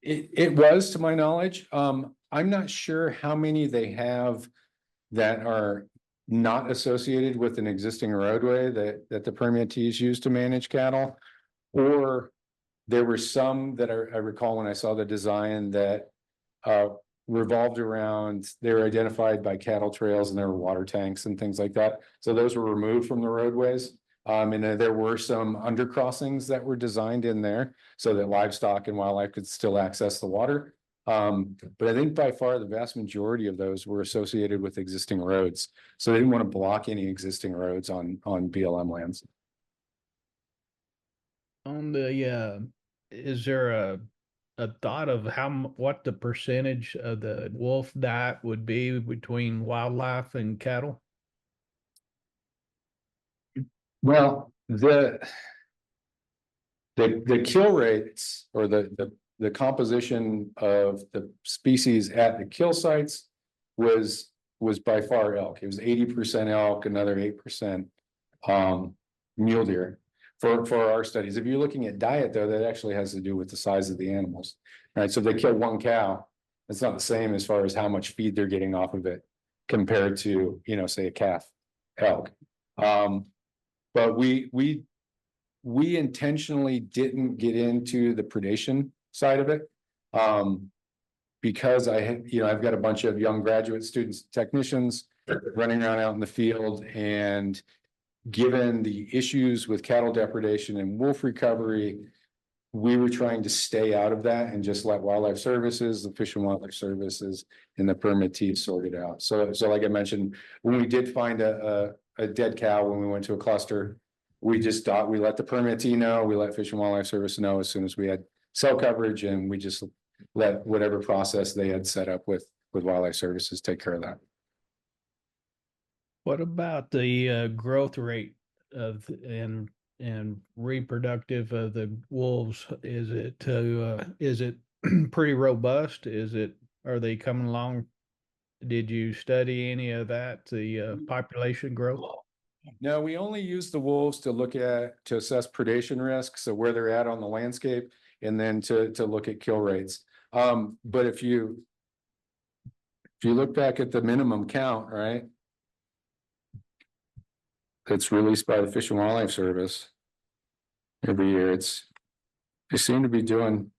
It was, to my knowledge. I'm not sure how many they have that are not associated with an existing roadway that the permittees use to manage cattle. Or there were some that I recall when I saw the design that revolved around, they were identified by cattle trails and there were water tanks and things like that. So those were removed from the roadways. And there were some undercrossings that were designed in there so that livestock and wildlife could still access the water. But I think by far the vast majority of those were associated with existing roads. So they didn't want to block any existing roads on BLM lands. On the, is there a thought of what the percentage of the wolf diet would be between wildlife and cattle? Well, the kill rates or the composition of the species at the kill sites was by far elk. It was 80% elk, another 8% mule deer for our studies. If you're looking at diet, though, that actually has to do with the size of the animals, right? So if they kill one cow, it's not the same as far as how much feed they're getting off of it compared to, say a calf elk. But we intentionally didn't get into the predation side of it. Because I've got a bunch of young graduate students, technicians running around out in the field, and given the issues with cattle depredation and wolf recovery, we were trying to stay out of that and just let wildlife services, the Fish and Wildlife Services, and the permittees sort it out. So like I mentioned, when we did find a dead cow when we went to a cluster, we let the permittee know, we let Fish and Wildlife Service know as soon as we had cell coverage, and we just let whatever process they had set up with Wildlife Services take care of that. What about the growth rate of and reproductive of the wolves? Is it pretty robust? Are they coming along? Did you study any of that, the population growth? No, we only use the wolves to assess predation risk, so where they're at on the landscape, and then to look at kill rates. But if you look back at the minimum count, right? It's released by the Fish and Wildlife Service every year. They seem to be doing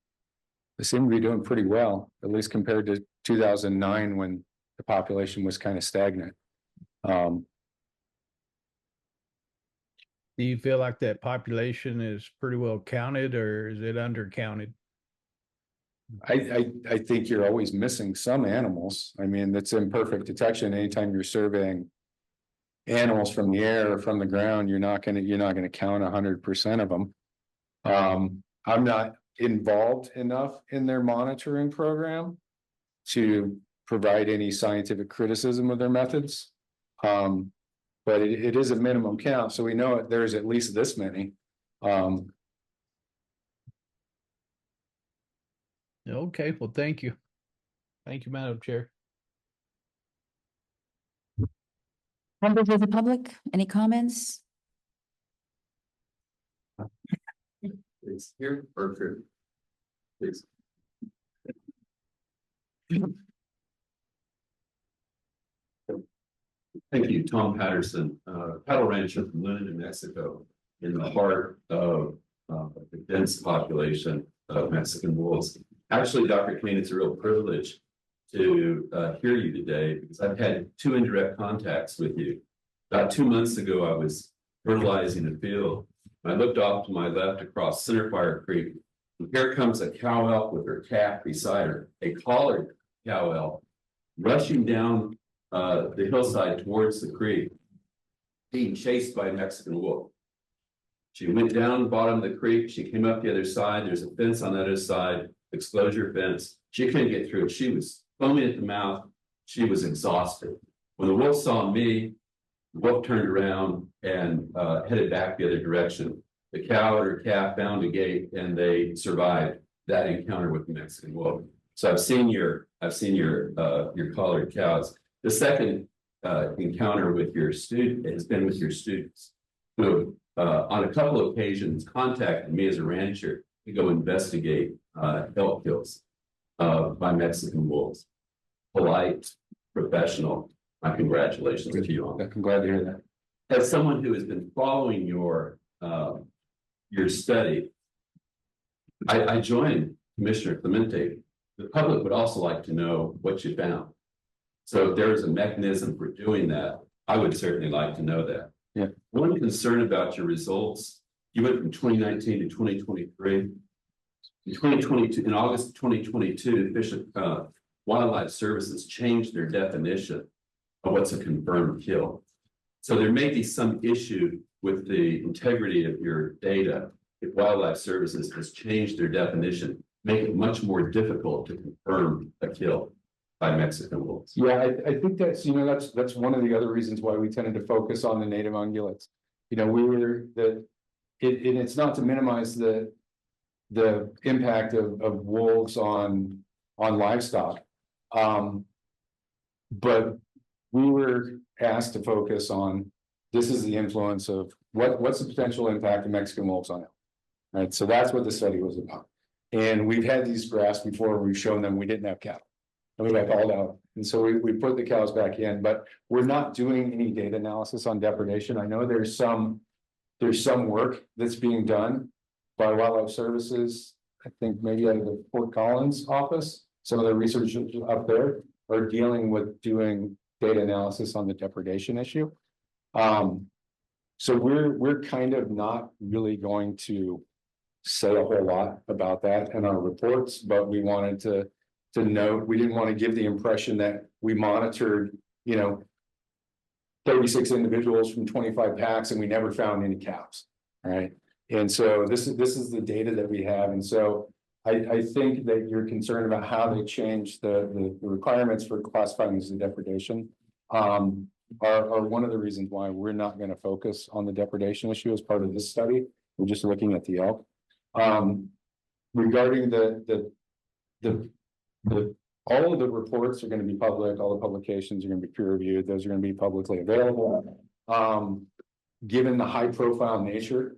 pretty well, at least compared to 2009 when the population was kind of stagnant. Do you feel like that population is pretty well counted, or is it undercounted? I think you're always missing some animals. I mean, that's imperfect detection. Anytime you're surveying animals from the air or from the ground, you're not gonna count 100% of them. I'm not involved enough in their monitoring program to provide any scientific criticism of their methods. But it is a minimum count, so we know there's at least this many. Okay, well, thank you. Thank you, Madam Chair. Members of the public, any comments? It's here, Berkshire. Please. Thank you, Tom Patterson, cattle rancher from Luna, New Mexico, in the heart of the dense population of Mexican wolves. Actually, Dr. Kane, it's a real privilege to hear you today because I've had 2 indirect contacts with you. About 2 months ago, I was fertilizing a field. I looked off to my left across Centerfire Creek. And here comes a cow elk with her calf beside her, a collared cow elk, rushing down the hillside towards the creek, being chased by a Mexican wolf. She went down the bottom of the creek. She came up the other side. There's a fence on the other side, exposure fence. She couldn't get through it. She was foaming at the mouth. She was exhausted. When the wolf saw me, the wolf turned around and headed back the other direction. The cow and her calf found a gate and they survived that encounter with the Mexican wolf. So I've seen your collared cows. The second encounter with your student has been with your students who on a couple of occasions contacted me as a rancher to go investigate elk kills by Mexican wolves. Polite, professional. My congratulations to you on that. I'm glad to hear that. As someone who has been following your study, I joined Commissioner Clemente. The public would also like to know what you found. So if there is a mechanism for doing that, I would certainly like to know that. Yeah. One concern about your results, you went from 2019 to 2023. In 2022, in August of 2022, Fish and Wildlife Services changed their definition of what's a confirmed kill. So there may be some issue with the integrity of your data if Wildlife Services has changed their definition, make it much more difficult to confirm a kill by Mexican wolves. Yeah, I think that's one of the other reasons why we tended to focus on the native ungulates. And it's not to minimize the impact of wolves on livestock. But we were asked to focus on this is the influence of what's the potential impact of Mexican wolves on it. Right. So that's what the study was about. And we've had these graphs before, we've shown them we didn't have cattle. And we got called out. And so we put the cows back in, but we're not doing any data analysis on depredation. I know there's some work that's being done by Wildlife Services. I think maybe out of the Fort Collins office, some of the researchers up there are dealing with doing data analysis on the depredation issue. So we're kind of not really going to say a whole lot about that in our reports, but we wanted to note, we didn't want to give the impression that we monitored, 36 individuals from 25 packs and we never found any cows. All right. And so this is the data that we have. And so I think that you're concerned about how they change the requirements for classifying as a depredation are one of the reasons why we're not going to focus on the depredation issue as part of this study. We're just looking at the elk. Regarding all of the reports are going to be public, all the publications are going to be peer reviewed, those are going to be publicly available. Given the high profile nature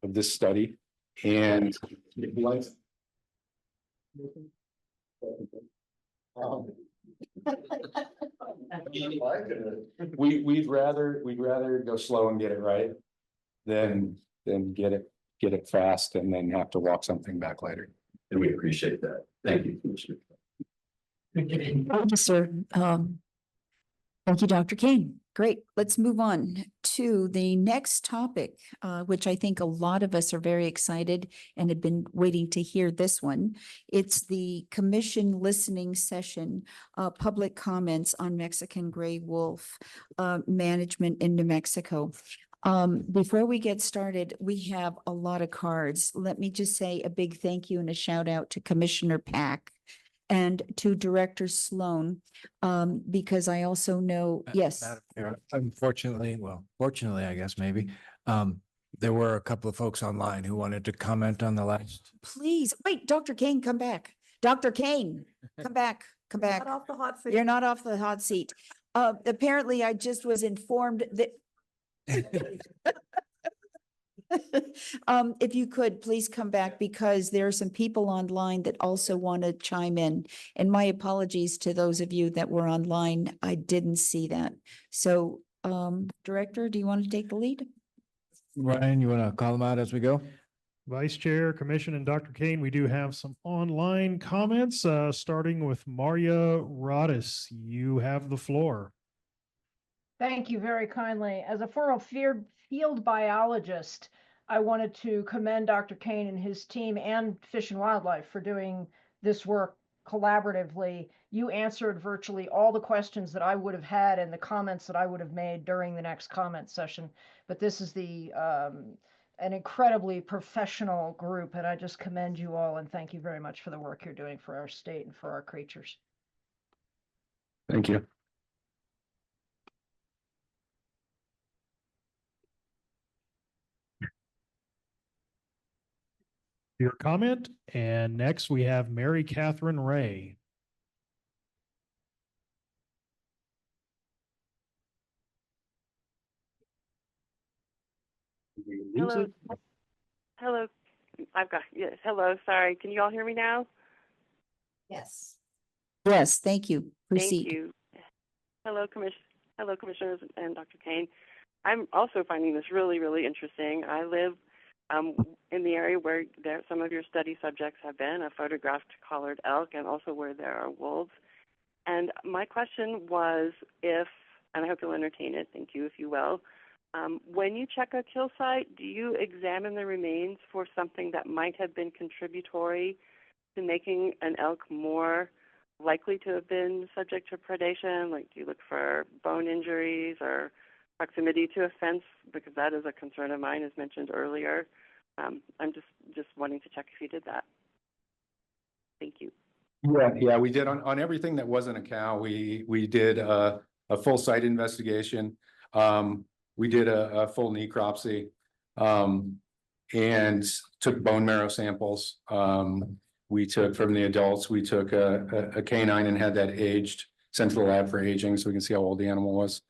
of this study and we'd rather go slow and get it right than get it fast and then have to walk something back later. And we appreciate that. Thank you, Commissioner. Thank you, sir. Thank you, Dr. Kane. Great. Let's move on to the next topic, which I think a lot of us are very excited and have been waiting to hear this one. It's the commission listening session, public comments on Mexican gray wolf management in New Mexico. Before we get started, we have a lot of cards. Let me just say a big thank you and a shout out to Commissioner Pack and to Director Sloan, because I also know, yes. Madam Chair, unfortunately, well, fortunately, I guess maybe, there were a couple of folks online who wanted to comment on the last. Please, wait, Dr. Kane, come back. Dr. Kane, come back, come back. Not off the hot seat. You're not off the hot seat. Apparently I just was informed that if you could, please come back because there are some people online that also want to chime in. And my apologies to those of you that were online. I didn't see that. So, Director, do you want to take the lead? Ryan, you want to call them out as we go? Vice Chair, Commission, and Dr. Kane, we do have some online comments, starting with Maria Rodis. You have the floor. Thank you very kindly. As a former field biologist, I wanted to commend Dr. Kane and his team and Fish and Wildlife for doing this work collaboratively. You answered virtually all the questions that I would have had and the comments that I would have made during the next comment session. But this is an incredibly professional group, and I just commend you all and thank you very much for the work you're doing for our state and for our creatures. Thank you. Your comment. And next we have Mary Catherine Ray. Hello. Hello. Yes. Hello. Sorry. Can you all hear me now? Yes. Yes, thank you. Proceed. Thank you. Hello, Commissioners and Dr. Kane. I'm also finding this really, really interesting. I live in the area where some of your study subjects have been. I photographed collared elk and also where there are wolves. And my question was and I hope you'll entertain it, thank you if you will, when you check a kill site, do you examine the remains for something that might have been contributory to making an elk more likely to have been subject to predation? Like, do you look for bone injuries or proximity to a fence? Because that is a concern of mine, as mentioned earlier. I'm just wanting to check if you did that. Thank you. Yeah, we did on everything that wasn't a cow. We did a full site investigation. We did a full necropsy, and took bone marrow samples. We took from the adults, we took a canine and had that aged, sent to the lab for aging so we can see how old the animal was.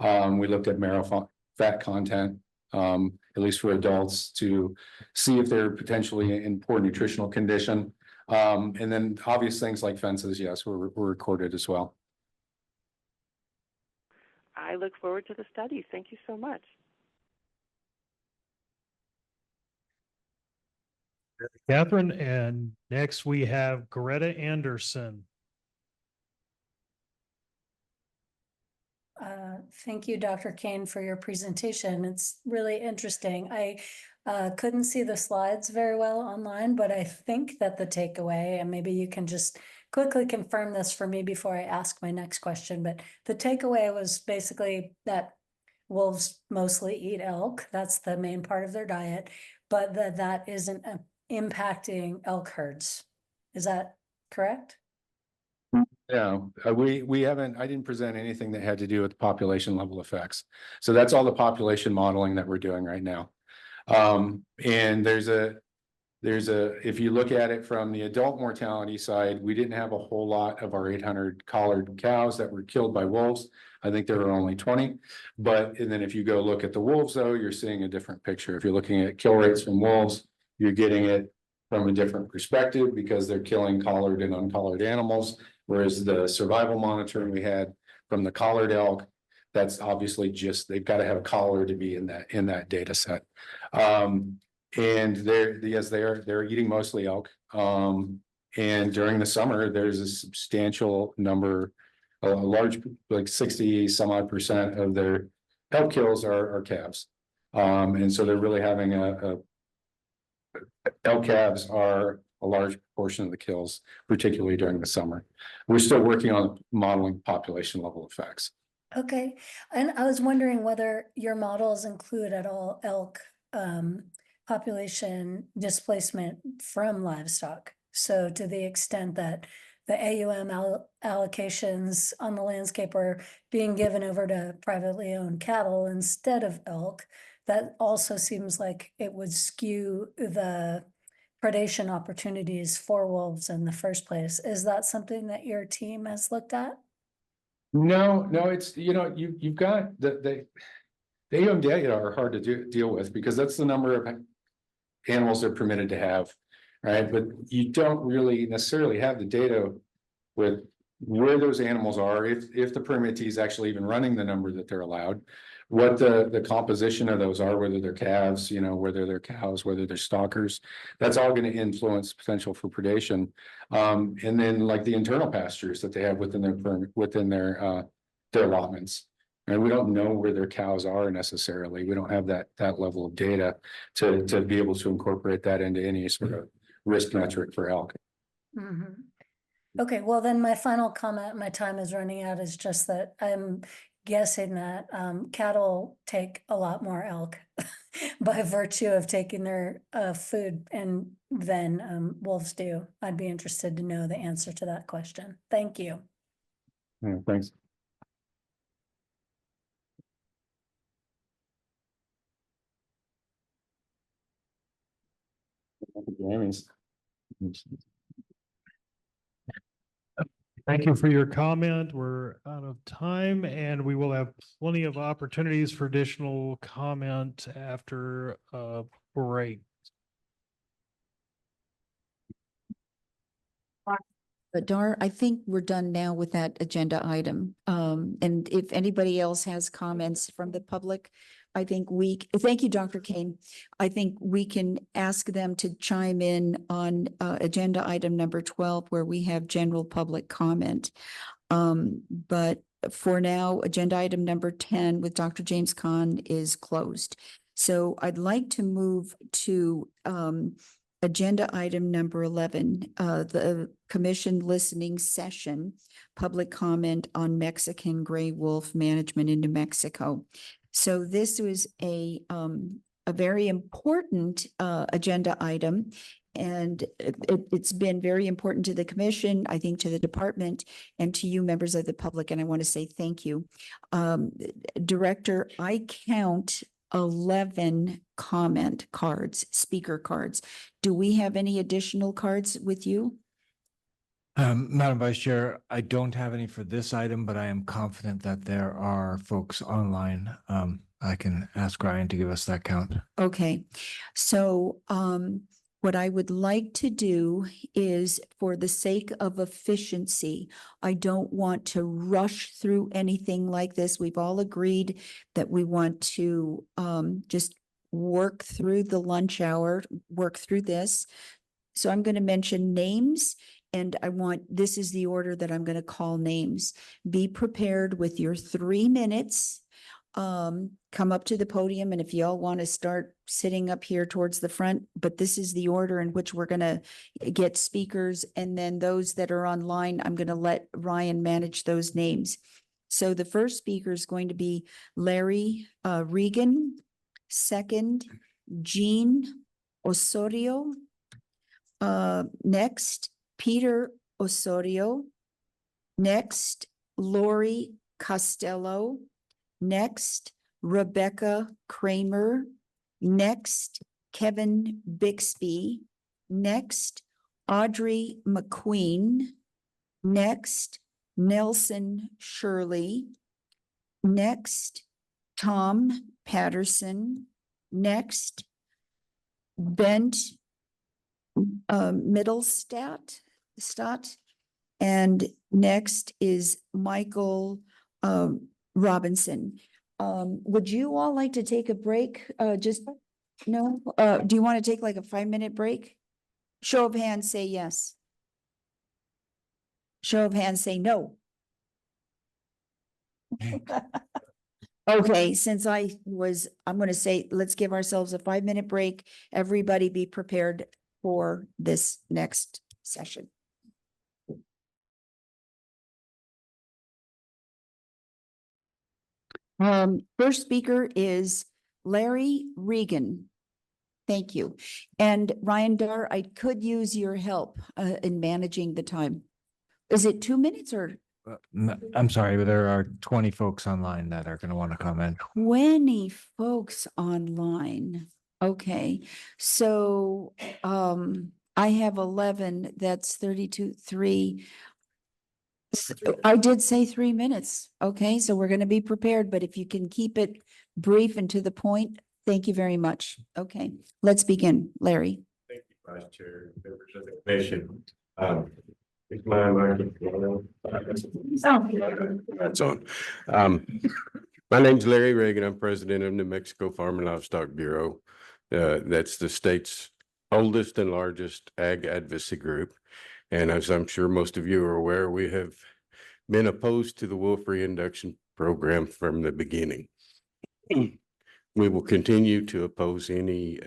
We looked at marrow fat content, at least for adults, to see if they're potentially in poor nutritional condition. And then obvious things like fences, yes, were recorded as well. I look forward to the studies. Thank you so much. Catherine, and next we have Greta Anderson. Thank you, Dr. Kane, for your presentation. It's really interesting. I couldn't see the slides very well online, but I think that the takeaway, and maybe you can just quickly confirm this for me before I ask my next question, but the takeaway was basically that wolves mostly eat elk. That's the main part of their diet, but that isn't impacting elk herds. Is that correct? Yeah, we haven't, I didn't present anything that had to do with population level effects. So that's all the population modeling that we're doing right now. And there's a, if you look at it from the adult mortality side, we didn't have a whole lot of our 800 collared cows that were killed by wolves. I think there were only 20. And then if you go look at the wolves though, you're seeing a different picture. If you're looking at kill rates from wolves, you're getting it from a different perspective because they're killing collared and uncollared animals. Whereas the survival monitoring we had from the collared elk, that's obviously just, they've got to have a collar to be in that data set. And they're eating mostly elk. And during the summer, there's a substantial number a large, like 60 some odd percent of their elk kills are calves. And so they're really having elk calves are a large portion of the kills, particularly during the summer. We're still working on modeling population level effects. Okay, and I was wondering whether your models include at all elk population displacement from livestock. So to the extent that the AUM allocations on the landscape are being given over to privately owned cattle instead of elk, that also seems like it would skew the predation opportunities for wolves in the first place. Is that something that your team has looked at? No, it's, you've got the AUM data are hard to deal with because that's the number of animals they're permitted to have, right? But you don't really necessarily have the data with where those animals are, if the permittee is actually even running the number that they're allowed, what the composition of those are, whether they're calves, whether they're cows, whether they're stalkers, that's all going to influence potential for predation. And then like the internal pastures that they have within their allotments. And we don't know where their cows are necessarily. We don't have that level of data to be able to incorporate that into any sort of risk metric for elk. Mm-hmm. Okay, well then my final comment, my time is running out, is just that I'm guessing that cattle take a lot more elk by virtue of taking their food and than wolves do. I'd be interested to know the answer to that question. Thank you. Yeah, thanks. Thank you for your comment. We're out of time and we will have plenty of opportunities for additional comment after break. But I think we're done now with that agenda item. And if anybody else has comments from the public, I think thank you, Dr. Kane. I think we can ask them to chime in on agenda item number 12, where we have general public comment. But for now, agenda item number 10 with Dr. James Kahn is closed. So I'd like to move to agenda item number 11, the commission listening session, public comment on Mexican gray wolf management in New Mexico. So this was a very important agenda item, and it's been very important to the commission, I think to the department, and to you members of the public, and I want to say thank you. Director, I count 11 comment cards, speaker cards. Do we have any additional cards with you? Madam Vice Chair, I don't have any for this item, but I am confident that there are folks online. I can ask Ryan to give us that count. Okay, so what I would like to do is, for the sake of efficiency, I don't want to rush through anything like this. We've all agreed that we want to just work through the lunch hour, work through this. So I'm going to mention names, and this is the order that I'm going to call names. Be prepared with your 3 minutes. Come up to the podium, and if y'all want to start sitting up here towards the front, but this is the order in which we're going to get speakers, and then those that are online, I'm going to let Ryan manage those names. So the first speaker is going to be Larry Regan. Second, Jean Osorio. Next, Peter Osorio. Next, Lori Costello. Next, Rebecca Kramer. Next, Kevin Bixby. Next, Audrey McQueen. Next, Nelson Shirley. Next, Tom Patterson. Next, Bent Middlestat. And next is Michael Robinson. Would you all like to take a break? No? Do you want to take like a 5-minute break? Show of hands, say yes. Show of hands, say no. Okay, since I'm gonna say, let's give ourselves a 5-minute break. Everybody be prepared for this next session. First speaker is Larry Regan. Thank you. And Ryan Dar, I could use your help in managing the time. Is it 2 minutes or? I'm sorry, but there are 20 folks online that are going to want to comment. 20 folks online. Okay, so I have 11, that's 32, 3. I did say 3 minutes. Okay, so we're going to be prepared, but if you can keep it brief and to the point, thank you very much. Okay, let's begin. Larry. Thank you, Vice Chair, members of the commission. Is my microphone on? That's on. My name's Larry Reagan. I'm president of New Mexico Farm and Livestock Bureau. That's the state's oldest and largest ag advocacy group. And as I'm sure most of you are aware, we have been opposed to the wolf reintroduction program from the beginning. We will continue to oppose any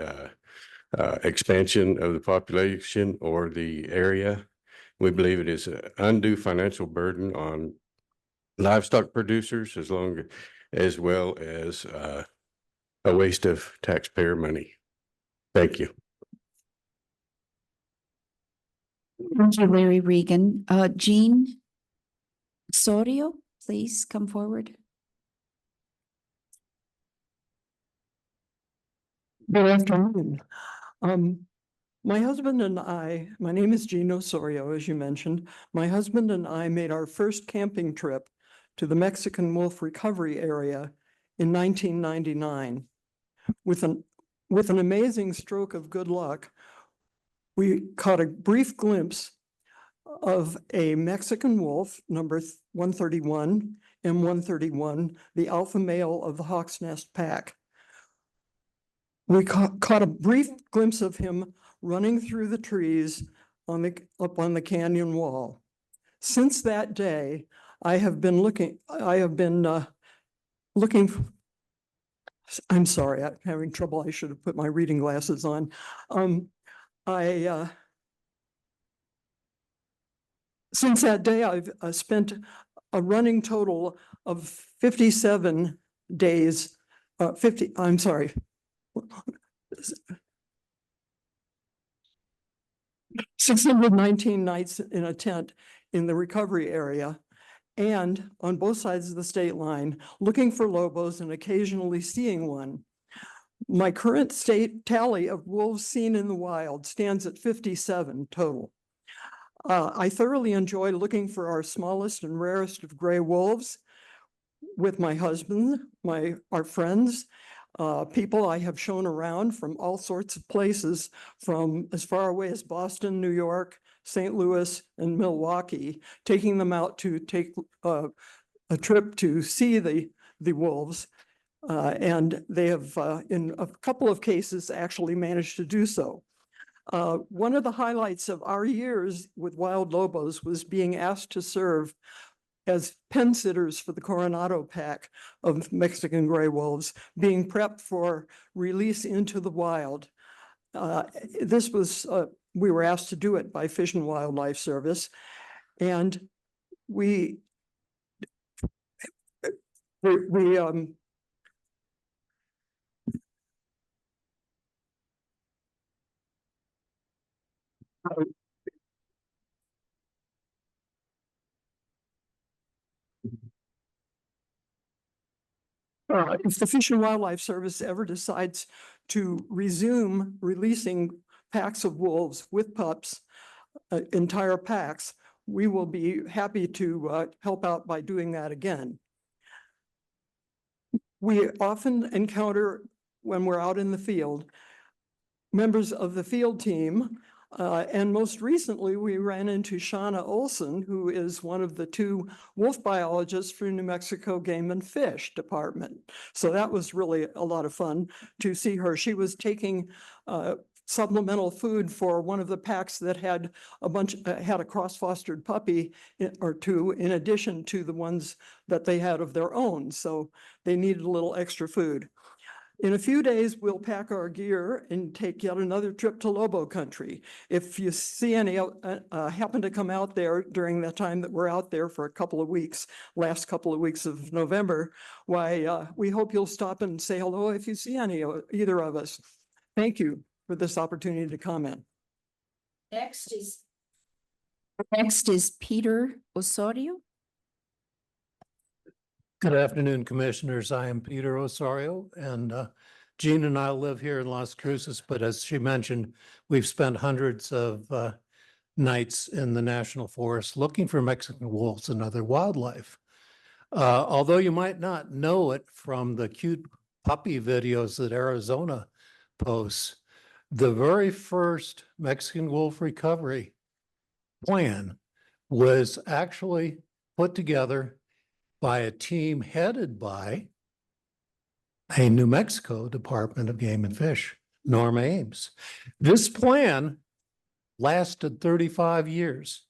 expansion of the population or the area. We believe it is an undue financial burden on livestock producers as well as a waste of taxpayer money. Thank you. Thank you, Larry Regan. Jean Sorio, please come forward. Good afternoon. My husband and I, my name is Gino Sorio, as you mentioned. My husband and I made our first camping trip to the Mexican wolf recovery area in 1999. With an amazing stroke of good luck, we caught a brief glimpse of a Mexican wolf, number 131, M131, the alpha male of the Hawk's Nest pack. We caught a brief glimpse of him running through the trees up on the canyon wall. Since that day, I have been looking, I'm sorry, I'm having trouble. I should have put my reading glasses on. Since that day, I've spent a running total of 57 days, 619 nights in a tent in the recovery area and on both sides of the state line, looking for lobos and occasionally seeing one. My current state tally of wolves seen in the wild stands at 57 total. I thoroughly enjoy looking for our smallest and rarest of gray wolves with my husband, our friends, people I have shown around from all sorts of places, from as far away as Boston, New York, St. Louis, and Milwaukee, taking them out to take a trip to see the wolves. And they have, in a couple of cases, actually managed to do so. One of the highlights of our years with wild lobos was being asked to serve as pen sitters for the Coronado pack of Mexican gray wolves, being prepped for release into the wild. This was, we were asked to do it by Fish and Wildlife Service, and we if the Fish and Wildlife Service ever decides to resume releasing packs of wolves with pups, entire packs, we will be happy to help out by doing that again. We often encounter, when we're out in the field, members of the field team. And most recently, we ran into Shauna Olson, who is one of the 2 wolf biologists for New Mexico Game and Fish Department. So that was really a lot of fun to see her. She was taking supplemental food for one of the packs that had had a cross-fostered puppy or two in addition to the ones that they had of their own. So they needed a little extra food. In a few days, we'll pack our gear and take yet another trip to Lobo country. If you see any, happen to come out there during the time that we're out there for a couple of weeks, last couple of weeks of November, why, we hope you'll stop and say hello if you see either of us. Thank you for this opportunity to comment. Next is Peter Osorio. Good afternoon, Commissioners. I am Peter Osorio, and Jean and I live here in Las Cruces, but as she mentioned, we've spent hundreds of nights in the National Forest looking for Mexican wolves and other wildlife. Although you might not know it from the cute puppy videos that Arizona posts, the very first Mexican wolf recovery plan was actually put together by a team headed by a New Mexico Department of Game and Fish, Norm Ames. This plan lasted 35 years.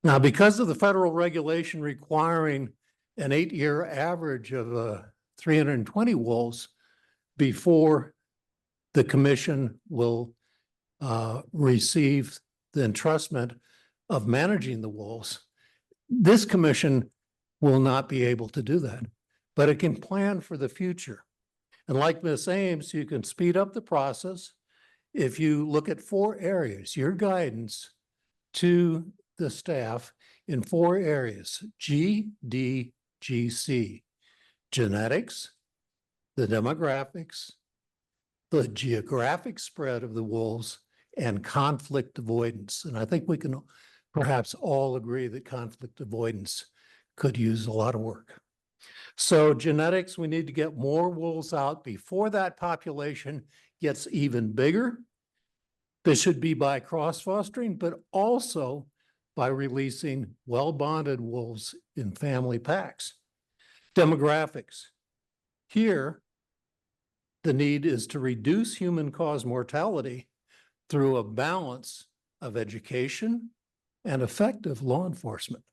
Now, because of the federal regulation requiring an 8-year average of 320 wolves before the commission will receive the entrustment of managing the wolves, this commission will not be able to do that, but it can plan for the future. And like Ms. Ames, you can speed up the process if you look at 4 areas, your guidance to the staff in 4 areas, G, D, G, C, genetics, the demographics, the geographic spread of the wolves, and conflict avoidance. And I think we can perhaps all agree that conflict avoidance could use a lot of work. So genetics, we need to get more wolves out before that population gets even bigger. This should be by cross-fostering, but also by releasing well-bonded wolves in family packs. Demographics. Here, the need is to reduce human-caused mortality through a balance of education and effective law enforcement.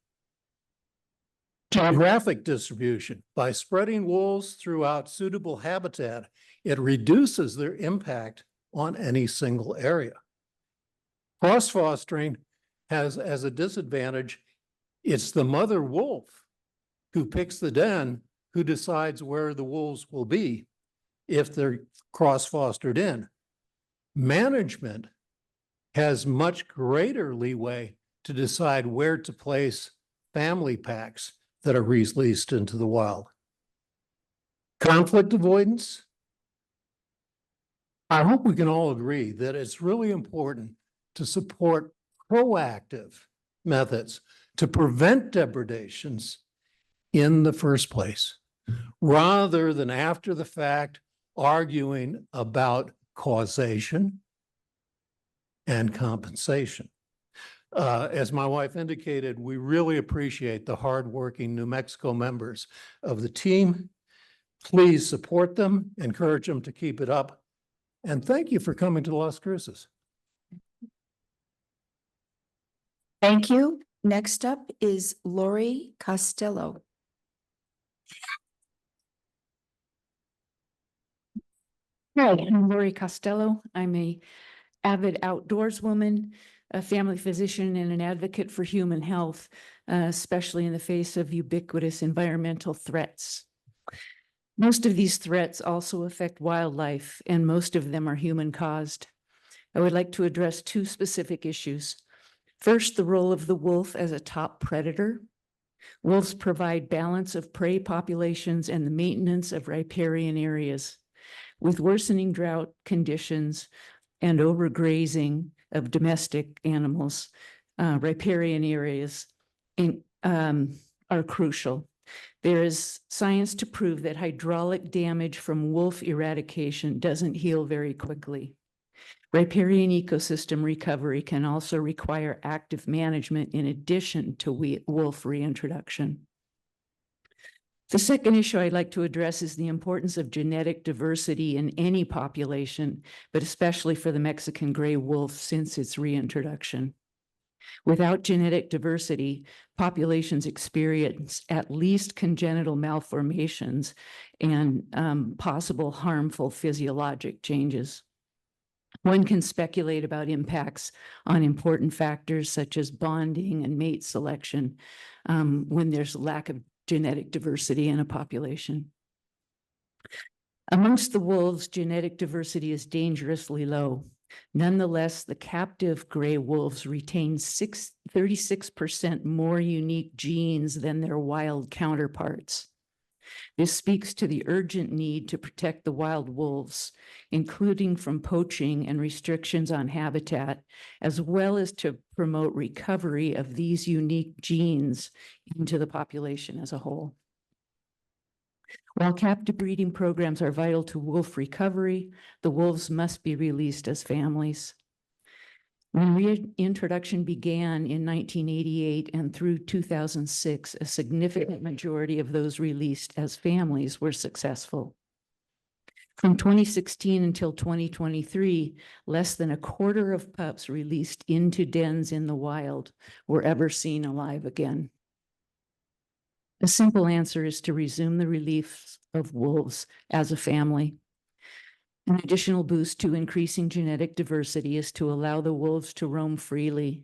Geographic distribution. By spreading wolves throughout suitable habitat, it reduces their impact on any single area. Cross-fostering has as a disadvantage, it's the mother wolf who picks the den who decides where the wolves will be if they're cross-fostered in. Management has much greater leeway to decide where to place family packs that are released into the wild. Conflict avoidance. I hope we can all agree that it's really important to support proactive methods to prevent depredations in the first place, rather than after the fact arguing about causation and compensation. As my wife indicated, we really appreciate the hardworking New Mexico members of the team. Please support them, encourage them to keep it up, and thank you for coming to Las Cruces. Thank you. Next up is Lori Costello. Hi, I'm Lori Costello. I'm a avid outdoorswoman, a family physician, and an advocate for human health, especially in the face of ubiquitous environmental threats. Most of these threats also affect wildlife, and most of them are human-caused. I would like to address 2 specific issues. First, the role of the wolf as a top predator. Wolves provide balance of prey populations and the maintenance of riparian areas. With worsening drought conditions and overgrazing of domestic animals, riparian areas are crucial. There is science to prove that hydraulic damage from wolf eradication doesn't heal very quickly. Riparian ecosystem recovery can also require active management in addition to wolf reintroduction. The second issue I'd like to address is the importance of genetic diversity in any population, but especially for the Mexican gray wolf since its reintroduction. Without genetic diversity, populations experience at least congenital malformations and possible harmful physiologic changes. One can speculate about impacts on important factors such as bonding and mate selection when there's lack of genetic diversity in a population. Amongst the wolves, genetic diversity is dangerously low. Nonetheless, the captive gray wolves retain 36% more unique genes than their wild counterparts. This speaks to the urgent need to protect the wild wolves, including from poaching and restrictions on habitat, as well as to promote recovery of these unique genes into the population as a whole. While captive breeding programs are vital to wolf recovery, the wolves must be released as families. When reintroduction began in 1988 and through 2006, a significant majority of those released as families were successful. From 2016 until 2023, less than a quarter of pups released into dens in the wild were ever seen alive again. The simple answer is to resume the release of wolves as a family. An additional boost to increasing genetic diversity is to allow the wolves to roam freely.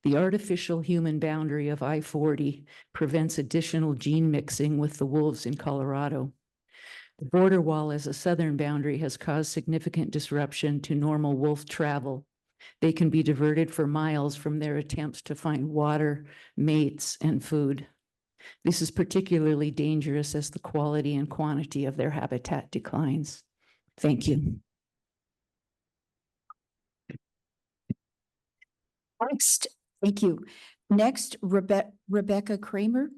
The artificial human boundary of I-40 prevents additional gene mixing with the wolves in Colorado. The border wall as a southern boundary has caused significant disruption to normal wolf travel. They can be diverted for miles from their attempts to find water, mates, and food. This is particularly dangerous as the quality and quantity of their habitat declines. Thank you. Next, thank you. Next, Rebecca Kramer.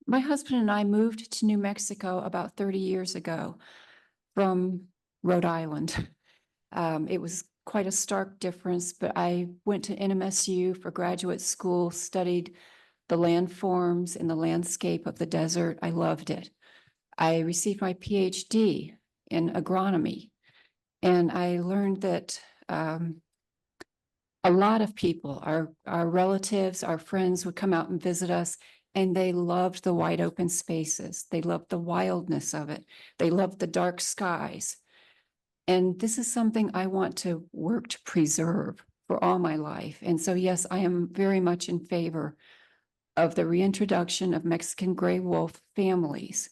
My husband and I moved to New Mexico about 30 years ago from Rhode Island. It was quite a stark difference, but I went to NMSU for graduate school, studied the landforms and the landscape of the desert. I loved it. I received my PhD in agronomy, and I learned that a lot of people, our relatives, our friends would come out and visit us, and they loved the wide open spaces. They loved the wildness of it. They loved the dark skies. And this is something I want to work to preserve for all my life. And so, yes, I am very much in favor of the reintroduction of Mexican gray wolf families,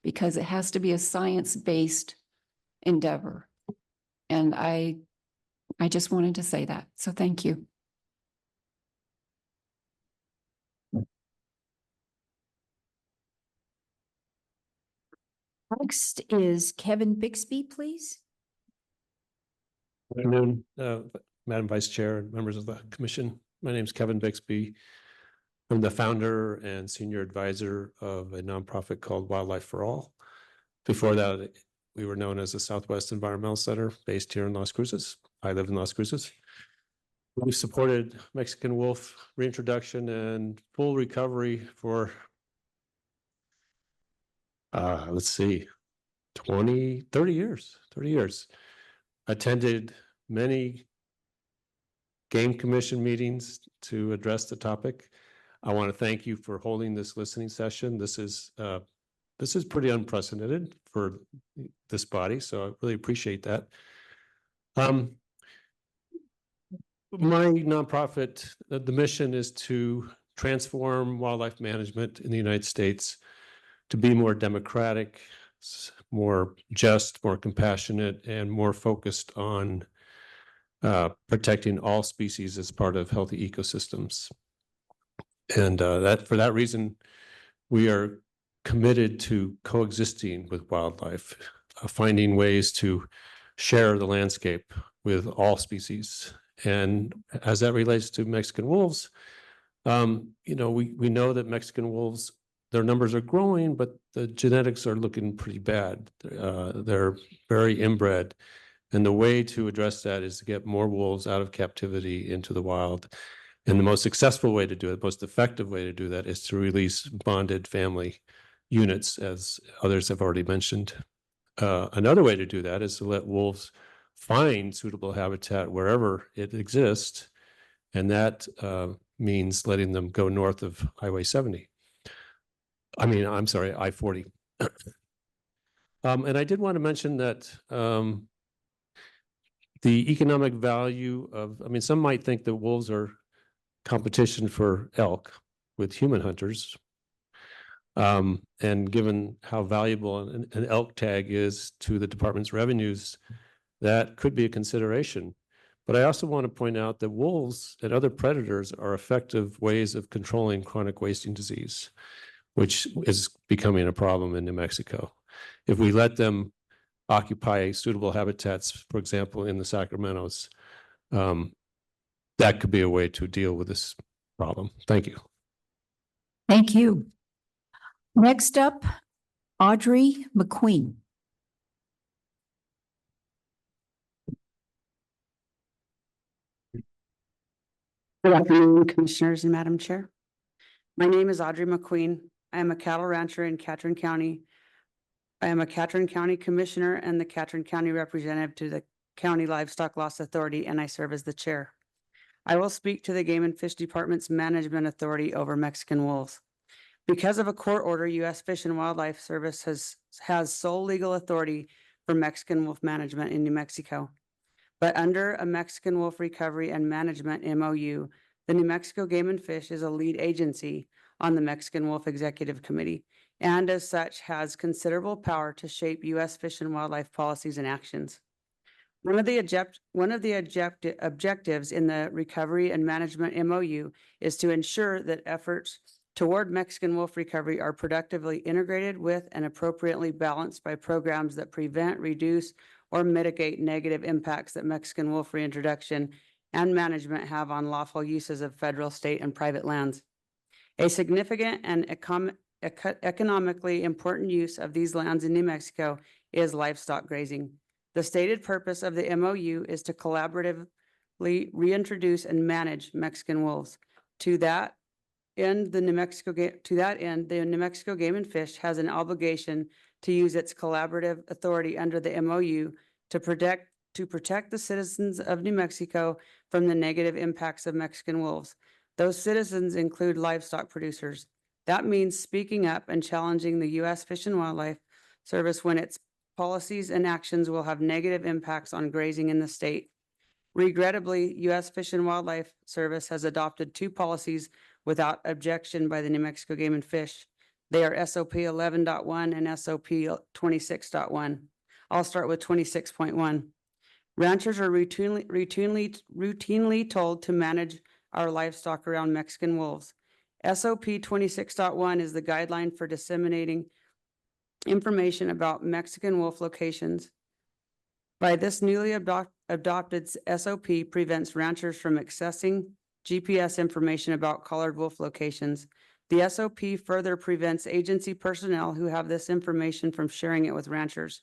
because it has to be a science-based endeavor. And I just wanted to say that. So thank you. Next is Kevin Bixby, please. Good afternoon, Madam Vice Chair and members of the commission. My name is Kevin Bixby. I'm the founder and senior advisor of a nonprofit called Wildlife for All. Before that, we were known as the Southwest Environmental Center based here in Las Cruces. I live in Las Cruces. We've supported Mexican wolf reintroduction and full recovery for, let's see, 30 years. Attended many game commission meetings to address the topic. I want to thank you for holding this listening session. This is pretty unprecedented for this body, so I really appreciate that. My nonprofit, the mission is to transform wildlife management in the United States to be more democratic, more just, more compassionate, and more focused on protecting all species as part of healthy ecosystems. And for that reason, we are committed to coexisting with wildlife, finding ways to share the landscape with all species. And as that relates to Mexican wolves, we know that Mexican wolves, their numbers are growing, but the genetics are looking pretty bad. They're very inbred. And the way to address that is to get more wolves out of captivity into the wild. And the most successful way to do it, most effective way to do that is to release bonded family units, as others have already mentioned. Another way to do that is to let wolves find suitable habitat wherever it exists. And that means letting them go north of Highway 70. I'm sorry, I-40. And I did want to mention that the economic value of, some might think that wolves are competition for elk with human hunters. And given how valuable an elk tag is to the department's revenues, that could be a consideration. But I also want to point out that wolves and other predators are effective ways of controlling chronic wasting disease, which is becoming a problem in New Mexico. If we let them occupy suitable habitats, for example, in the Sacramentos, that could be a way to deal with this problem. Thank you. Thank you. Next up, Audrey McQueen. Good afternoon, Commissioners and Madam Chair. My name is Audrey McQueen. I am a cattle rancher in Catron County. I am a Catron County Commissioner and the Catron County Representative to the County Livestock Loss Authority, and I serve as the chair. I will speak to the Game and Fish Department's management authority over Mexican wolves. Because of a court order, U.S. Fish and Wildlife Service has sole legal authority for Mexican wolf management in New Mexico. But under a Mexican Wolf Recovery and Management MOU, the New Mexico Game and Fish is a lead agency on the Mexican Wolf Executive Committee, and as such has considerable power to shape U.S. Fish and Wildlife policies and actions. One of the objectives in the Recovery and Management MOU is to ensure that efforts toward Mexican wolf recovery are productively integrated with and appropriately balanced by programs that prevent, reduce, or mitigate negative impacts that Mexican wolf reintroduction and management have on lawful uses of federal, state, and private lands. A significant and economically important use of these lands in New Mexico is livestock grazing. The stated purpose of the MOU is to collaboratively reintroduce and manage Mexican wolves. To that end, the New Mexico Game and Fish has an obligation to use its collaborative authority under the MOU to protect the citizens of New Mexico from the negative impacts of Mexican wolves. Those citizens include livestock producers. That means speaking up and challenging the U.S. Fish and Wildlife Service when its policies and actions will have negative impacts on grazing in the state. Regrettably, U.S. Fish and Wildlife Service has adopted two policies without objection by the New Mexico Game and Fish. They are SOP 11.1 and SOP 26.1. I'll start with 26.1. Ranchers are routinely told to manage our livestock around Mexican wolves. SOP 26.1 is the guideline for disseminating information about Mexican wolf locations. By this newly adopted SOP prevents ranchers from accessing GPS information about collared wolf locations. The SOP further prevents agency personnel who have this information from sharing it with ranchers.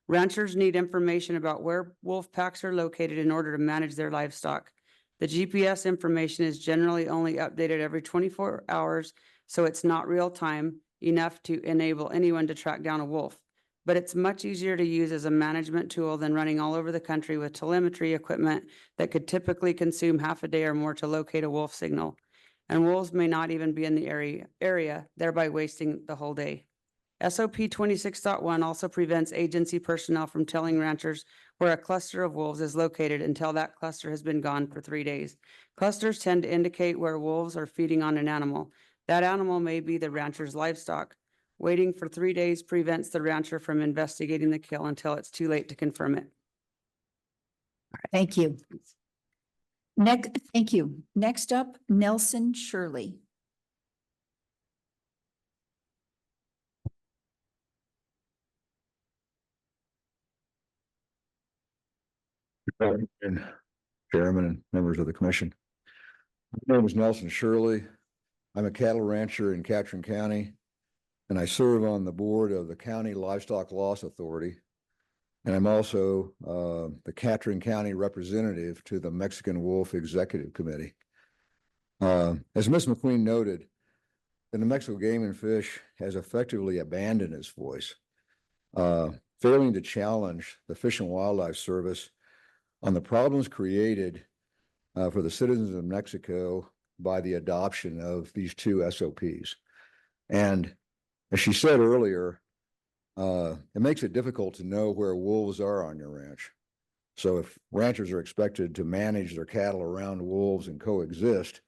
Ranchers need information about where wolf packs are located in order to manage their livestock. The GPS information is generally only updated every 24 hours, so it's not real time enough to enable anyone to track down a wolf. But it's much easier to use as a management tool than running all over the country with telemetry equipment that could typically consume half a day or more to locate a wolf signal. And wolves may not even be in the area, thereby wasting the whole day. SOP 26.1 also prevents agency personnel from telling ranchers where a cluster of wolves is located until that cluster has been gone for 3 days. Clusters tend to indicate where wolves are feeding on an animal. That animal may be the rancher's livestock. Waiting for 3 days prevents the rancher from investigating the kill until it's too late to confirm it. Thank you. Thank you. Next up, Nelson Shirley. Chairman and members of the commission. My name is Nelson Shirley. I'm a cattle rancher in Catron County, and I serve on the board of the County Livestock Loss Authority. And I'm also the Catron County representative to the Mexican Wolf Executive Committee. As Ms. McQueen noted, the New Mexico Game and Fish has effectively abandoned its voice, failing to challenge the Fish and Wildlife Service on the problems created for the citizens of Mexico by the adoption of these two SOPs. And as she said earlier, it makes it difficult to know where wolves are on your ranch. So if ranchers are expected to manage their cattle around wolves and coexist,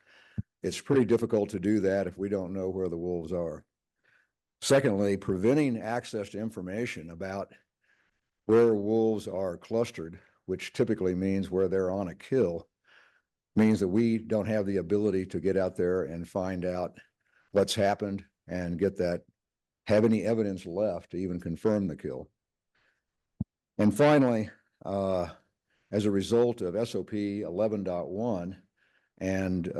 it's pretty difficult to do that if we don't know where the wolves are. Secondly, preventing access to information about where wolves are clustered, which typically means where they're on a kill, means that we don't have the ability to get out there and find out what's happened and have any evidence left to even confirm the kill. And finally, as a result of SOP 11.1 and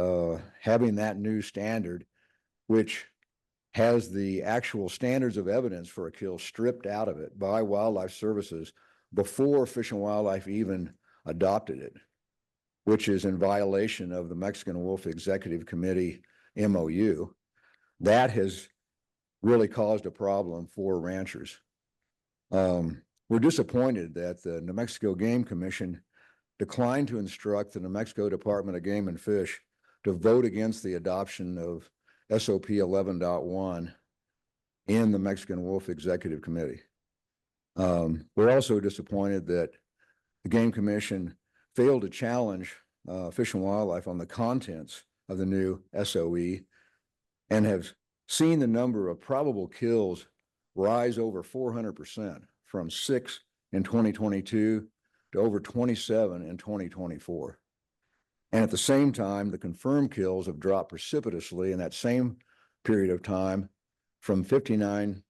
having that new standard, which has the actual standards of evidence for a kill stripped out of it by Wildlife Services before Fish and Wildlife even adopted it, which is in violation of the Mexican Wolf Executive Committee MOU, that has really caused a problem for ranchers. We're disappointed that the New Mexico Game Commission declined to instruct the New Mexico Department of Game and Fish to vote against the adoption of SOP 11.1 in the Mexican Wolf Executive Committee. We're also disappointed that the Game Commission failed to challenge Fish and Wildlife on the contents of the new SOE and have seen the number of probable kills rise over 400% from 6 in 2022 to over 27 in 2024. And at the same time, the confirmed kills have dropped precipitously in that same period of time from 77%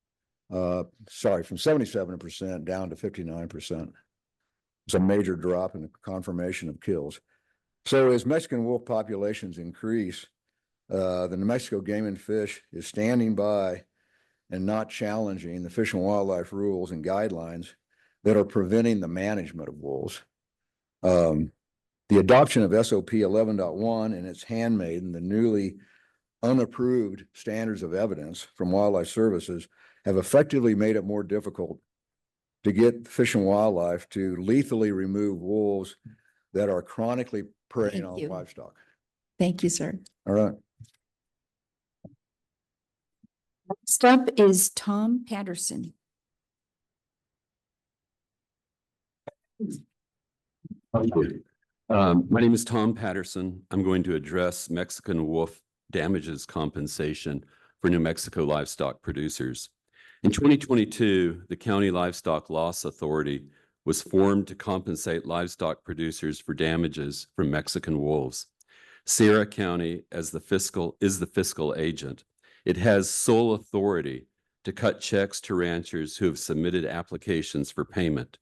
down to 59%. It's a major drop in the confirmation of kills. So as Mexican wolf populations increase, the New Mexico Game and Fish is standing by and not challenging the Fish and Wildlife rules and guidelines that are preventing the management of wolves. The adoption of SOP 11.1 and its handmaiden, the newly unapproved standards of evidence from Wildlife Services, have effectively made it more difficult to get Fish and Wildlife to lethally remove wolves that are chronically preying on livestock. Thank you, sir. All right. Next up is Tom Patterson. Thank you. My name is Tom Patterson. I'm going to address Mexican wolf damages compensation for New Mexico livestock producers. In 2022, the County Livestock Loss Authority was formed to compensate livestock producers for damages from Mexican wolves. Sierra County is the fiscal agent. It has sole authority to cut checks to ranchers who have submitted applications for payment.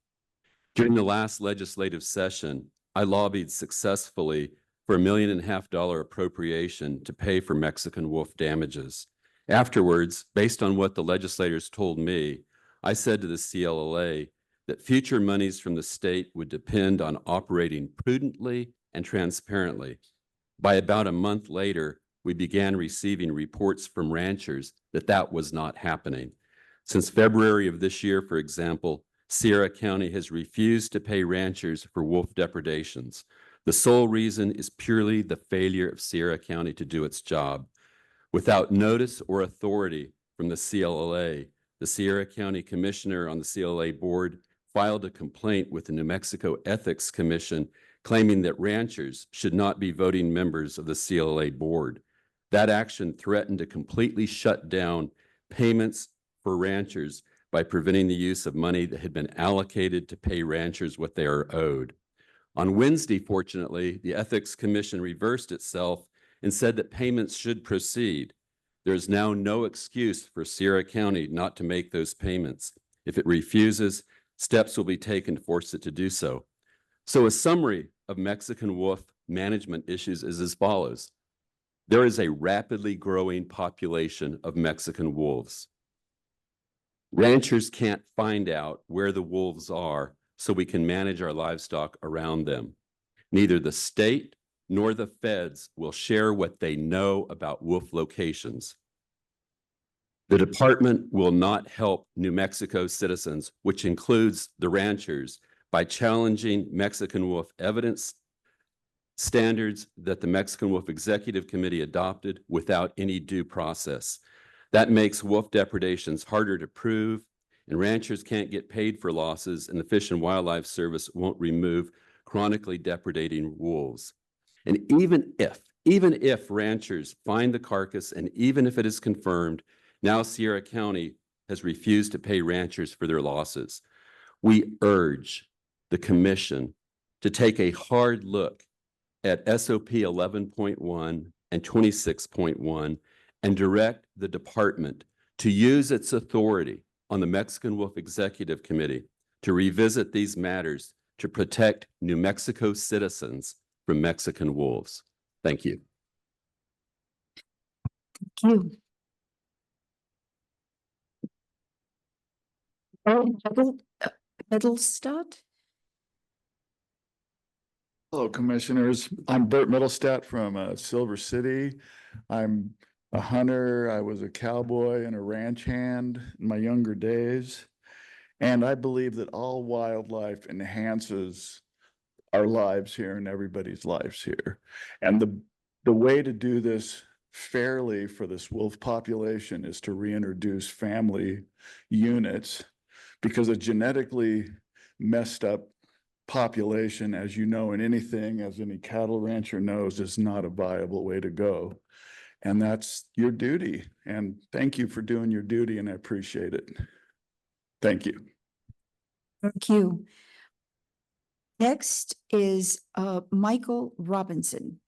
During the last legislative session, I lobbied successfully for $1.5 million appropriation to pay for Mexican wolf damages. Afterwards, based on what the legislators told me, I said to the CLLA that future monies from the state would depend on operating prudently and transparently. By about a month later, we began receiving reports from ranchers that that was not happening. Since February of this year, for example, Sierra County has refused to pay ranchers for wolf depredations. The sole reason is purely the failure of Sierra County to do its job. Without notice or authority from the CLLA, the Sierra County Commissioner on the CLLA board filed a complaint with the New Mexico Ethics Commission claiming that ranchers should not be voting members of the CLLA board. That action threatened to completely shut down payments for ranchers by preventing the use of money that had been allocated to pay ranchers what they are owed. On Wednesday, fortunately, the Ethics Commission reversed itself and said that payments should proceed. There is now no excuse for Sierra County not to make those payments. If it refuses, steps will be taken to force it to do so. So a summary of Mexican wolf management issues is as follows. There is a rapidly growing population of Mexican wolves. Ranchers can't find out where the wolves are, so we can manage our livestock around them. Neither the state nor the feds will share what they know about wolf locations. The department will not help New Mexico citizens, which includes the ranchers, by challenging Mexican wolf evidence standards that the Mexican Wolf Executive Committee adopted without any due process. That makes wolf depredations harder to prove, and ranchers can't get paid for losses, and the Fish and Wildlife Service won't remove chronically depredating wolves. And even if ranchers find the carcass, and even if it is confirmed, now Sierra County has refused to pay ranchers for their losses. We urge the commission to take a hard look at SOP 11.1 and 26.1 and direct the department to use its authority on the Mexican Wolf Executive Committee to revisit these matters to protect New Mexico citizens from Mexican wolves. Thank you. Thank you. Middlestad? Hello, Commissioners. I'm Bert Middlestat from Silver City. I'm a hunter. I was a cowboy and a ranch hand in my younger days. And I believe that all wildlife enhances our lives here and everybody's lives here. And the way to do this fairly for this wolf population is to reintroduce family units, because a genetically messed up population, as you know, in anything, as any cattle rancher knows, is not a viable way to go. And that's your duty. And thank you for doing your duty, and I appreciate it. Thank you. Thank you. Next is Michael Robinson.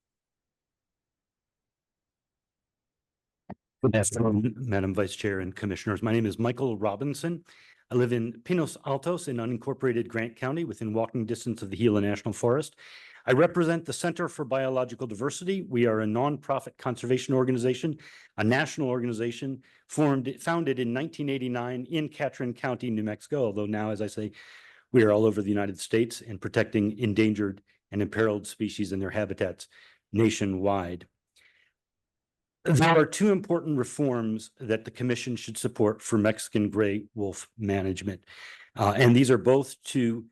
Good afternoon, Madam Vice Chair and Commissioners. My name is Michael Robinson. I live in Pinos Altos in unincorporated Grant County within walking distance of the Gila National Forest. I represent the Center for Biological Diversity. We are a nonprofit conservation organization, a national organization founded in 1989 in Catron County, New Mexico, although now, as I say, we are all over the United States and protecting endangered and imperiled species and their habitats nationwide. There are two important reforms that the Commission should support for Mexican gray wolf management. And these are both to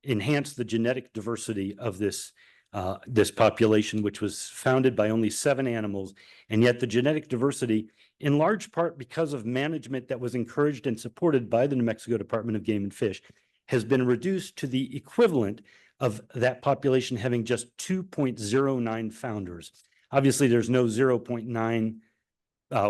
enhance the genetic diversity of this population, which was founded by only 7 animals. And yet the genetic diversity, in large part because of management that was encouraged and supported by the New Mexico Department of Game and Fish, has been reduced to the equivalent of that population having just 2.09 founders. Obviously, there's no 0.9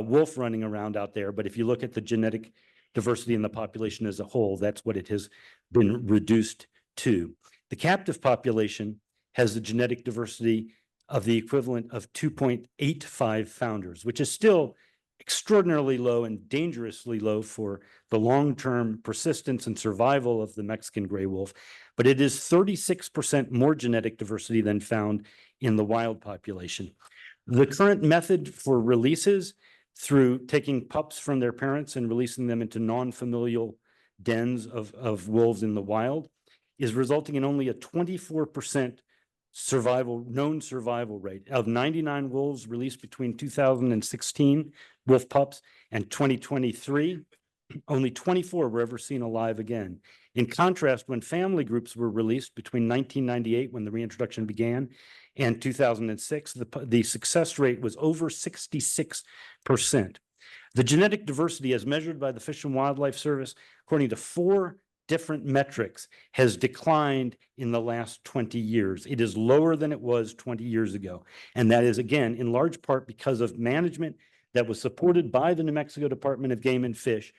wolf running around out there, but if you look at the genetic diversity in the population as a whole, that's what it has been reduced to. The captive population has the genetic diversity of the equivalent of 2.85 founders, which is still extraordinarily low and dangerously low for the long-term persistence and survival of the Mexican gray wolf, but it is 36% more genetic diversity than found in the wild population. The current method for releases, through taking pups from their parents and releasing them into non-familial dens of wolves in the wild, is resulting in only a 24% known survival rate. Of 99 wolves released between 2016 wolf pups and 2023, only 24 were ever seen alive again. In contrast, when family groups were released between 1998, when the reintroduction began, and 2006, the success rate was over 66%. The genetic diversity, as measured by the Fish and Wildlife Service, according to 4 different metrics, has declined in the last 20 years. It is lower than it was 20 years ago. And that is, again, in large part because of management that was supported by the New Mexico Department of Game and Fish,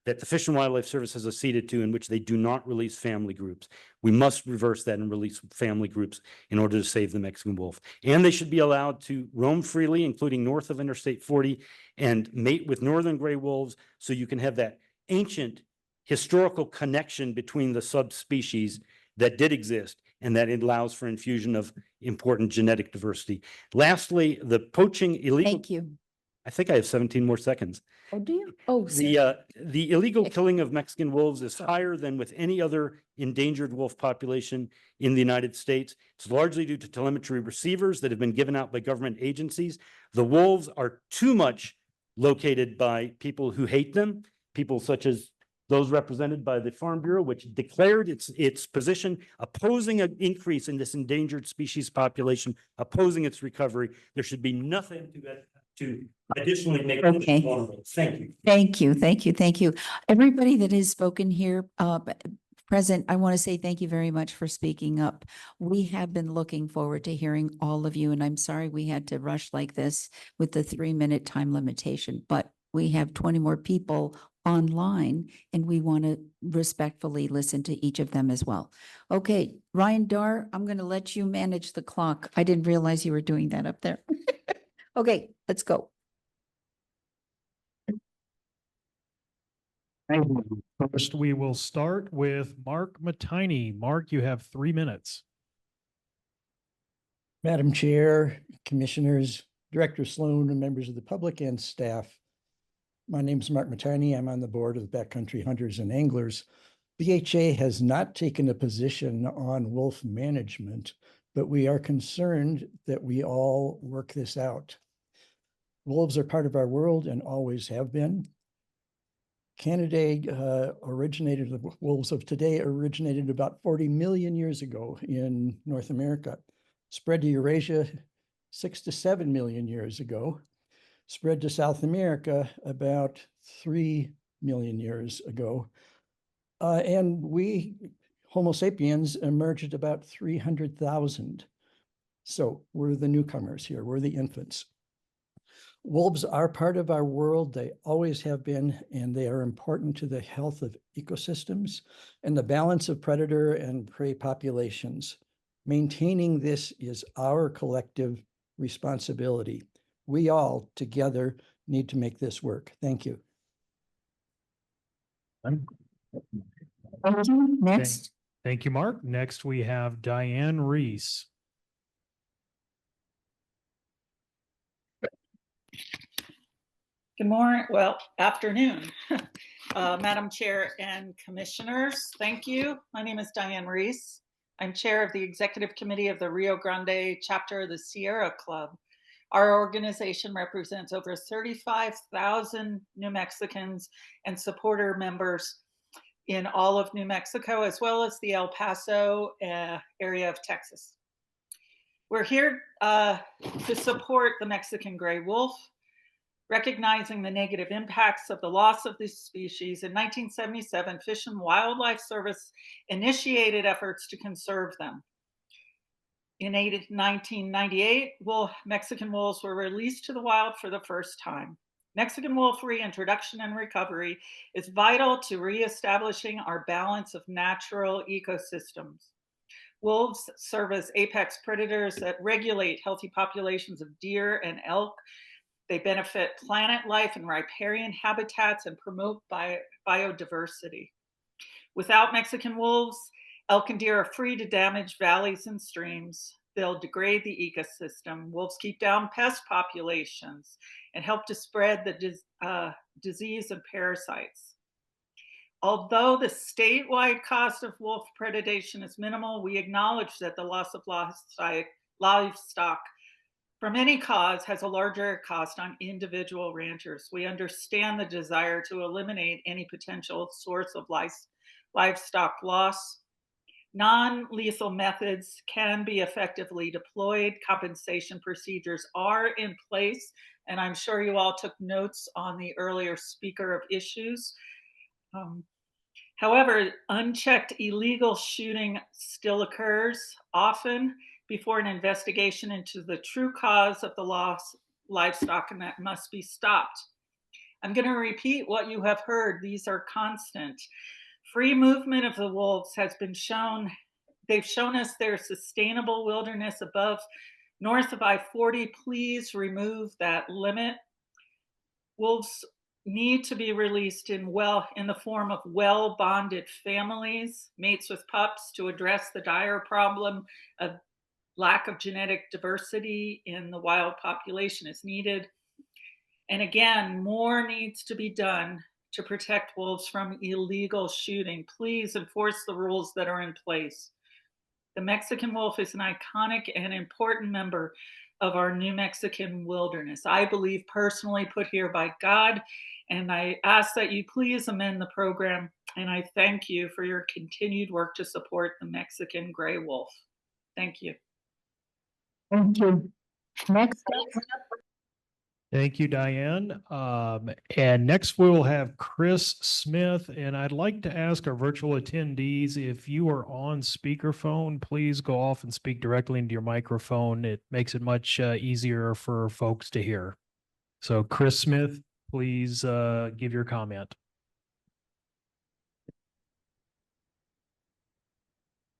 that the Fish and Wildlife Service has acceded to, in which they do not release family groups. We must reverse that and release family groups in order to save the Mexican wolf. And they should be allowed to roam freely, including north of Interstate 40, and mate with northern gray wolves, so you can have that ancient historical connection between the subspecies that did exist, and that it allows for infusion of important genetic diversity. Lastly, the poaching illegal. Thank you. I think I have 17 more seconds. Oh, do you? Oh, sorry. The illegal killing of Mexican wolves is higher than with any other endangered wolf population in the United States. It's largely due to telemetry receivers that have been given out by government agencies. The wolves are too much located by people who hate them, people such as those represented by the Farm Bureau, which declared its position opposing an increase in this endangered species population, opposing its recovery. There should be nothing to additionally make them Okay. vulnerable. Thank you. Thank you, thank you, thank you. Everybody that has spoken here, present, I want to say thank you very much for speaking up. We have been looking forward to hearing all of you, and I'm sorry we had to rush like this with the 3-minute time limitation, but we have 20 more people online and we want to respectfully listen to each of them as well. Okay, Ryan Dar, I'm going to let you manage the clock. I didn't realize you were doing that up there. Okay, let's go. Thank you. First, we will start with Mark Matini. Mark, you have 3 minutes. Madam Chair, Commissioners, Director Sloan, and members of the public and staff. My name is Mark Matini. I'm on the board of the Backcountry Hunters and Anglers. BHA has not taken a position on wolf management, but we are concerned that we all work this out. Wolves are part of our world and always have been. Canada originated, the wolves of today originated about 40 million years ago in North America, spread to Eurasia 6 to 7 million years ago, spread to South America about 3 million years ago. And we, Homo sapiens, emerged about 300,000. So we're the newcomers here, we're the infants. Wolves are part of our world. They always have been, and they are important to the health of ecosystems and the balance of predator and prey populations. Maintaining this is our collective responsibility. We all together need to make this work. Thank you. Thank you. Next. Thank you, Mark. Next, we have Diane Reese. Good morning, well, afternoon, Madam Chair and Commissioners. Thank you. My name is Diane Reese. I'm Chair of the Executive Committee of the Rio Grande chapter of the Sierra Club. Our organization represents over 35,000 New Mexicans and supporter members in all of New Mexico, as well as the El Paso area of Texas. We're here to support the Mexican gray wolf, recognizing the negative impacts of the loss of this species. In 1977, Fish and Wildlife Service initiated efforts to conserve them. In 1998, Mexican wolves were released to the wild for the first time. Mexican wolf reintroduction and recovery is vital to reestablishing our balance of natural ecosystems. Wolves serve as apex predators that regulate healthy populations of deer and elk. They benefit planet life and riparian habitats and promote biodiversity. Without Mexican wolves, elk and deer are free to damage valleys and streams. They'll degrade the ecosystem. Wolves keep down pest populations and help to spread the disease and parasites. Although the statewide cost of wolf predation is minimal, we acknowledge that the loss of livestock from any cause has a larger cost on individual ranchers. We understand the desire to eliminate any potential source of livestock loss. Non-lethal methods can be effectively deployed. Compensation procedures are in place, and I'm sure you all took notes on the earlier speaker of issues. However, unchecked illegal shooting still occurs, often before an investigation into the true cause of the lost livestock, and that must be stopped. I'm going to repeat what you have heard. These are constant. Free movement of the wolves has been shown. They've shown us their sustainable wilderness above north of I-40. Please remove that limit. Wolves need to be released in the form of well-bonded families, mates with pups, to address the dire problem of lack of genetic diversity in the wild population is needed. And again, more needs to be done to protect wolves from illegal shooting. Please enforce the rules that are in place. The Mexican wolf is an iconic and important member of our New Mexican wilderness. I believe personally put here by God, and I ask that you please amend the program, and I thank you for your continued work to support the Mexican gray wolf. Thank you. Thank you. Next. Thank you, Diane. And next we will have Chris Smith, and I'd like to ask our virtual attendees, if you are on speakerphone, please go off and speak directly into your microphone. It makes it much easier for folks to hear. So Chris Smith, please give your comment.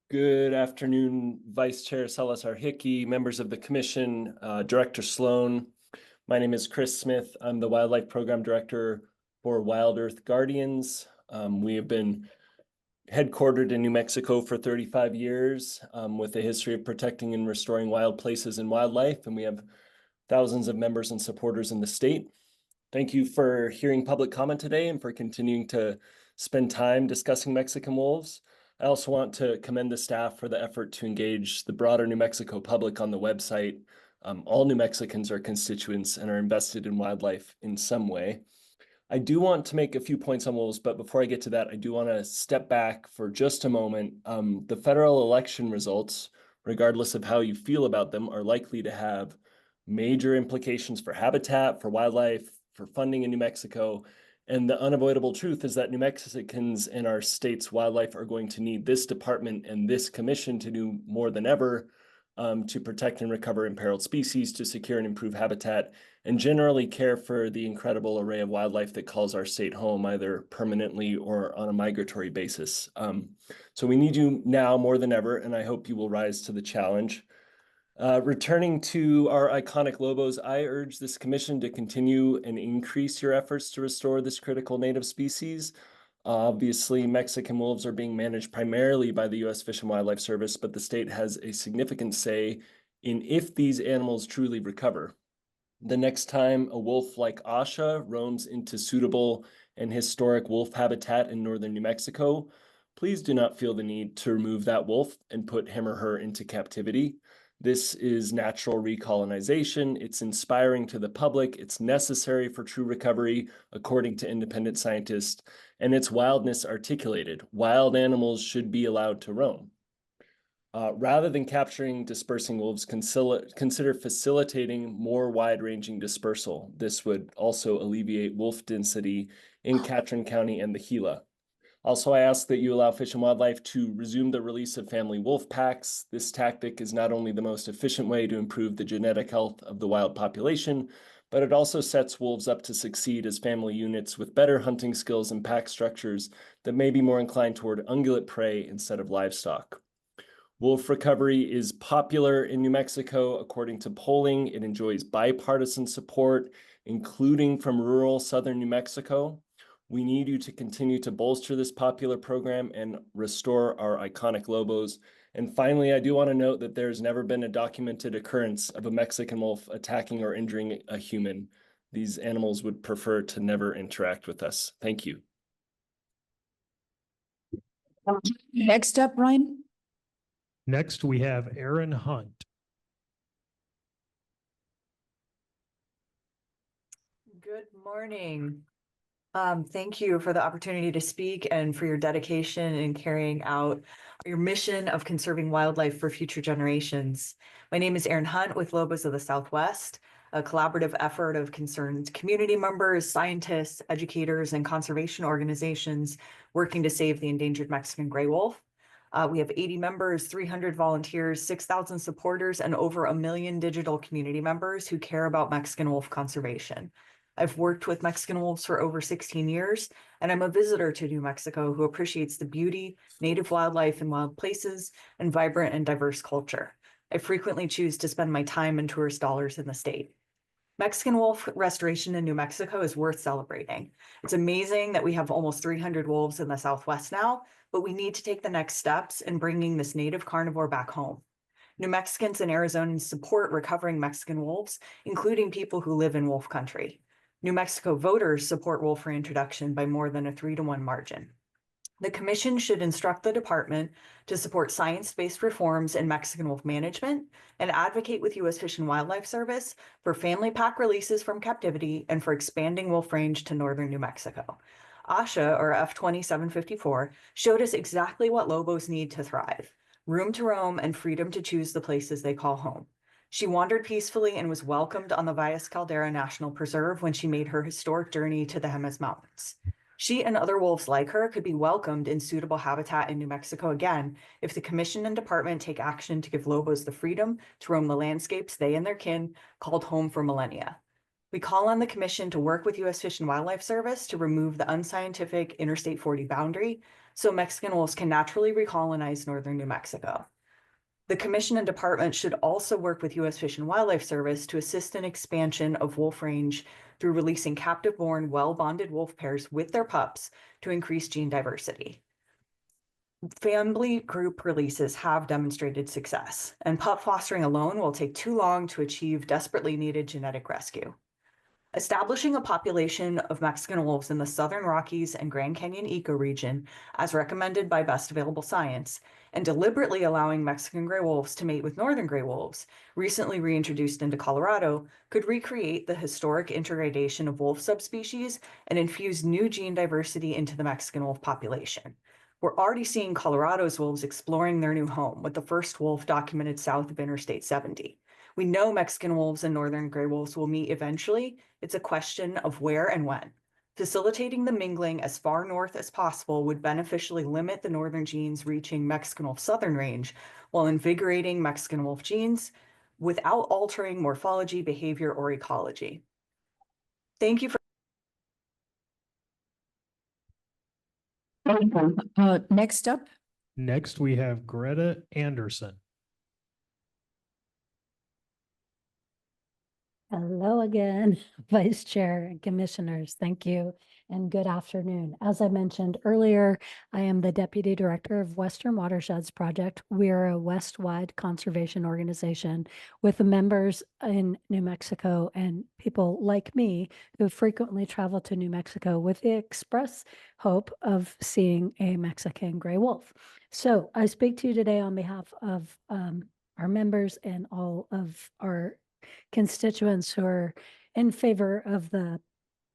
Good afternoon, Vice Chair Salazar Hickey, members of the Commission, Director Sloan. My name is Chris Smith. I'm the Wildlife Program Director for Wild Earth Guardians. We have been headquartered in New Mexico for 35 years with a history of protecting and restoring wild places and wildlife, and we have thousands of members and supporters in the state. Thank you for hearing public comment today and for continuing to spend time discussing Mexican wolves. I also want to commend the staff for the effort to engage the broader New Mexico public on the website. All New Mexicans are constituents and are invested in wildlife in some way. I do want to make a few points on wolves, but before I get to that, I do want to step back for just a moment. The federal election results, regardless of how you feel about them, are likely to have major implications for habitat, for wildlife, for funding in New Mexico. And the unavoidable truth is that New Mexicans and our state's wildlife are going to need this department and this commission to do more than ever to protect and recover imperiled species, to secure and improve habitat, and generally care for the incredible array of wildlife that calls our state home, either permanently or on a migratory basis. So we need you now more than ever, and I hope you will rise to the challenge. Returning to our iconic lobos, I urge this commission to continue and increase your efforts to restore this critical native species. Obviously, Mexican wolves are being managed primarily by the U.S. Fish and Wildlife Service, but the state has a significant say in if these animals truly recover. The next time a wolf like Asha roams into suitable and historic wolf habitat in northern New Mexico, please do not feel the need to remove that wolf and put him or her into captivity. This is natural recolonization. It's inspiring to the public. It's necessary for true recovery, according to independent scientists, and it's wildness articulated. Wild animals should be allowed to roam. Rather than capturing dispersing wolves, consider facilitating more wide-ranging dispersal. This would also alleviate wolf density in Catron County and the Gila. Also, I ask that you allow Fish and Wildlife to resume the release of family wolf packs. This tactic is not only the most efficient way to improve the genetic health of the wild population, but it also sets wolves up to succeed as family units with better hunting skills and pack structures that may be more inclined toward ungulate prey instead of livestock. Wolf recovery is popular in New Mexico. According to polling, it enjoys bipartisan support, including from rural southern New Mexico. We need you to continue to bolster this popular program and restore our iconic lobos. And finally, I do want to note that there's never been a documented occurrence of a Mexican wolf attacking or injuring a human. These animals would prefer to never interact with us. Thank you. Next up, Ryan. Next, we have Aaron Hunt. Good morning. Thank you for the opportunity to speak and for your dedication in carrying out your mission of conserving wildlife for future generations. My name is Aaron Hunt with Lobos of the Southwest, a collaborative effort of concerned community members, scientists, educators, and conservation organizations working to save the endangered Mexican gray wolf. We have 80 members, 300 volunteers, 6,000 supporters, and over 1 million digital community members who care about Mexican wolf conservation. I've worked with Mexican wolves for over 16 years, and I'm a visitor to New Mexico who appreciates the beauty, native wildlife and wild places, and vibrant and diverse culture. I frequently choose to spend my time and tourist dollars in the state. Mexican wolf restoration in New Mexico is worth celebrating. It's amazing that we have almost 300 wolves in the Southwest now, but we need to take the next steps in bringing this native carnivore back home. New Mexicans and Arizonans support recovering Mexican wolves, including people who live in wolf country. New Mexico voters support wolf reintroduction by more than a 3-to-1 margin. The commission should instruct the department to support science-based reforms in Mexican wolf management and advocate with U.S. Fish and Wildlife Service for family pack releases from captivity and for expanding wolf range to northern New Mexico. ASHA, or F2754, showed us exactly what Lobos need to thrive: room to roam and freedom to choose the places they call home. She wandered peacefully and was welcomed on the Valles Caldera National Preserve when she made her historic journey to the Jemez Mountains. She and other wolves like her could be welcomed in suitable habitat in New Mexico again if the commission and department take action to give Lobos the freedom to roam the landscapes they and their kin called home for millennia. We call on the commission to work with U.S. Fish and Wildlife Service to remove the unscientific Interstate 40 boundary so Mexican wolves can naturally recolonize northern New Mexico. The commission and department should also work with U.S. Fish and Wildlife Service to assist in expansion of wolf range through releasing captive-born, well-bonded wolf pairs with their pups to increase gene diversity. Family group releases have demonstrated success, and pup fostering alone will take too long to achieve desperately needed genetic rescue. Establishing a population of Mexican wolves in the Southern Rockies and Grand Canyon ecoregion, as recommended by best available science, and deliberately allowing Mexican gray wolves to mate with northern gray wolves, recently reintroduced into Colorado, could recreate the historic intergradation of wolf subspecies and infuse new gene diversity into the Mexican wolf population. We're already seeing Colorado's wolves exploring their new home, with the first wolf documented south of Interstate 70. We know Mexican wolves and northern gray wolves will meet eventually. It's a question of where and when. Facilitating the mingling as far north as possible would beneficially limit the northern genes reaching Mexican wolf southern range while invigorating Mexican wolf genes without altering morphology, behavior, or ecology. Thank you for Next up. Next, we have Greta Anderson. Hello again, Vice Chair and Commissioners. Thank you and good afternoon. As I mentioned earlier, I am the Deputy Director of Western Watersheds Project. We are a West-wide conservation organization with members in New Mexico and people like me who frequently travel to New Mexico with the express hope of seeing a Mexican gray wolf. So I speak to you today on behalf of our members and all of our constituents who are in favor of the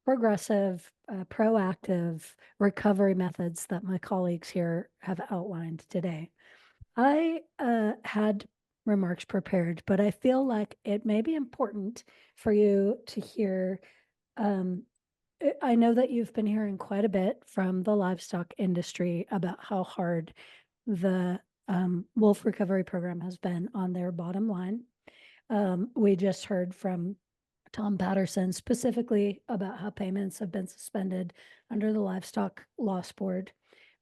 progressive, proactive recovery methods that my colleagues here have outlined today. I had remarks prepared, but I feel like it may be important for you to hear. I know that you've been hearing quite a bit from the livestock industry about how hard the wolf recovery program has been on their bottom line. We just heard from Tom Patterson specifically about how payments have been suspended under the Livestock Loss Board.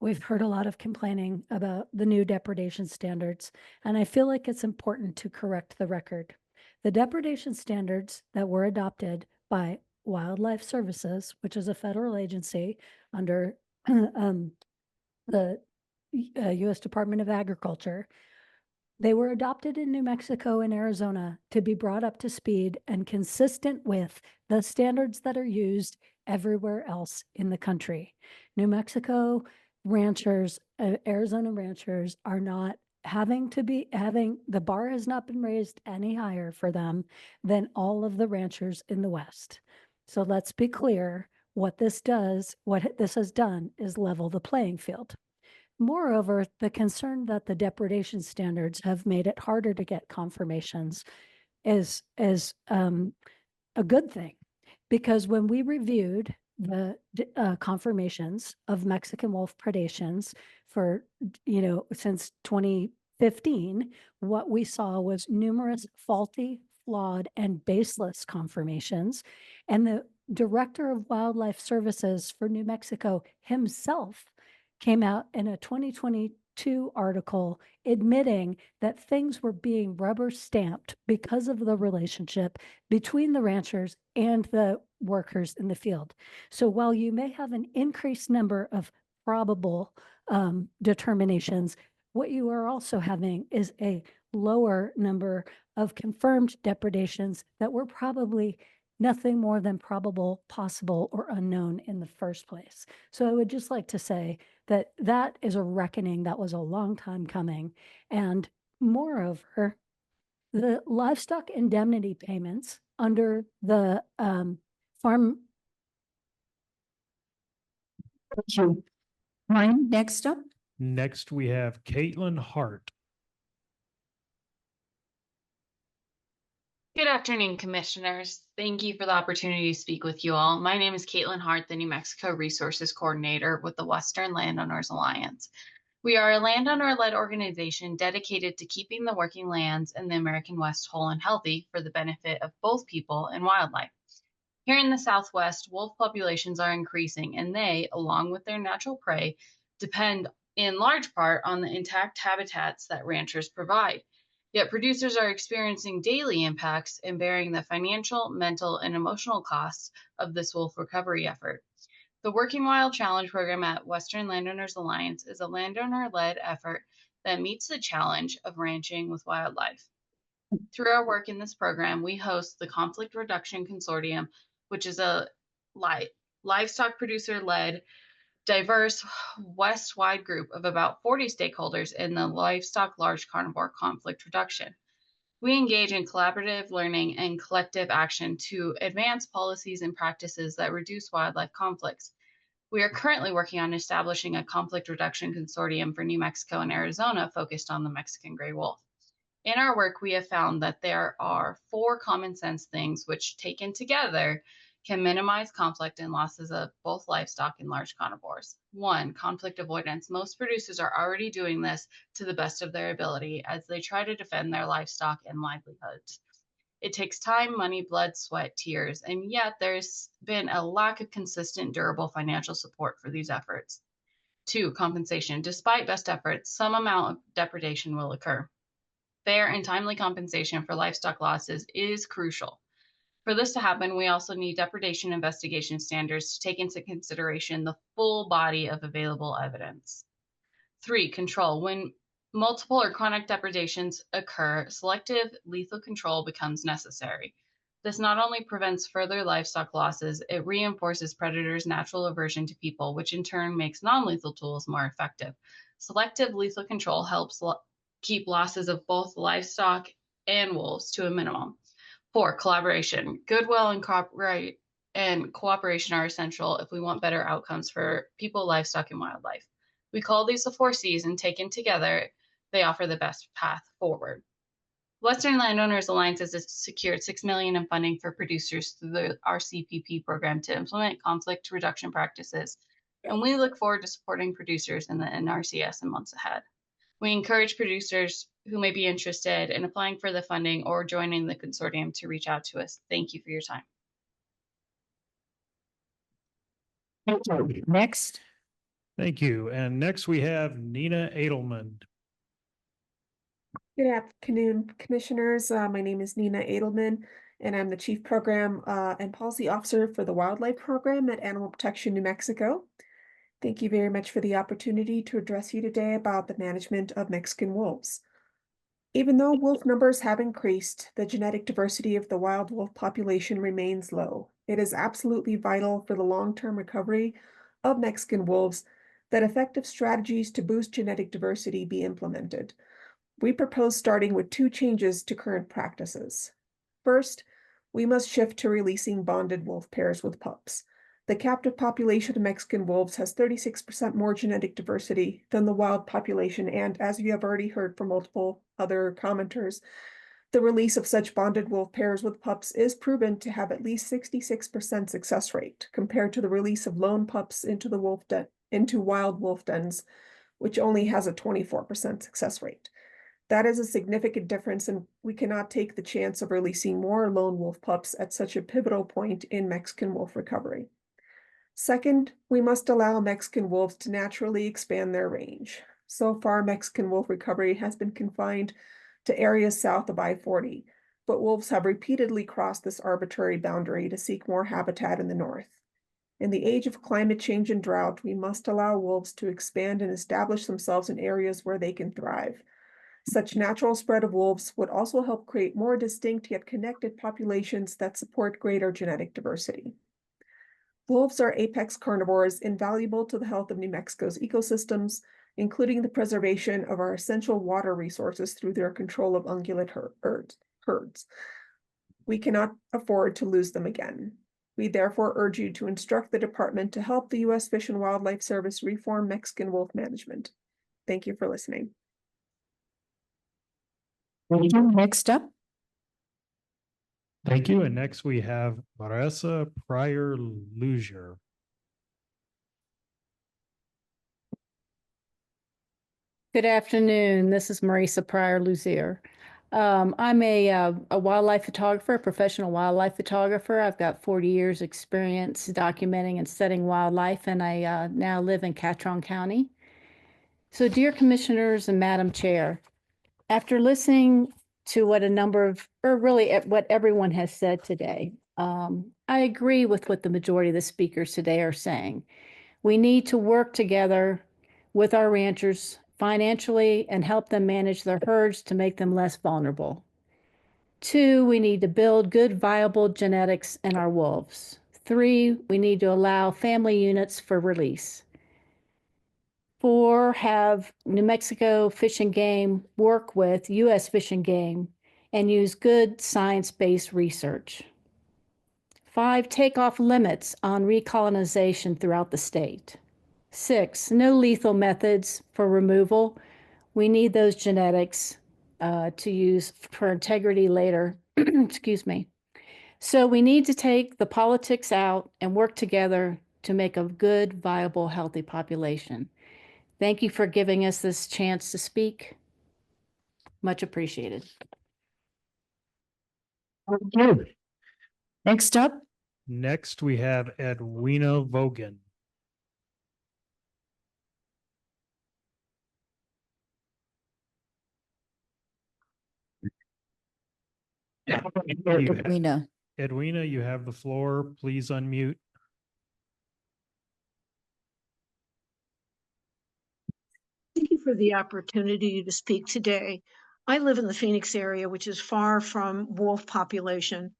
We've heard a lot of complaining about the new depredation standards, and I feel like it's important to correct the record. The depredation standards that were adopted by Wildlife Services, which is a federal agency under the U.S. Department of Agriculture, they were adopted in New Mexico and Arizona to be brought up to speed and consistent with the standards that are used everywhere else in the country. New Mexico ranchers, Arizona ranchers are not the bar has not been raised any higher for them than all of the ranchers in the West. So let's be clear, what this has done is level the playing field. Moreover, the concern that the depredation standards have made it harder to get confirmations is a good thing, because when we reviewed the confirmations of Mexican wolf predations for, since 2015, what we saw was numerous faulty, flawed, and baseless confirmations. And the Director of Wildlife Services for New Mexico himself came out in a 2022 article admitting that things were being rubber stamped because of the relationship between the ranchers and the workers in the field. So while you may have an increased number of probable determinations, what you are also having is a lower number of confirmed depredations that were probably nothing more than probable, possible, or unknown in the first place. So I would just like to say that that is a reckoning that was a long time coming. And moreover, the livestock indemnity payments under the farm. Ryan, next up. Next, we have Caitlin Hart. Good afternoon, Commissioners. Thank you for the opportunity to speak with you all. My name is Caitlin Hart, the New Mexico Resources Coordinator with the Western Landowners Alliance. We are a landowner-led organization dedicated to keeping the working lands in the American West whole and healthy for the benefit of both people and wildlife. Here in the Southwest, wolf populations are increasing, and they, along with their natural prey, depend in large part on the intact habitats that ranchers provide. Yet producers are experiencing daily impacts and bearing the financial, mental, and emotional costs of this wolf recovery effort. The Working Wild Challenge program at Western Landowners Alliance is a landowner-led effort that meets the challenge of ranching with wildlife. Through our work in this program, we host the Conflict Reduction Consortium, which is a livestock producer-led, diverse, West-wide group of about 40 stakeholders in the livestock large carnivore conflict reduction. We engage in collaborative learning and collective action to advance policies and practices that reduce wildlife conflicts. We are currently working on establishing a conflict reduction consortium for New Mexico and Arizona focused on the Mexican gray wolf. In our work, we have found that there are 4 common sense things which, taken together, can minimize conflict and losses of both livestock and large carnivores. 1, conflict avoidance. Most producers are already doing this to the best of their ability as they try to defend their livestock and livelihoods. It takes time, money, blood, sweat, tears, and yet there's been a lack of consistent, durable financial support for these efforts. 2, compensation. Despite best efforts, some amount of depredation will occur. Fair and timely compensation for livestock losses is crucial. For this to happen, we also need depredation investigation standards to take into consideration the full body of available evidence. 3, control. When multiple or chronic depredations occur, selective lethal control becomes necessary. This not only prevents further livestock losses, it reinforces predators' natural aversion to people, which in turn makes non-lethal tools more effective. Selective lethal control helps keep losses of both livestock and wolves to a minimum. 4, collaboration. Goodwill and cooperation are essential if we want better outcomes for people, livestock, and wildlife. We call these the 4 C's, and taken together, they offer the best path forward. Western Landowners Alliance has secured $6 million in funding for producers through our CPP program to implement conflict reduction practices, and we look forward to supporting producers in the NRCS in months ahead. We encourage producers who may be interested in applying for the funding or joining the consortium to reach out to us. Thank you for your time. Next. Thank you. And next we have Nina Edelman. Good afternoon, Commissioners. My name is Nina Edelman, and I'm the Chief Program and Policy Officer for the Wildlife Program at Animal Protection New Mexico. Thank you very much for the opportunity to address you today about the management of Mexican wolves. Even though wolf numbers have increased, the genetic diversity of the wild wolf population remains low. It is absolutely vital for the long-term recovery of Mexican wolves that effective strategies to boost genetic diversity be implemented. We propose starting with 2 changes to current practices. First, we must shift to releasing bonded wolf pairs with pups. The captive population of Mexican wolves has 36% more genetic diversity than the wild population, and as you have already heard from multiple other commenters, the release of such bonded wolf pairs with pups is proven to have at least 66% success rate compared to the release of lone pups into wild wolf dens, which only has a 24% success rate. That is a significant difference, and we cannot take the chance of releasing more lone wolf pups at such a pivotal point in Mexican wolf recovery. Second, we must allow Mexican wolves to naturally expand their range. So far, Mexican wolf recovery has been confined to areas south of I-40, but wolves have repeatedly crossed this arbitrary boundary to seek more habitat in the north. In the age of climate change and drought, we must allow wolves to expand and establish themselves in areas where they can thrive. Such natural spread of wolves would also help create more distinct yet connected populations that support greater genetic diversity. Wolves are apex carnivores invaluable to the health of New Mexico's ecosystems, including the preservation of our essential water resources through their control of ungulate herds. We cannot afford to lose them again. We therefore urge you to instruct the department to help the U.S. Fish and Wildlife Service reform Mexican wolf management. Thank you for listening. Next up. Thank you. And next we have Marissa Pryor-Luzier. Good afternoon. This is Marissa Pryor-Luzier. I'm a wildlife photographer, a professional wildlife photographer. I've got 40 years experience documenting and studying wildlife, and I now live in Catron County. So dear commissioners and Madam Chair, after listening to what what everyone has said today, I agree with what the majority of the speakers today are saying. We need to work together with our ranchers financially and help them manage their herds to make them less vulnerable. 2, we need to build good, viable genetics in our wolves. 3, we need to allow family units for release. 4, have New Mexico Fish and Game work with U.S. Fish and Game and use good science-based research. 5, take off limits on recolonization throughout the state. 6, no lethal methods for removal. We need those genetics to use for integrity later. Excuse me. So we need to take the politics out and work together to make a good, viable, healthy population. Thank you for giving us this chance to speak. Much appreciated. Next up. Next we have Edwina Vogan. Edwina, you have the floor. Please unmute. Thank you for the opportunity to speak today. I live in the Phoenix area, which is far from wolf population,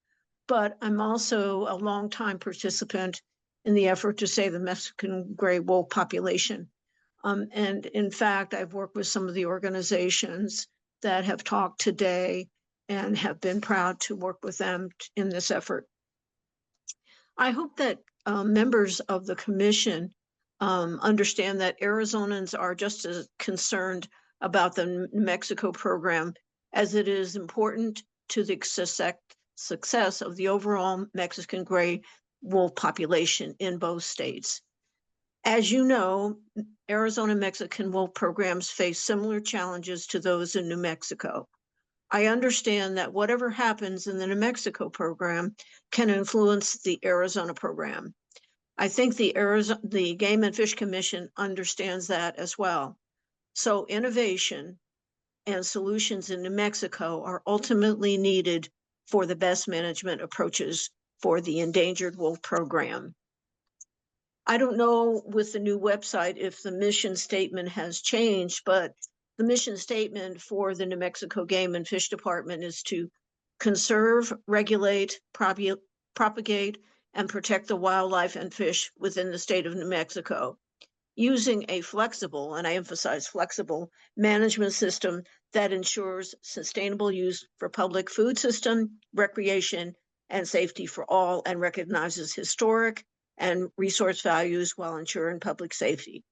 but I'm also a longtime participant in the effort to save the Mexican gray wolf population. And in fact, I've worked with some of the organizations that have talked today and have been proud to work with them in this effort. I hope that members of the commission understand that Arizonans are just as concerned about the New Mexico program as it is important to the success of the overall Mexican gray wolf population in both states. As you know, Arizona Mexican wolf programs face similar challenges to those in New Mexico. I understand that whatever happens in the New Mexico program can influence the Arizona program. I think the Game and Fish Commission understands that as well. So innovation and solutions in New Mexico are ultimately needed for the best management approaches for the endangered wolf program. I don't know with the new website if the mission statement has changed, but the mission statement for the New Mexico Game and Fish Department is to conserve, regulate, propagate, and protect the wildlife and fish within the state of New Mexico, using a flexible, and I emphasize flexible, management system that ensures sustainable use for public food system, recreation, and safety for all, and recognizes historic and resource values while ensuring public safety.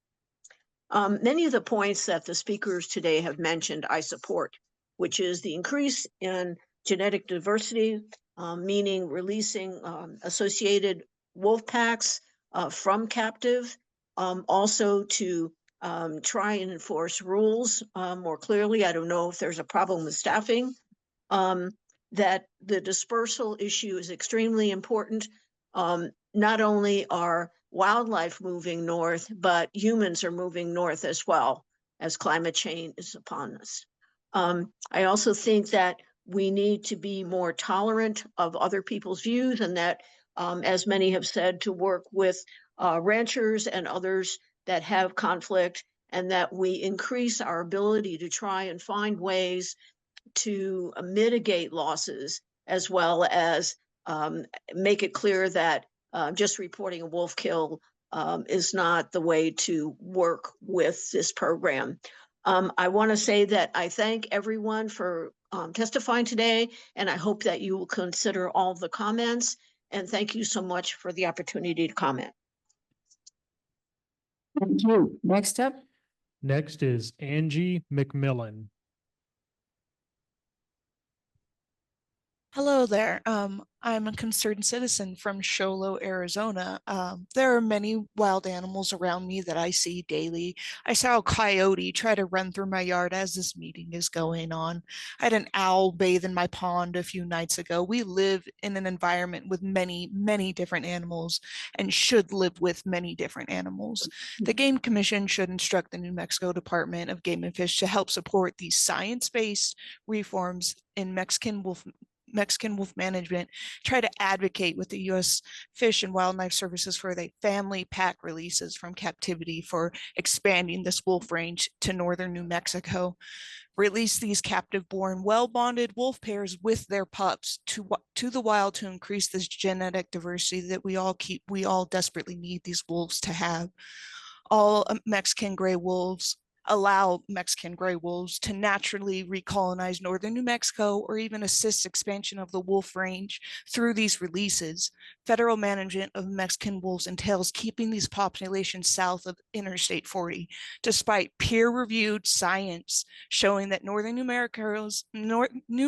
Many of the points that the speakers today have mentioned, I support, which is the increase in genetic diversity, meaning releasing associated wolf packs from captive, also to try and enforce rules more clearly. I don't know if there's a problem with staffing, that the dispersal issue is extremely important. Not only are wildlife moving north, but humans are moving north as well as climate change is upon us. I also think that we need to be more tolerant of other people's views, and that, as many have said, to work with ranchers and others that have conflict and that we increase our ability to try and find ways to mitigate losses, as well as make it clear that just reporting a wolf kill is not the way to work with this program. I want to say that I thank everyone for testifying today, and I hope that you will consider all the comments. And thank you so much for the opportunity to comment. Thank you. Next up. Next is Angie McMillan. Hello there. I'm a concerned citizen from Sholo, Arizona. There are many wild animals around me that I see daily. I saw a coyote try to run through my yard as this meeting is going on. I had an owl bathe in my pond a few nights ago. We live in an environment with many, many different animals and should live with many different animals. The Game Commission should instruct the New Mexico Department of Game and Fish to help support these science-based reforms in Mexican wolf management, try to advocate with the U.S. Fish and Wildlife Services for the family pack releases from captivity for expanding this wolf range to northern New Mexico. Release these captive-born, well-bonded wolf pairs with their pups to the wild to increase this genetic diversity that we all desperately need these wolves to have. All Mexican gray wolves allow Mexican gray wolves to naturally recolonize northern New Mexico or even assist expansion of the wolf range through these releases. Federal management of Mexican wolves entails keeping these populations south of Interstate 40, despite peer-reviewed science showing that northern New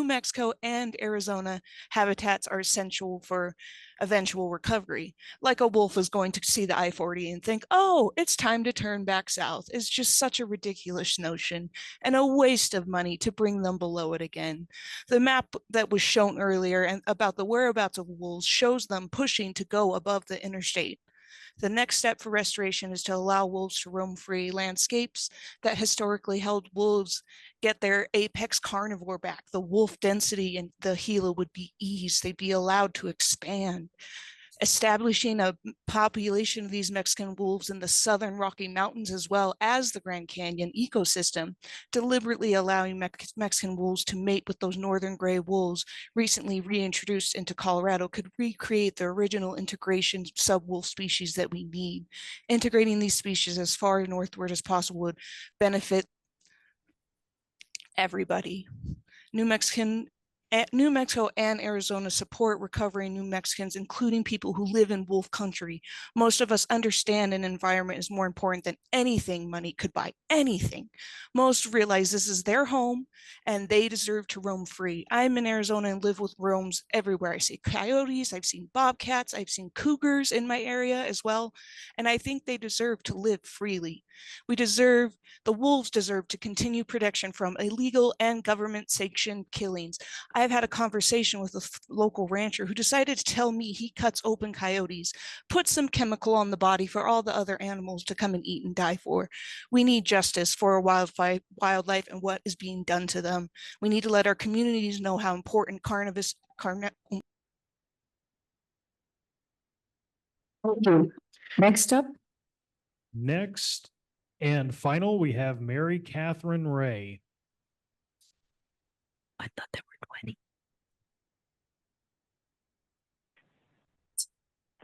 Mexico and Arizona habitats are essential for eventual recovery. Like a wolf is going to see the I-40 and think, oh, it's time to turn back south. It's just such a ridiculous notion and a waste of money to bring them below it again. The map that was shown earlier and about the whereabouts of wolves shows them pushing to go above the interstate. The next step for restoration is to allow wolves to roam free. Landscapes that historically held wolves get their apex carnivore back. The wolf density in the Gila would be eased. They'd be allowed to expand. Establishing a population of these Mexican wolves in the southern Rocky Mountains as well as the Grand Canyon ecosystem, deliberately allowing Mexican wolves to mate with those northern gray wolves recently reintroduced into Colorado could recreate the original integration sub-wolf species that we need. Integrating these species as far northward as possible would benefit everybody. New Mexico and Arizona support recovering New Mexicans, including people who live in wolf country. Most of us understand an environment is more important than anything money could buy, anything. Most realize this is their home and they deserve to roam free. I'm in Arizona and live with roams everywhere. I see coyotes, I've seen bobcats, I've seen cougars in my area as well. And I think they deserve to live freely. The wolves deserve to continue protection from illegal and government sanctioned killings. I've had a conversation with a local rancher who decided to tell me he cuts open coyotes, puts some chemical on the body for all the other animals to come and eat and die for. We need justice for our wildlife and what is being done to them. We need to let our communities know how important Next up. Next and final, we have Mary Catherine Ray. I thought there were 20.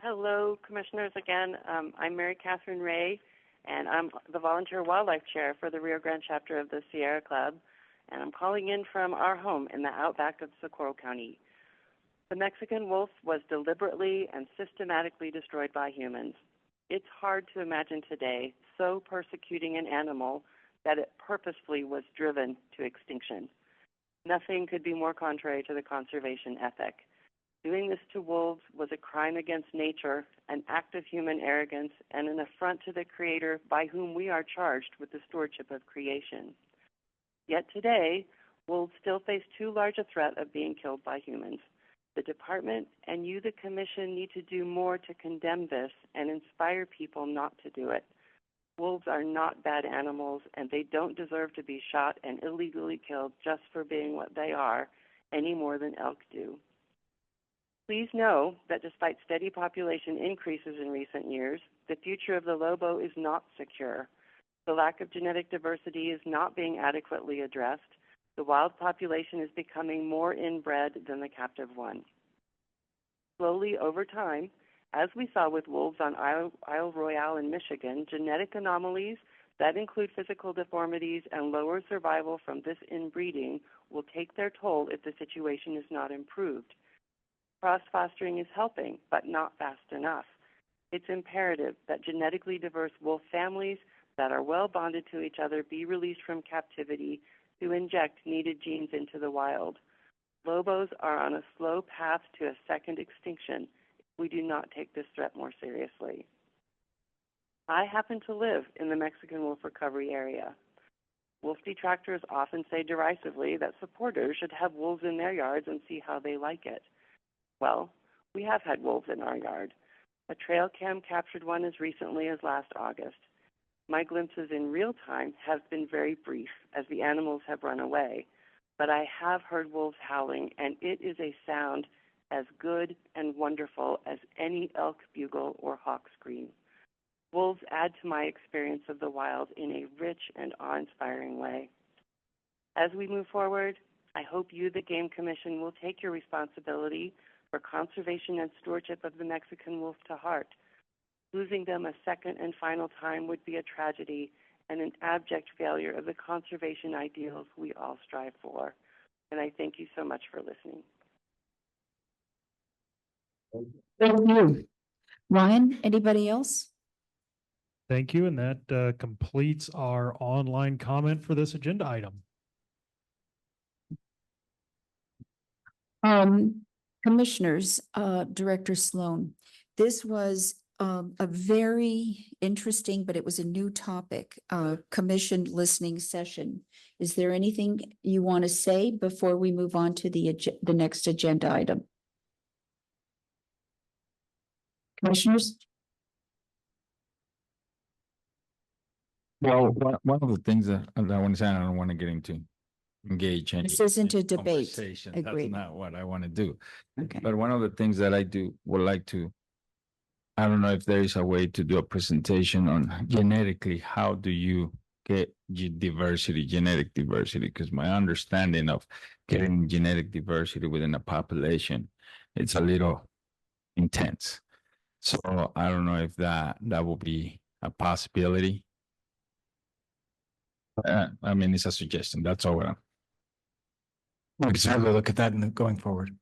Hello, commissioners again. I'm Mary Catherine Ray, and I'm the volunteer wildlife chair for the Rio Grande chapter of the Sierra Club, and I'm calling in from our home in the outback of Socorro County. The Mexican wolf was deliberately and systematically destroyed by humans. It's hard to imagine today so persecuting an animal that it purposefully was driven to extinction. Nothing could be more contrary to the conservation ethic. Doing this to wolves was a crime against nature, an act of human arrogance, and an affront to the Creator by whom we are charged with the stewardship of creation. Yet today, wolves still face too large a threat of being killed by humans. The department and you, the commission, need to do more to condemn this and inspire people not to do it. Wolves are not bad animals, and they don't deserve to be shot and illegally killed just for being what they are, any more than elk do. Please know that despite steady population increases in recent years, the future of the lobo is not secure. The lack of genetic diversity is not being adequately addressed. The wild population is becoming more inbred than the captive one. Slowly over time, as we saw with wolves on Isle Royale in Michigan, genetic anomalies that include physical deformities and lower survival from this inbreeding will take their toll if the situation is not improved. Cross-fostering is helping, but not fast enough. It's imperative that genetically diverse wolf families that are well bonded to each other be released from captivity to inject needed genes into the wild. Lobos are on a slow path to a second extinction if we do not take this threat more seriously. I happen to live in the Mexican wolf recovery area. Wolf detractors often say derisively that supporters should have wolves in their yards and see how they like it. Well, we have had wolves in our yard. A trail cam captured one as recently as last August. My glimpses in real time have been very brief as the animals have run away, but I have heard wolves howling, and it is a sound as good and wonderful as any elk bugle or hawk scream. Wolves add to my experience of the wild in a rich and awe-inspiring way. As we move forward, I hope you, the Game Commission, will take your responsibility for conservation and stewardship of the Mexican wolf to heart. Losing them a second and final time would be a tragedy and an abject failure of the conservation ideals we all strive for. And I thank you so much for listening. Thank you. Ryan, anybody else? Thank you. And that completes our online comment for this agenda item. Commissioners, Director Sloan, this was a very interesting, but it was a new topic, commission listening session. Is there anything you want to say before we move on to the next agenda item? Commissioners? Well, one of the things that I want to say, I don't want to get into engage in. This isn't a debate. Conversation. Agreed. That's not what I want to do. Okay. But one of the things that I would like to, I don't know if there is a way to do a presentation on genetically, how do you get genetic diversity? Because my understanding of getting genetic diversity within a population, it's a little intense. So I don't know if that will be a possibility. I mean, it's a suggestion. That's all. We can certainly look at that going forward.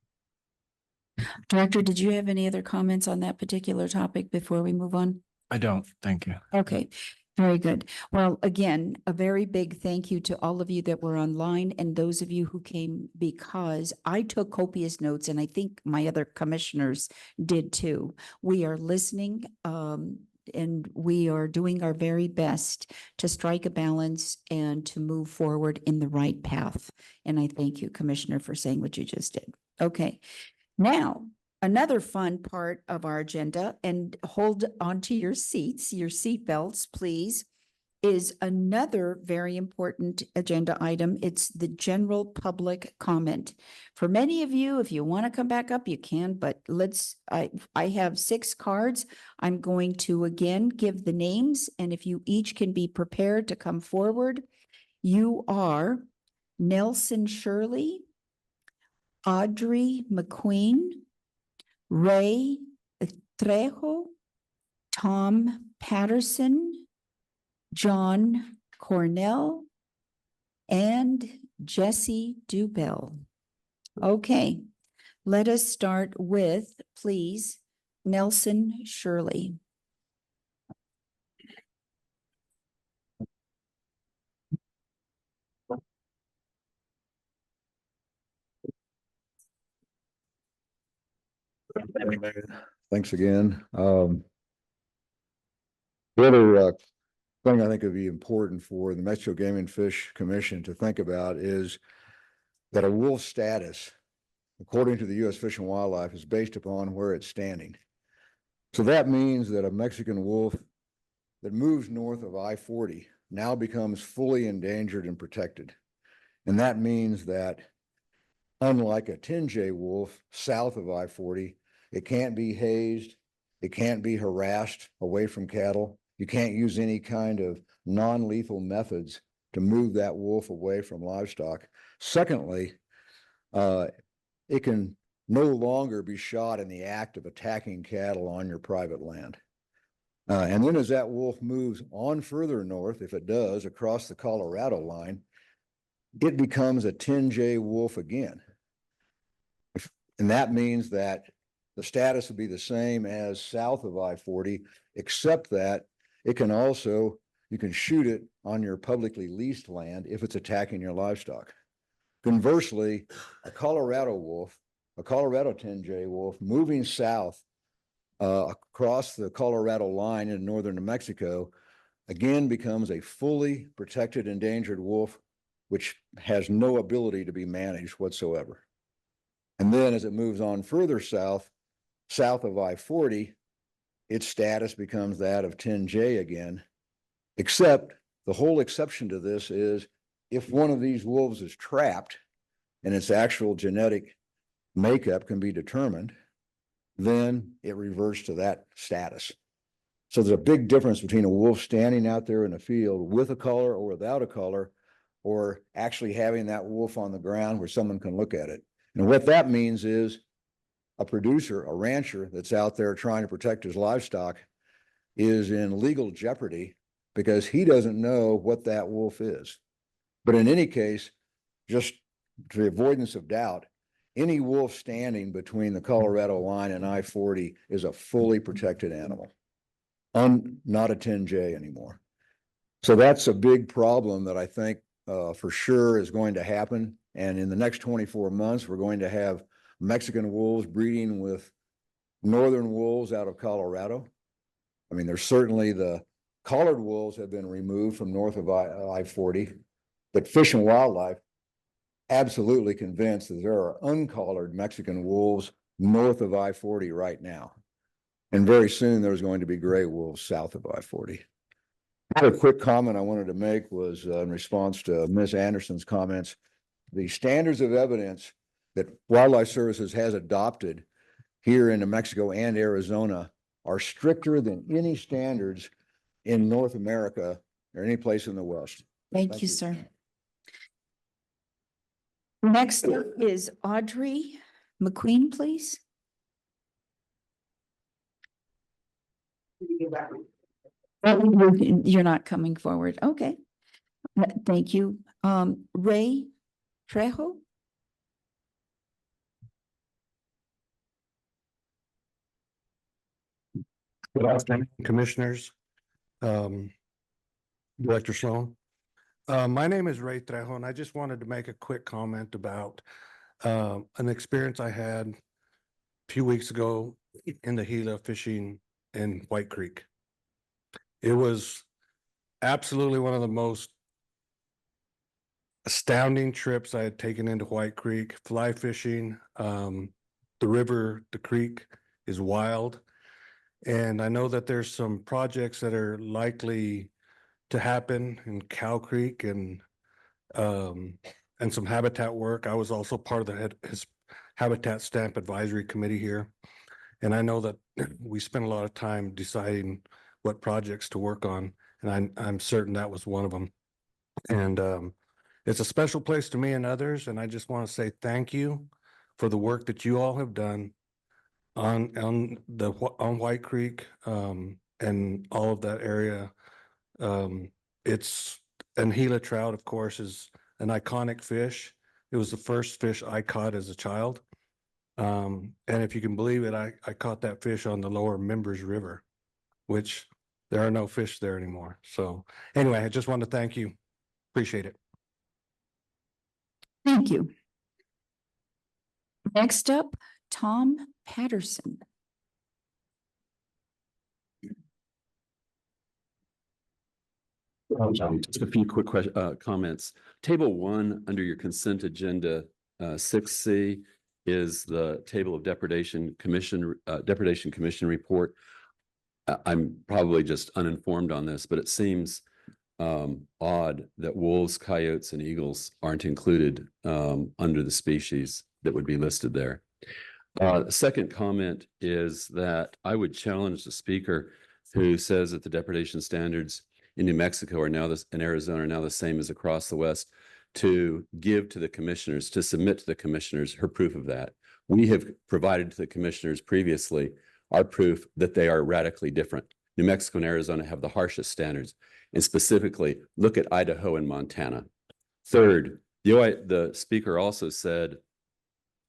Director, did you have any other comments on that particular topic before we move on? I don't. Thank you. Okay, very good. Well, again, a very big thank you to all of you that were online and those of you who came, because I took copious notes and I think my other commissioners did too. We are listening, and we are doing our very best to strike a balance and to move forward in the right path. And I thank you, Commissioner, for saying what you just did. Okay. Now, another fun part of our agenda, and hold on to your seats, your seat belts, please, is another very important agenda item. It's the general public comment. For many of you, if you want to come back up, you can, but I have 6 cards. I'm going to again give the names, and if you each can be prepared to come forward. You are Nelson Shirley, Audrey McQueen, Ray Trejo, Tom Patterson, John Cornell, and Jesse Dubell. Okay, let us start with, please, Nelson Shirley. Thanks again. The other thing I think would be important for the Mexico Game and Fish Commission to think about is that a wolf status, according to the U.S. Fish and Wildlife, is based upon where it's standing. So that means that a Mexican wolf that moves north of I-40 now becomes fully endangered and protected. And that means that unlike a 10J wolf south of I-40, it can't be hazed, it can't be harassed away from cattle, You can't use any kind of non-lethal methods to move that wolf away from livestock. Secondly, it can no longer be shot in the act of attacking cattle on your private land. And then as that wolf moves on further north, if it does, across the Colorado line, it becomes a 10J wolf again. And that means that the status would be the same as south of I-40, except that it can also, you can shoot it on your publicly leased land if it's attacking your livestock. Conversely, a Colorado wolf, a Colorado 10J wolf moving south across the Colorado line in northern New Mexico, again becomes a fully protected endangered wolf, which has no ability to be managed whatsoever. And then as it moves on further south, south of I-40, its status becomes that of 10J again, except the whole exception to this is if one of these wolves is trapped and its actual genetic makeup can be determined, then it reverts to that status. So there's a big difference between a wolf standing out there in the field with a collar or without a collar, or actually having that wolf on the ground where someone can look at it. And what that means is a producer, a rancher that's out there trying to protect his livestock is in legal jeopardy because he doesn't know what that wolf is. But in any case, just to the avoidance of doubt, any wolf standing between the Colorado line and I-40 is a fully protected animal, not a 10J anymore. So that's a big problem that I think for sure is going to happen. And in the next 24 months, we're going to have Mexican wolves breeding with northern wolves out of Colorado. I mean, there's certainly the collared wolves have been removed from north of I-40, but Fish and Wildlife absolutely convinced that there are uncollared Mexican wolves north of I-40 right now. And very soon there's going to be gray wolves south of I-40. Another quick comment I wanted to make was in response to Ms. Anderson's comments. The standards of evidence that Wildlife Services has adopted here in New Mexico and Arizona are stricter than any standards in North America or any place in the West. Thank you, sir. Next is Audrey McQueen, please. You're not coming forward. Okay. Thank you. Ray Trejo. Good afternoon, commissioners, Director Sloan. My name is Ray Trejo, and I just wanted to make a quick comment about an experience I had a few weeks ago in the Gila fishing in White Creek. It was absolutely one of the most astounding trips I had taken into White Creek, fly fishing. The river, the creek is wild. And I know that there's some projects that are likely to happen in Cow Creek and some habitat work. I was also part of his Habitat Stamp Advisory Committee here. And I know that we spent a lot of time deciding what projects to work on. And I'm certain that was one of them. And it's a special place to me and others. And I just want to say thank you for the work that you all have done on White Creek and all of that area. And Gila trout, of course, is an iconic fish. It was the first fish I caught as a child. And if you can believe it, I caught that fish on the lower Members River, which there are no fish there anymore. So anyway, I just want to thank you. Appreciate it. Thank you. Next up, Tom Patterson. Just a few quick comments. Table 1 under your consent agenda, 6C is the table of depredation commission report. I'm probably just uninformed on this, but it seems odd that wolves, coyotes, and eagles aren't included under the species that would be listed there. The second comment is that I would challenge the speaker who says that the depredation standards in New Mexico are now in Arizona are now the same as across the West, to give to the commissioners, to submit to the commissioners her proof of that. We have provided to the commissioners previously our proof that they are radically different. New Mexico and Arizona have the harshest standards, and specifically look at Idaho and Montana. Third, the speaker also said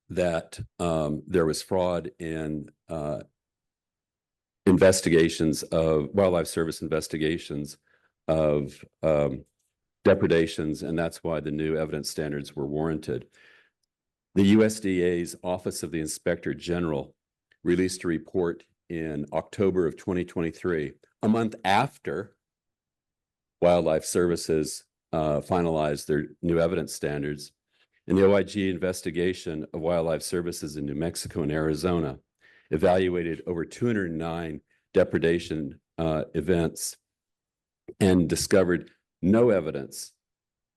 that there was fraud in investigations of Wildlife Service investigations of depredations, and that's why the new evidence standards were warranted. The USDA's Office of the Inspector General released a report in October of 2023, a month after Wildlife Services finalized their new evidence standards. And the OIG investigation of Wildlife Services in New Mexico and Arizona evaluated over 209 depredation events and discovered no evidence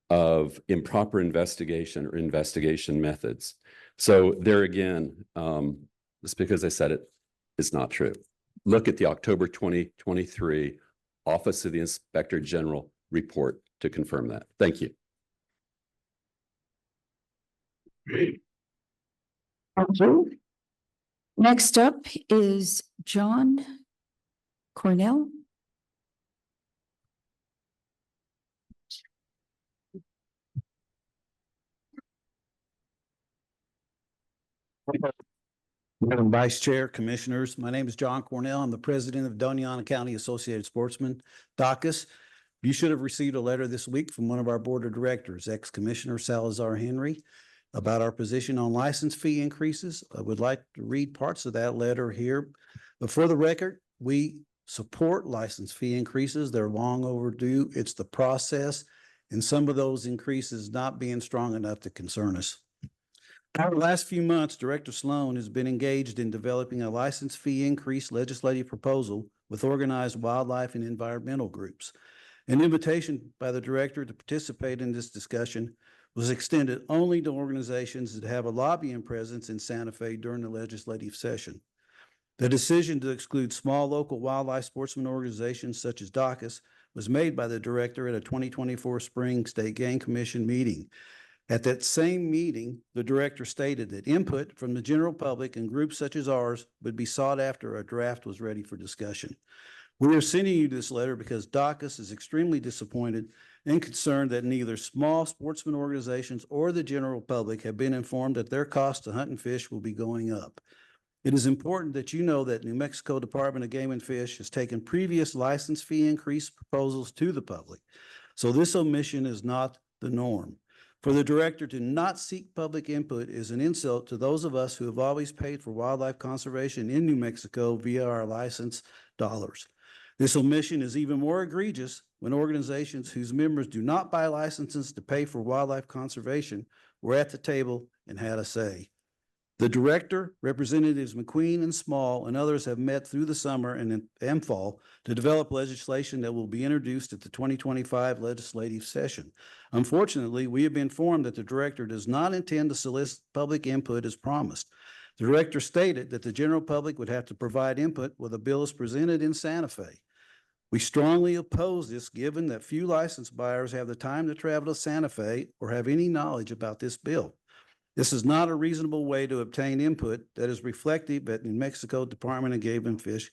of improper investigation or investigation methods. So there again, just because I said it, it's not true. Look at the October 2023 Office of the Inspector General report to confirm that. Thank you. Thank you. Next up is John Cornell. Madam Vice Chair, Commissioners, my name is John Cornell. I'm the president of Doñana County Associated Sportsmen, DACAS. You should have received a letter this week from one of our board of directors, ex-commissioner Salazar Henry, about our position on license fee increases. I would like to read parts of that letter here. But for the record, we support license fee increases. They're long overdue. It's the process and some of those increases not being strong enough to concern us. Over the last few months, Director Sloan has been engaged in developing a license fee increase legislative proposal with organized wildlife and environmental groups. An invitation by the director to participate in this discussion was extended only to organizations that have a lobbying presence in Santa Fe during the legislative session. The decision to exclude small local wildlife sportsman organizations such as DACAS was made by the director at a 2024 Spring State Game Commission meeting. At that same meeting, the director stated that input from the general public and groups such as ours would be sought after a draft was ready for discussion. We are sending you this letter because DACAS is extremely disappointed and concerned that neither small sportsman organizations or the general public have been informed that their cost to hunt and fish will be going up. It is important that you know that New Mexico Department of Game and Fish has taken previous license fee increase proposals to the public, so this omission is not the norm. For the director to not seek public input is an insult to those of us who have always paid for wildlife conservation in New Mexico via our license dollars. This omission is even more egregious when organizations whose members do not buy licenses to pay for wildlife conservation were at the table and had a say. The director, Representatives McQueen and Small, and others have met through the summer and fall to develop legislation that will be introduced at the 2025 legislative session. Unfortunately, we have been informed that the director does not intend to solicit public input as promised. The director stated that the general public would have to provide input when the bill is presented in Santa Fe. We strongly oppose this, given that few license buyers have the time to travel to Santa Fe or have any knowledge about this bill. This is not a reasonable way to obtain input that is reflective of New Mexico Department of Game and Fish,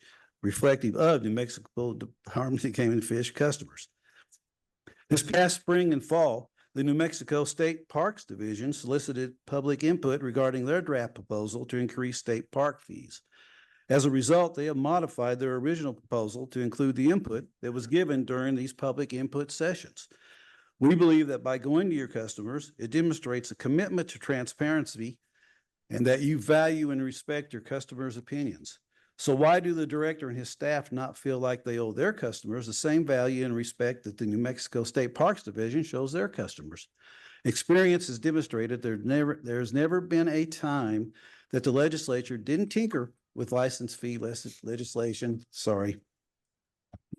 customers. This past spring and fall, the New Mexico State Parks Division solicited public input regarding their draft proposal to increase state park fees. As a result, they have modified their original proposal to include the input that was given during these public input sessions. We believe that by going to your customers, it demonstrates a commitment to transparency and that you value and respect your customers' opinions. So why do the director and his staff not feel like they owe their customers the same value and respect that the New Mexico State Parks Division shows their customers? Experience has demonstrated there's never been a time that the legislature didn't tinker with license fee legislation. Sorry.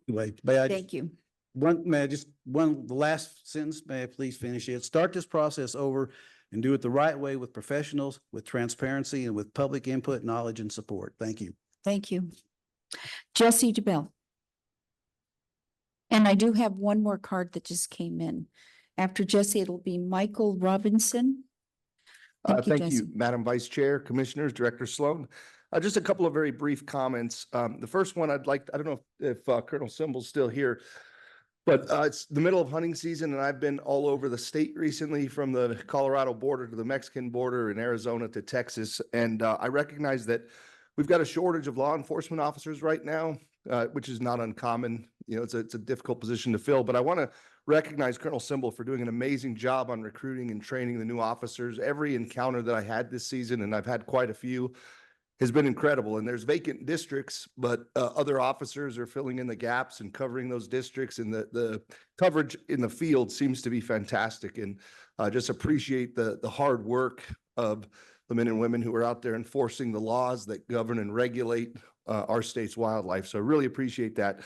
Anyway, Thank you. The last sentence, may I please finish it? Start this process over and do it the right way with professionals, with transparency, and with public input, knowledge, and support. Thank you. Thank you. Jesse DeBell. And I do have one more card that just came in. After Jesse, it'll be Michael Robinson. Thank you, Jesse. Madam Vice Chair, Commissioners, Director Sloan. Just a couple of very brief comments. The first one I don't know if Colonel Simble's still here, but it's the middle of hunting season and I've been all over the state recently, from the Colorado border to the Mexican border and Arizona to Texas. And I recognize that we've got a shortage of law enforcement officers right now, which is not uncommon. You know, it's a difficult position to fill, but I want to recognize Colonel Simble for doing an amazing job on recruiting and training the new officers. Every encounter that I had this season, and I've had quite a few, has been incredible. And there's vacant districts, but other officers are filling in the gaps and covering those districts. And the coverage in the field seems to be fantastic. And just appreciate the hard work of the men and women who are out there enforcing the laws that govern and regulate our state's wildlife. So I really appreciate that.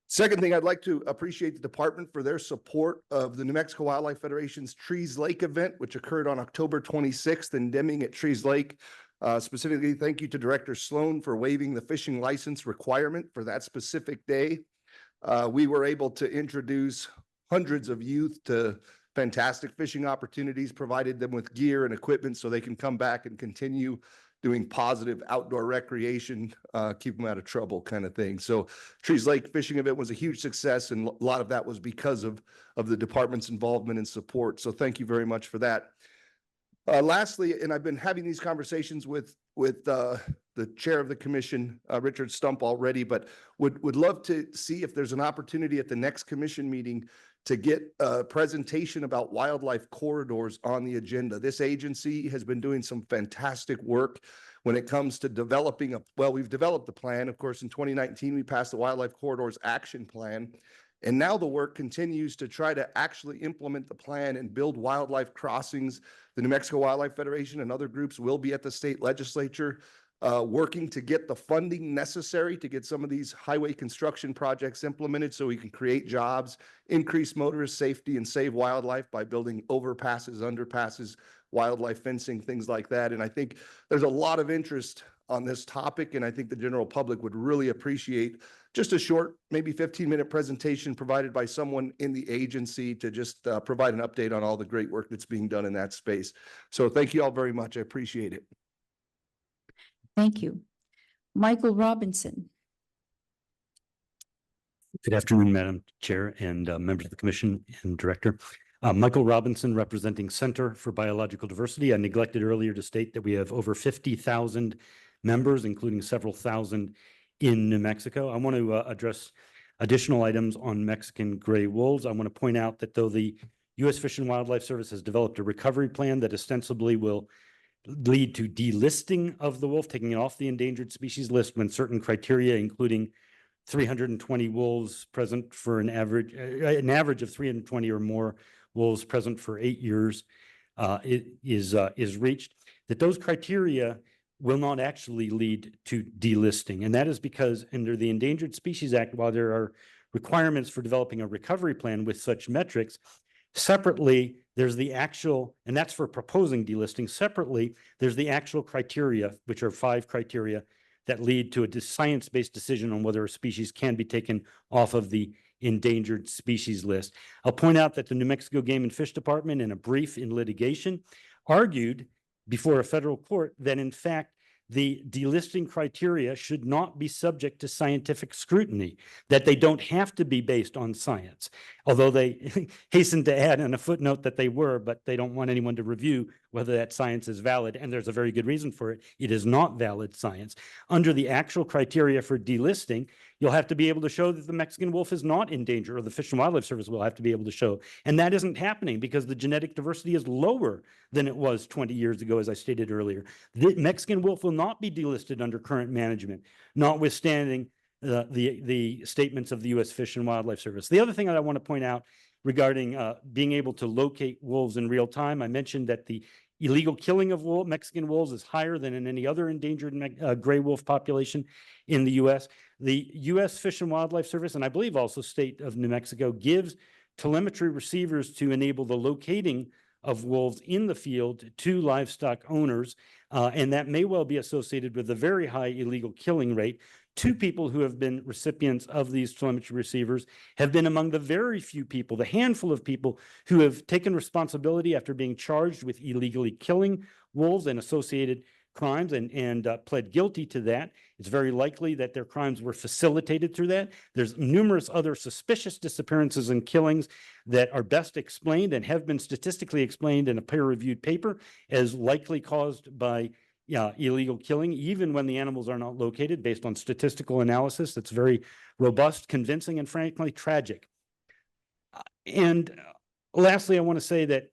Second thing, I'd like to appreciate the department for their support of the New Mexico Wildlife Federation's Trees Lake event, which occurred on October 26th in Deming at Trees Lake. Specifically, thank you to Director Sloan for waiving the fishing license requirement for that specific day. We were able to introduce hundreds of youth to fantastic fishing opportunities, provided them with gear and equipment so they can come back and continue doing positive outdoor recreation, keep them out of trouble kind of thing. So Trees Lake fishing event was a huge success, and a lot of that was because of the department's involvement and support. So thank you very much for that. Lastly, and I've been having these conversations with the chair of the commission, Richard Stump, already, but would love to see if there's an opportunity at the next commission meeting to get a presentation about wildlife corridors on the agenda. This agency has been doing some fantastic work when it comes to developing we've developed the plan. Of course, in 2019, we passed the Wildlife Corridors Action Plan. And now the work continues to try to actually implement the plan and build wildlife crossings. The New Mexico Wildlife Federation and other groups will be at the state legislature working to get the funding necessary to get some of these highway construction projects implemented so we can create jobs, increase motorist safety, and save wildlife by building overpasses, underpasses, wildlife fencing, things like that. And I think there's a lot of interest on this topic, and I think the general public would really appreciate just a short, maybe 15-minute presentation provided by someone in the agency to just provide an update on all the great work that's being done in that space. So thank you all very much. I appreciate it. Thank you. Michael Robinson. Good afternoon, Madam Chair and members of the Commission and Director. Michael Robinson, representing Center for Biological Diversity. I neglected earlier to state that we have over 50,000 members, including several thousand in New Mexico. I want to address additional items on Mexican gray wolves. I want to point out that though the U.S. Fish and Wildlife Service has developed a recovery plan that ostensibly will lead to delisting of the wolf, taking it off the endangered species list when certain criteria, including 320 wolves present for an average of 320 or more wolves present for 8 years, is reached, that those criteria will not actually lead to delisting. And that is because under the Endangered Species Act, while there are requirements for developing a recovery plan with such metrics, separately, there's the actual, and that's for proposing delisting. Separately, there's the actual criteria, which are 5 criteria that lead to a science-based decision on whether a species can be taken off of the endangered species list. I'll point out that the New Mexico Game and Fish Department, in a brief in litigation, argued before a federal court that in fact the delisting criteria should not be subject to scientific scrutiny, that they don't have to be based on science. Although they hastened to add in a footnote that they were, but they don't want anyone to review whether that science is valid, and there's a very good reason for it. It is not valid science. Under the actual criteria for delisting, you'll have to be able to show that the Mexican wolf is not in danger, or the Fish and Wildlife Service will have to be able to show. And that isn't happening because the genetic diversity is lower than it was 20 years ago, as I stated earlier. The Mexican wolf will not be delisted under current management, notwithstanding the statements of the U.S. Fish and Wildlife Service. The other thing that I want to point out regarding being able to locate wolves in real time, I mentioned that the illegal killing of Mexican wolves is higher than in any other endangered gray wolf population in the U.S. The U.S. Fish and Wildlife Service, and I believe also state of New Mexico, gives telemetry receivers to enable the locating of wolves in the field to livestock owners, and that may well be associated with a very high illegal killing rate. Two people who have been recipients of these telemetry receivers have been among the very few people, the handful of people who have taken responsibility after being charged with illegally killing wolves and associated crimes and pled guilty to that. It's very likely that their crimes were facilitated through that. There's numerous other suspicious disappearances and killings that are best explained and have been statistically explained in a peer-reviewed paper as likely caused by illegal killing, even when the animals are not located, based on statistical analysis that's very robust, convincing, and frankly tragic. And lastly, I want to say that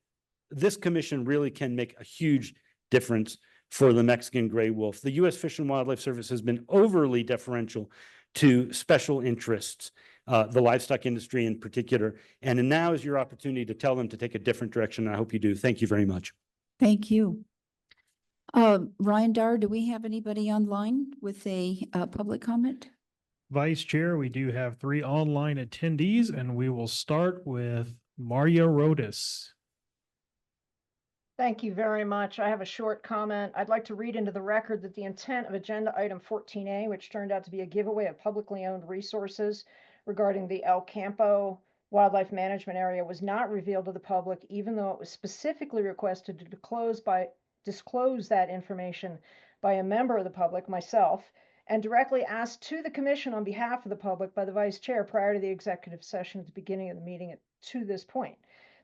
this commission really can make a huge difference for the Mexican gray wolf. The U.S. Fish and Wildlife Service has been overly deferential to special interests, the livestock industry in particular. And now is your opportunity to tell them to take a different direction. And I hope you do. Thank you very much. Thank you. Ryan Dar, do we have anybody online with a public comment? Vice Chair, we do have 3 online attendees, and we will start with Maria Rodas. Thank you very much. I have a short comment. I'd like to read into the record that the intent of agenda item 14A, which turned out to be a giveaway of publicly owned resources regarding the El Campo Wildlife Management Area, was not revealed to the public, even though it was specifically requested to disclose that information by a member of the public, myself, and directly asked to the commission on behalf of the public by the vice chair prior to the executive session at the beginning of the meeting to this point.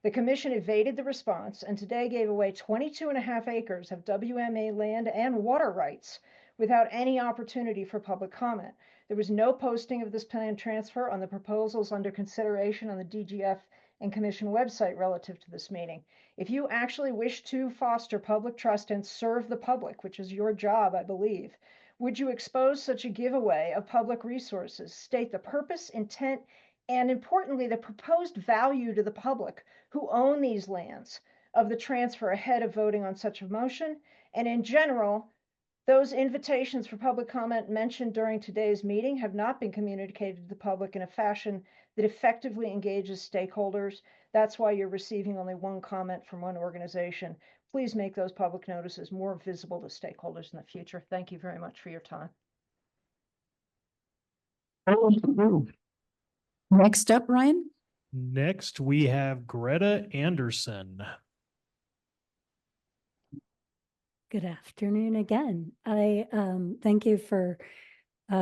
The commission evaded the response and today gave away 22.5 acres of WMA land and water rights without any opportunity for public comment. There was no posting of this planned transfer on the proposals under consideration on the DGF and commission website relative to this meeting. If you actually wish to foster public trust and serve the public, which is your job, I believe, would you expose such a giveaway of public resources, state the purpose, intent, and importantly, the proposed value to the public who own these lands of the transfer ahead of voting on such a motion? And in general, those invitations for public comment mentioned during today's meeting have not been communicated to the public in a fashion that effectively engages stakeholders. That's why you're receiving only one comment from one organization. Please make those public notices more visible to stakeholders in the future. Thank you very much for your time. Next up, Ryan. Next, we have Greta Anderson. Good afternoon again. I thank you for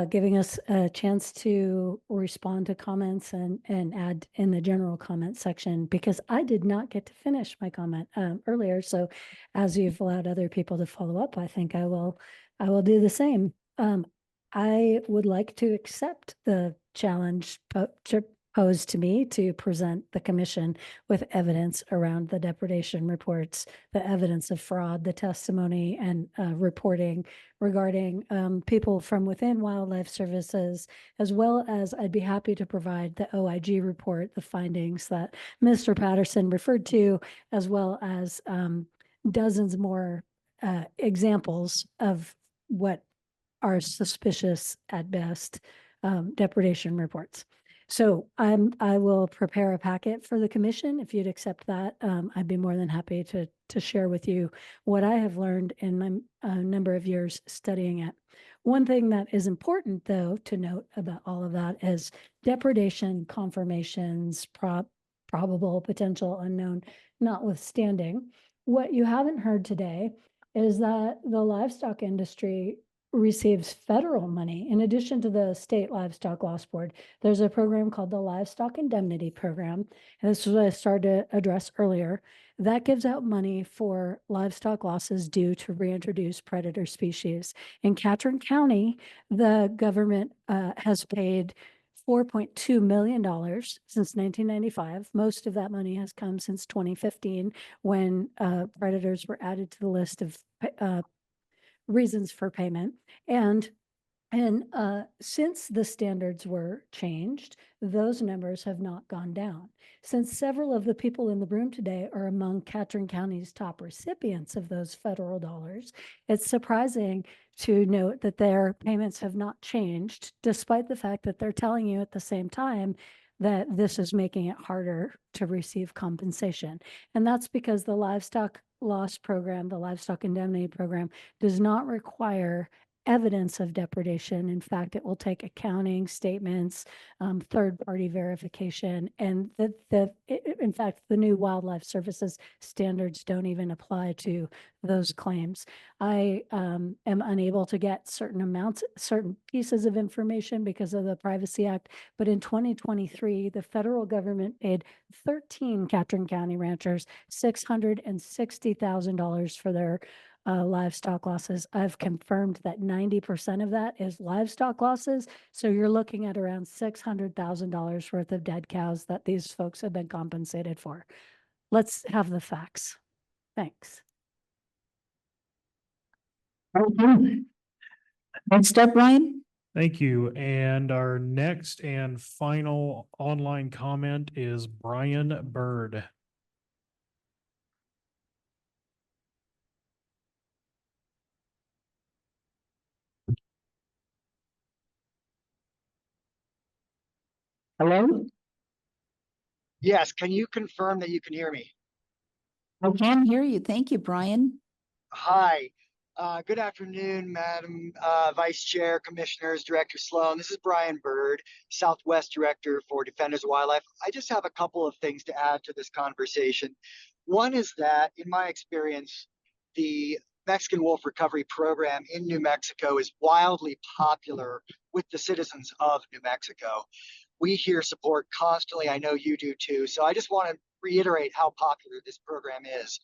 giving us a chance to respond to comments and add in the general comment section, because I did not get to finish my comment earlier. So as you've allowed other people to follow up, I think I will do the same. I would like to accept the challenge posed to me to present the commission with evidence around the depredation reports, the evidence of fraud, the testimony and reporting regarding people from within wildlife services, as well as I'd be happy to provide the OIG report, the findings that Mr. Patterson referred to, as well as dozens more examples of what are suspicious at best depredation reports. So I will prepare a packet for the commission. If you'd accept that, I'd be more than happy to share with you what I have learned in my number of years studying it. One thing that is important, though, to note about all of that is depredation confirmations, probable, potential, unknown, notwithstanding. What you haven't heard today is that the livestock industry receives federal money in addition to the state livestock loss board. There's a program called the Livestock Indemnity Program, and this is what I started to address earlier. That gives out money for livestock losses due to reintroduced predator species. In Catron County, the government has paid $4.2 million since 1995. Most of that money has come since 2015, when predators were added to the list of reasons for payment. And since the standards were changed, those numbers have not gone down. Since several of the people in the room today are among Catron County's top recipients of those federal dollars, it's surprising to note that their payments have not changed, despite the fact that they're telling you at the same time that this is making it harder to receive compensation. And that's because the livestock loss program, the livestock indemnity program, does not require evidence of depredation. In fact, it will take accounting statements, third-party verification, and in fact, the new wildlife services standards don't even apply to those claims. I am unable to get certain pieces of information because of the Privacy Act, but in 2023, the federal government paid 13 Catron County ranchers $660,000 for their livestock losses. I've confirmed that 90% of that is livestock losses. So you're looking at around $600,000 worth of dead cows that these folks have been compensated for. Let's have the facts. Thanks. Okay. Next up, Ryan. Thank you. And our next and final online comment is Brian Bird. Hello? Yes, can you confirm that you can hear me? I can hear you. Thank you, Brian. Hi, good afternoon, Madam Vice Chair, Commissioners, Director Sloan. This is Brian Bird, Southwest Director for Defenders of Wildlife. I just have a couple of things to add to this conversation. One is that, in my experience, the Mexican Wolf Recovery Program in New Mexico is wildly popular with the citizens of New Mexico. We hear support constantly. I know you do too. So I just want to reiterate how popular this program is.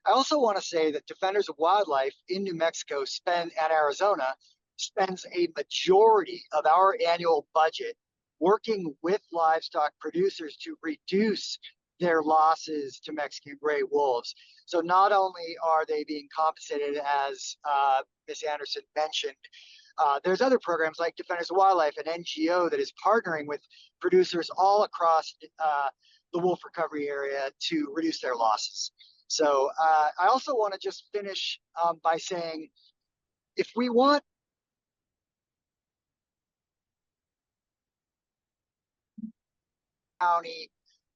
I also want to say that Defenders of Wildlife in New Mexico and Arizona spends a majority of our annual budget working with livestock producers to reduce their losses to Mexican gray wolves. So not only are they being compensated, as Ms. Anderson mentioned, there's other programs like Defenders of Wildlife, an NGO that is partnering with producers all across the wolf recovery area to reduce their losses. So I also want to just finish by saying, if we want county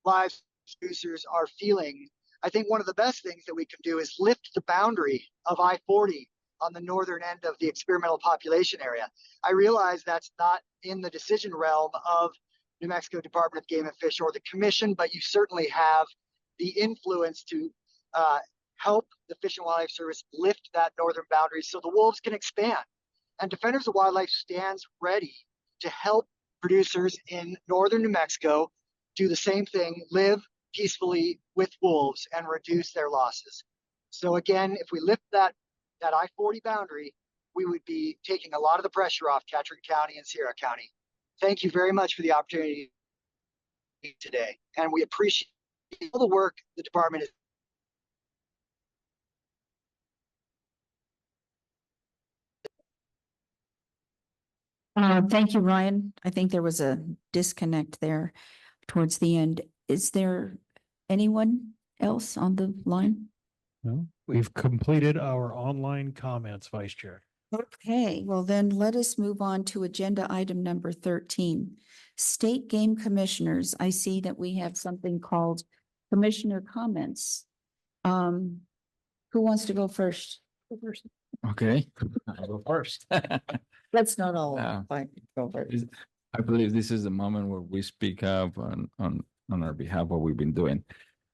livestock producers are feeling, I think one of the best things that we can do is lift the boundary of I-40 on the northern end of the experimental population area. I realize that's not in the decision realm of New Mexico Department of Game and Fish or the Commission, but you certainly have the influence to help the Fish and Wildlife Service lift that northern boundary so the wolves can expand. And Defenders of Wildlife stands ready to help producers in northern New Mexico do the same thing, live peacefully with wolves and reduce their losses. So again, if we lift that I-40 boundary, we would be taking a lot of the pressure off Catron County and Sierra County. Thank you very much for the opportunity today. And we appreciate all the work the department is. Thank you, Ryan. I think there was a disconnect there towards the end. Is there anyone else on the line? No, we've completed our online comments, Vice Chair. Okay, well then let us move on to agenda item number 13. State Game Commissioners. I see that we have something called Commissioner Comments. Who wants to go first? Go first. Okay, I'll go first. Let's not all fight. Go first. I believe this is the moment where we speak up on our behalf what we've been doing.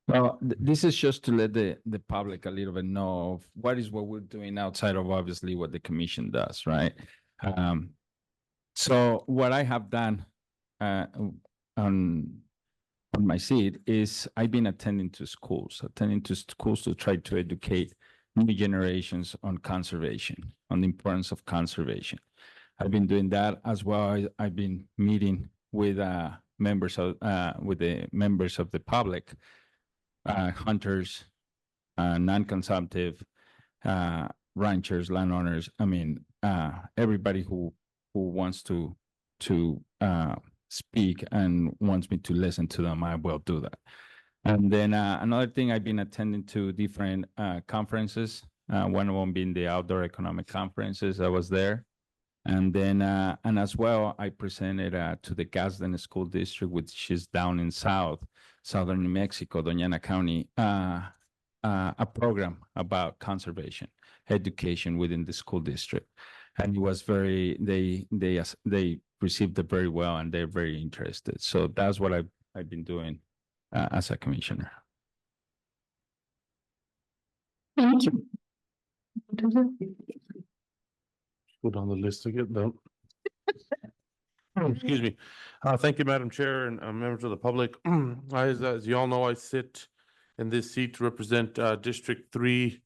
Well, this is just to let the public a little bit know of what we're doing outside of obviously what the commission does, right? So what I have done on my seat is I've been attending to schools to try to educate new generations on conservation, on the importance of conservation. I've been doing that as well. I've been meeting with members of the public, hunters, non-consumptive, ranchers, landowners. I mean, everybody who wants to speak and wants me to listen to them, I will do that. And then another thing, I've been attending to different conferences. One of them being the Outdoor Economic Conferences. I was there. And then, and as well, I presented to the Gadsden School District, which is down in southern New Mexico, Doñana County, a program about conservation education within the school district. And it was they received it very well, and they're very interested. So that's what I've been doing as a commissioner. Thank you. Go down the list again, no. Excuse me. Thank you, Madam Chair and members of the public. As you all know, I sit in this seat to represent District 3,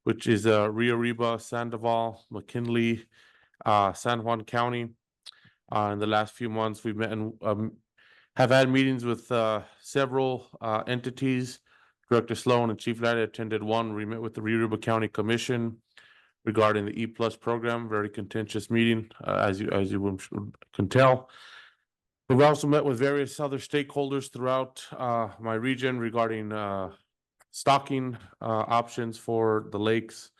which is Rio Arriba, Sandoval, McKinley, San Juan County. In the last few months, we've met and have had meetings with several entities. Director Sloan and Chief Laddie attended one. We met with the Rio Arriba County Commission regarding the E+ program. Very contentious meeting, as you can tell. We've also met with various other stakeholders throughout my region regarding stocking options for the lakes,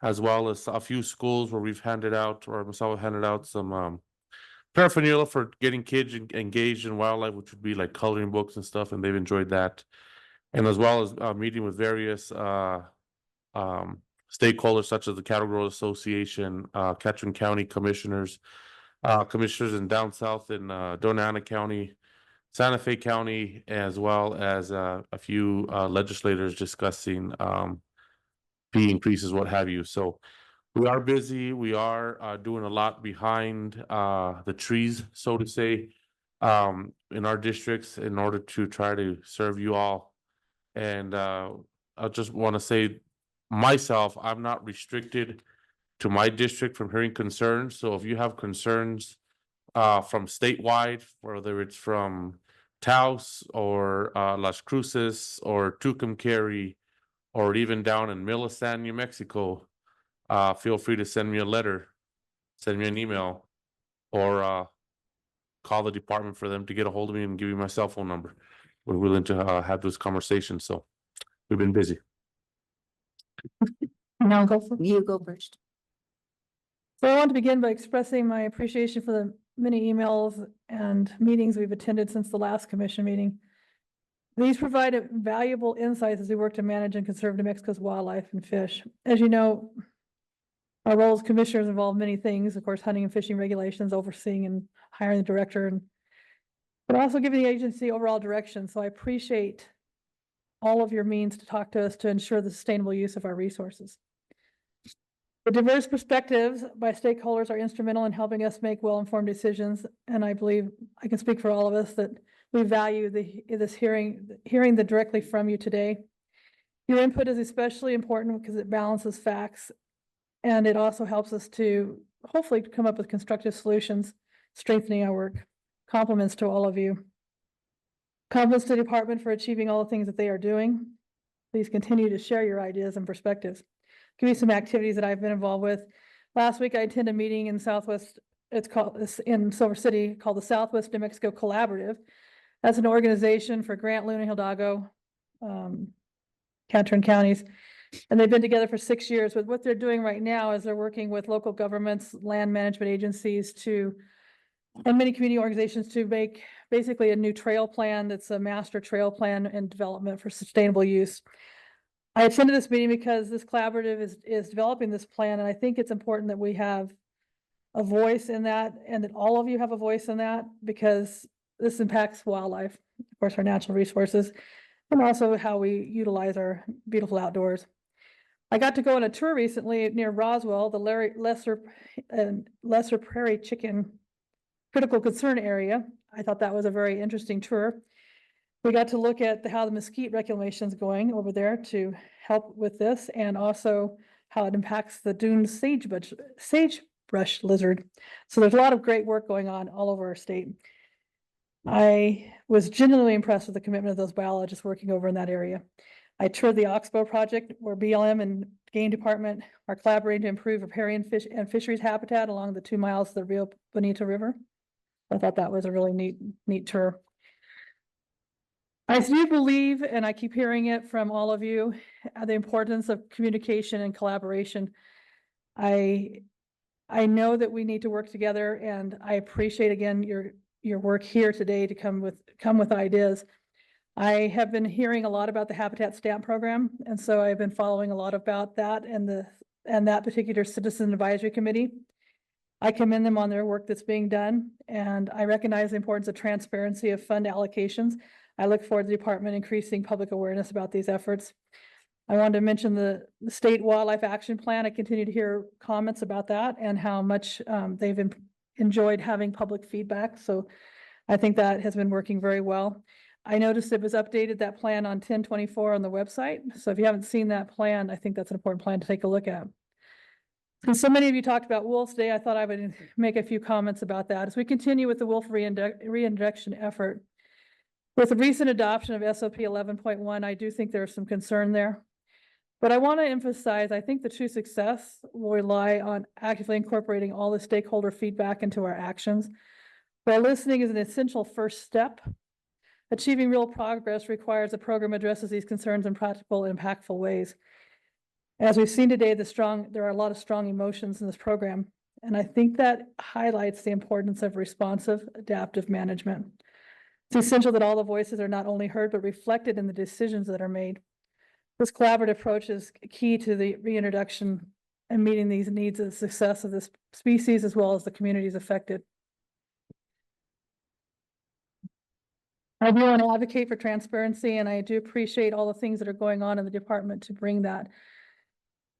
as well as a few schools where we've handed out, or myself handed out some paraphernalia for getting kids engaged in wildlife, which would be like coloring books and stuff, and they've enjoyed that. And as well as meeting with various stakeholders such as the Cattle Growers Association, Ketchikan County commissioners, commissioners in down south in Doña Ana County, Santa Fe County, as well as a few legislators discussing fee increases, what have you. So we are busy. We are doing a lot behind the trees, so to say, in our districts in order to try to serve you all. And I just want to say myself, I'm not restricted to my district from hearing concerns. So if you have concerns from statewide, whether it's from Taos or Las Cruces or Tucumcari, or even down in Millicent, New Mexico, feel free to send me a letter, send me an email, or call the department for them to get a hold of me and give you my cell phone number. We're willing to have those conversations. So we've been busy. Now go for You go first. So I want to begin by expressing my appreciation for the many emails and meetings we've attended since the last commission meeting. These provide valuable insights as we work to manage and conserve New Mexico's wildlife and fish. As you know, our role as commissioners involve many things, of course, hunting and fishing regulations, overseeing and hiring the director, but also giving the agency overall direction. So I appreciate all of your means to talk to us to ensure the sustainable use of our resources. The diverse perspectives by stakeholders are instrumental in helping us make well-informed decisions, and I believe I can speak for all of us that we value this hearing directly from you today. Your input is especially important because it balances facts, and it also helps us to hopefully come up with constructive solutions, strengthening our work. Compliments to all of you. Compliments to the department for achieving all the things that they are doing. Please continue to share your ideas and perspectives. Give you some activities that I've been involved with. Last week, I attended a meeting in Southwest, it's in Silver City, called the Southwest New Mexico Cooperative. That's an organization for Grant, Luna, Hidalgo, Catron counties. And they've been together for 6 years. But what they're doing right now is they're working with local governments, land management agencies and many community organizations to make basically a new trail plan that's a master trail plan and development for sustainable use. I attended this meeting because this collaborative is developing this plan, and I think it's important that we have a voice in that, and that all of you have a voice in that, because this impacts wildlife, of course, our natural resources, and also how we utilize our beautiful outdoors. I got to go on a tour recently near Roswell, the Lesser Prairie Chicken Critical Concern Area. I thought that was a very interesting tour. We got to look at how the mesquite reclamation is going over there to help with this, and also how it impacts the dune sagebrush lizard. So there's a lot of great work going on all over our state. I was genuinely impressed with the commitment of those biologists working over in that area. I toured the Oxbow project, where BLM and Game Department are collaborating to improve riparian fish and fisheries habitat along the 2 miles of the Rio Bonito River. I thought that was a really neat tour. I do believe, and I keep hearing it from all of you, the importance of communication and collaboration. I know that we need to work together, and I appreciate again your work here today to come with ideas. I have been hearing a lot about the Habitat Stamp Program, and so I've been following a lot about that and that particular Citizen Advisory Committee. I commend them on their work that's being done, and I recognize the importance of transparency of fund allocations. I look forward to the department increasing public awareness about these efforts. I wanted to mention the State Wildlife Action Plan. I continue to hear comments about that and how much they've enjoyed having public feedback. So I think that has been working very well. I noticed it was updated, that plan, on 10/24 on the website. So if you haven't seen that plan, I think that's an important plan to take a look at. And so many of you talked about wolves today. I thought I would make a few comments about that. As we continue with the wolf reintroduction effort, with the recent adoption of SOP 11.1, I do think there's some concern there. But I want to emphasize, I think the true success will rely on actively incorporating all the stakeholder feedback into our actions. While listening is an essential first step, achieving real progress requires a program addresses these concerns in practical, impactful ways. As we've seen today, there are a lot of strong emotions in this program, and I think that highlights the importance of responsive, adaptive management. It's essential that all the voices are not only heard, but reflected in the decisions that are made. This collaborative approach is key to the reintroduction and meeting these needs of the success of this species, as well as the communities affected. I do want to advocate for transparency, and I do appreciate all the things that are going on in the department to bring that.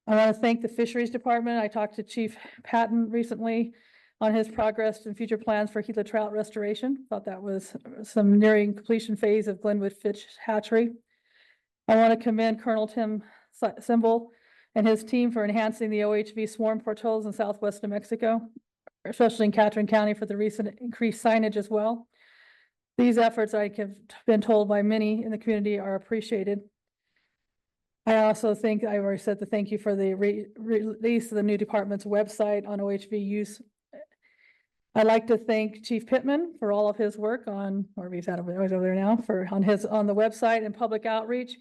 I want to thank the Fisheries Department. I talked to Chief Patton recently on his progress and future plans for Gila trout restoration. Thought that was some nearing completion phase of Glenwood Fish Hatchery. I want to commend Colonel Tim Simbel and his team for enhancing the OHV swarm portals in southwest New Mexico, especially in Catron County, for the recent increased signage as well. These efforts, I have been told by many in the community, are appreciated. I also think I already said the thank you for the release of the new department's website on OHV use. I'd like to thank Chief Pittman for all of his work on, or he's over there now, on the website and public outreach.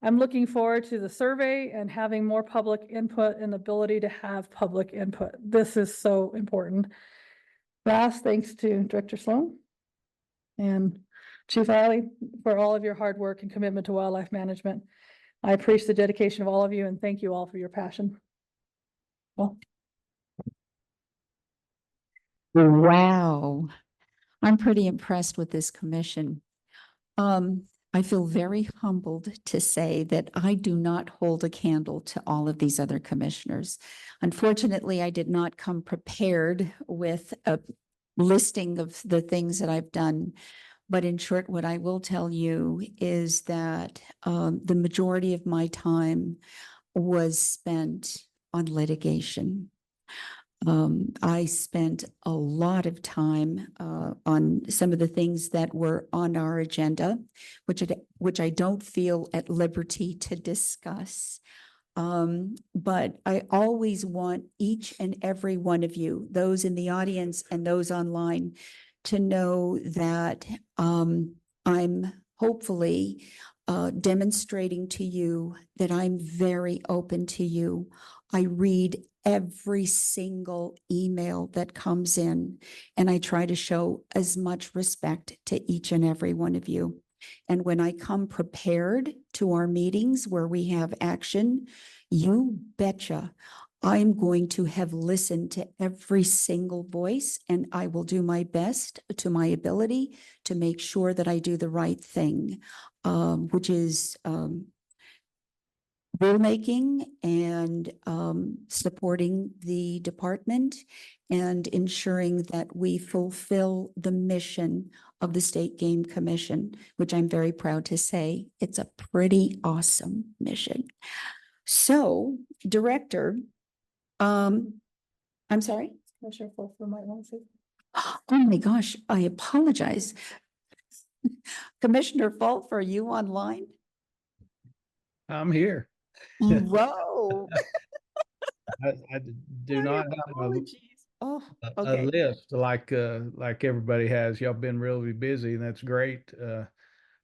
I'm looking forward to the survey and having more public input and ability to have public input. This is so important. Last, thanks to Director Sloan and Chief Riley for all of your hard work and commitment to wildlife management. I appreciate the dedication of all of you, and thank you all for your passion. Well, wow. I'm pretty impressed with this commission. I feel very humbled to say that I do not hold a candle to all of these other commissioners. Unfortunately, I did not come prepared with a listing of the things that I've done. But in short, what I will tell you is that the majority of my time was spent on litigation. I spent a lot of time on some of the things that were on our agenda, which I don't feel at liberty to discuss. But I always want each and every one of you, those in the audience and those online, to know that I'm hopefully demonstrating to you that I'm very open to you. I read every single email that comes in, and I try to show as much respect to each and every one of you. And when I come prepared to our meetings where we have action, you betcha I'm going to have listened to every single voice, and I will do my best to my ability to make sure that I do the right thing, which is rulemaking and supporting the department and ensuring that we fulfill the mission of the State Game Commission, which I'm very proud to say it's a pretty awesome mission. So, Director, I'm sorry? Commissioner Fulfer might want to say. Oh my gosh, I apologize. Commissioner Fulfer, are you online? I'm here. Whoa. I do not have Oh, a okay. list like everybody has. Y'all been really busy, and that's great.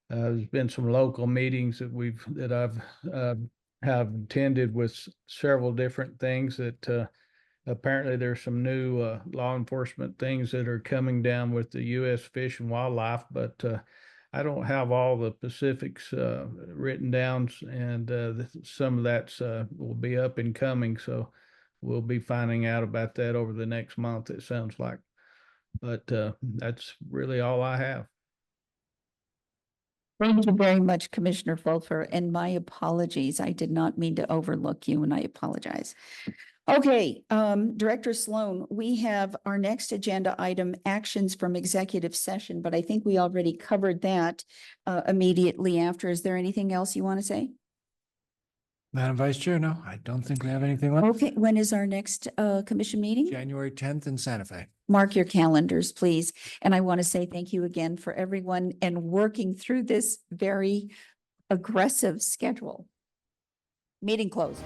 There's been some local meetings that I've have attended with several different things that apparently there's some new law enforcement things that are coming down with the U.S. Fish and Wildlife, but I don't have all the specifics written down, and some of that's will be up and coming. So we'll be finding out about that over the next month, it sounds like. But that's really all I have. Thank you very much, Commissioner Fulfer, and my apologies. I did not mean to overlook you, and I apologize. Okay, Director Sloan, we have our next agenda item, actions from executive session, but I think we already covered that immediately after. Is there anything else you want to say? Madam Vice Chair, no, I don't think we have anything left. Okay, when is our next commission meeting? January 10th in Santa Fe. Mark your calendars, please. And I want to say thank you again for everyone and working through this very aggressive schedule. Meeting closed.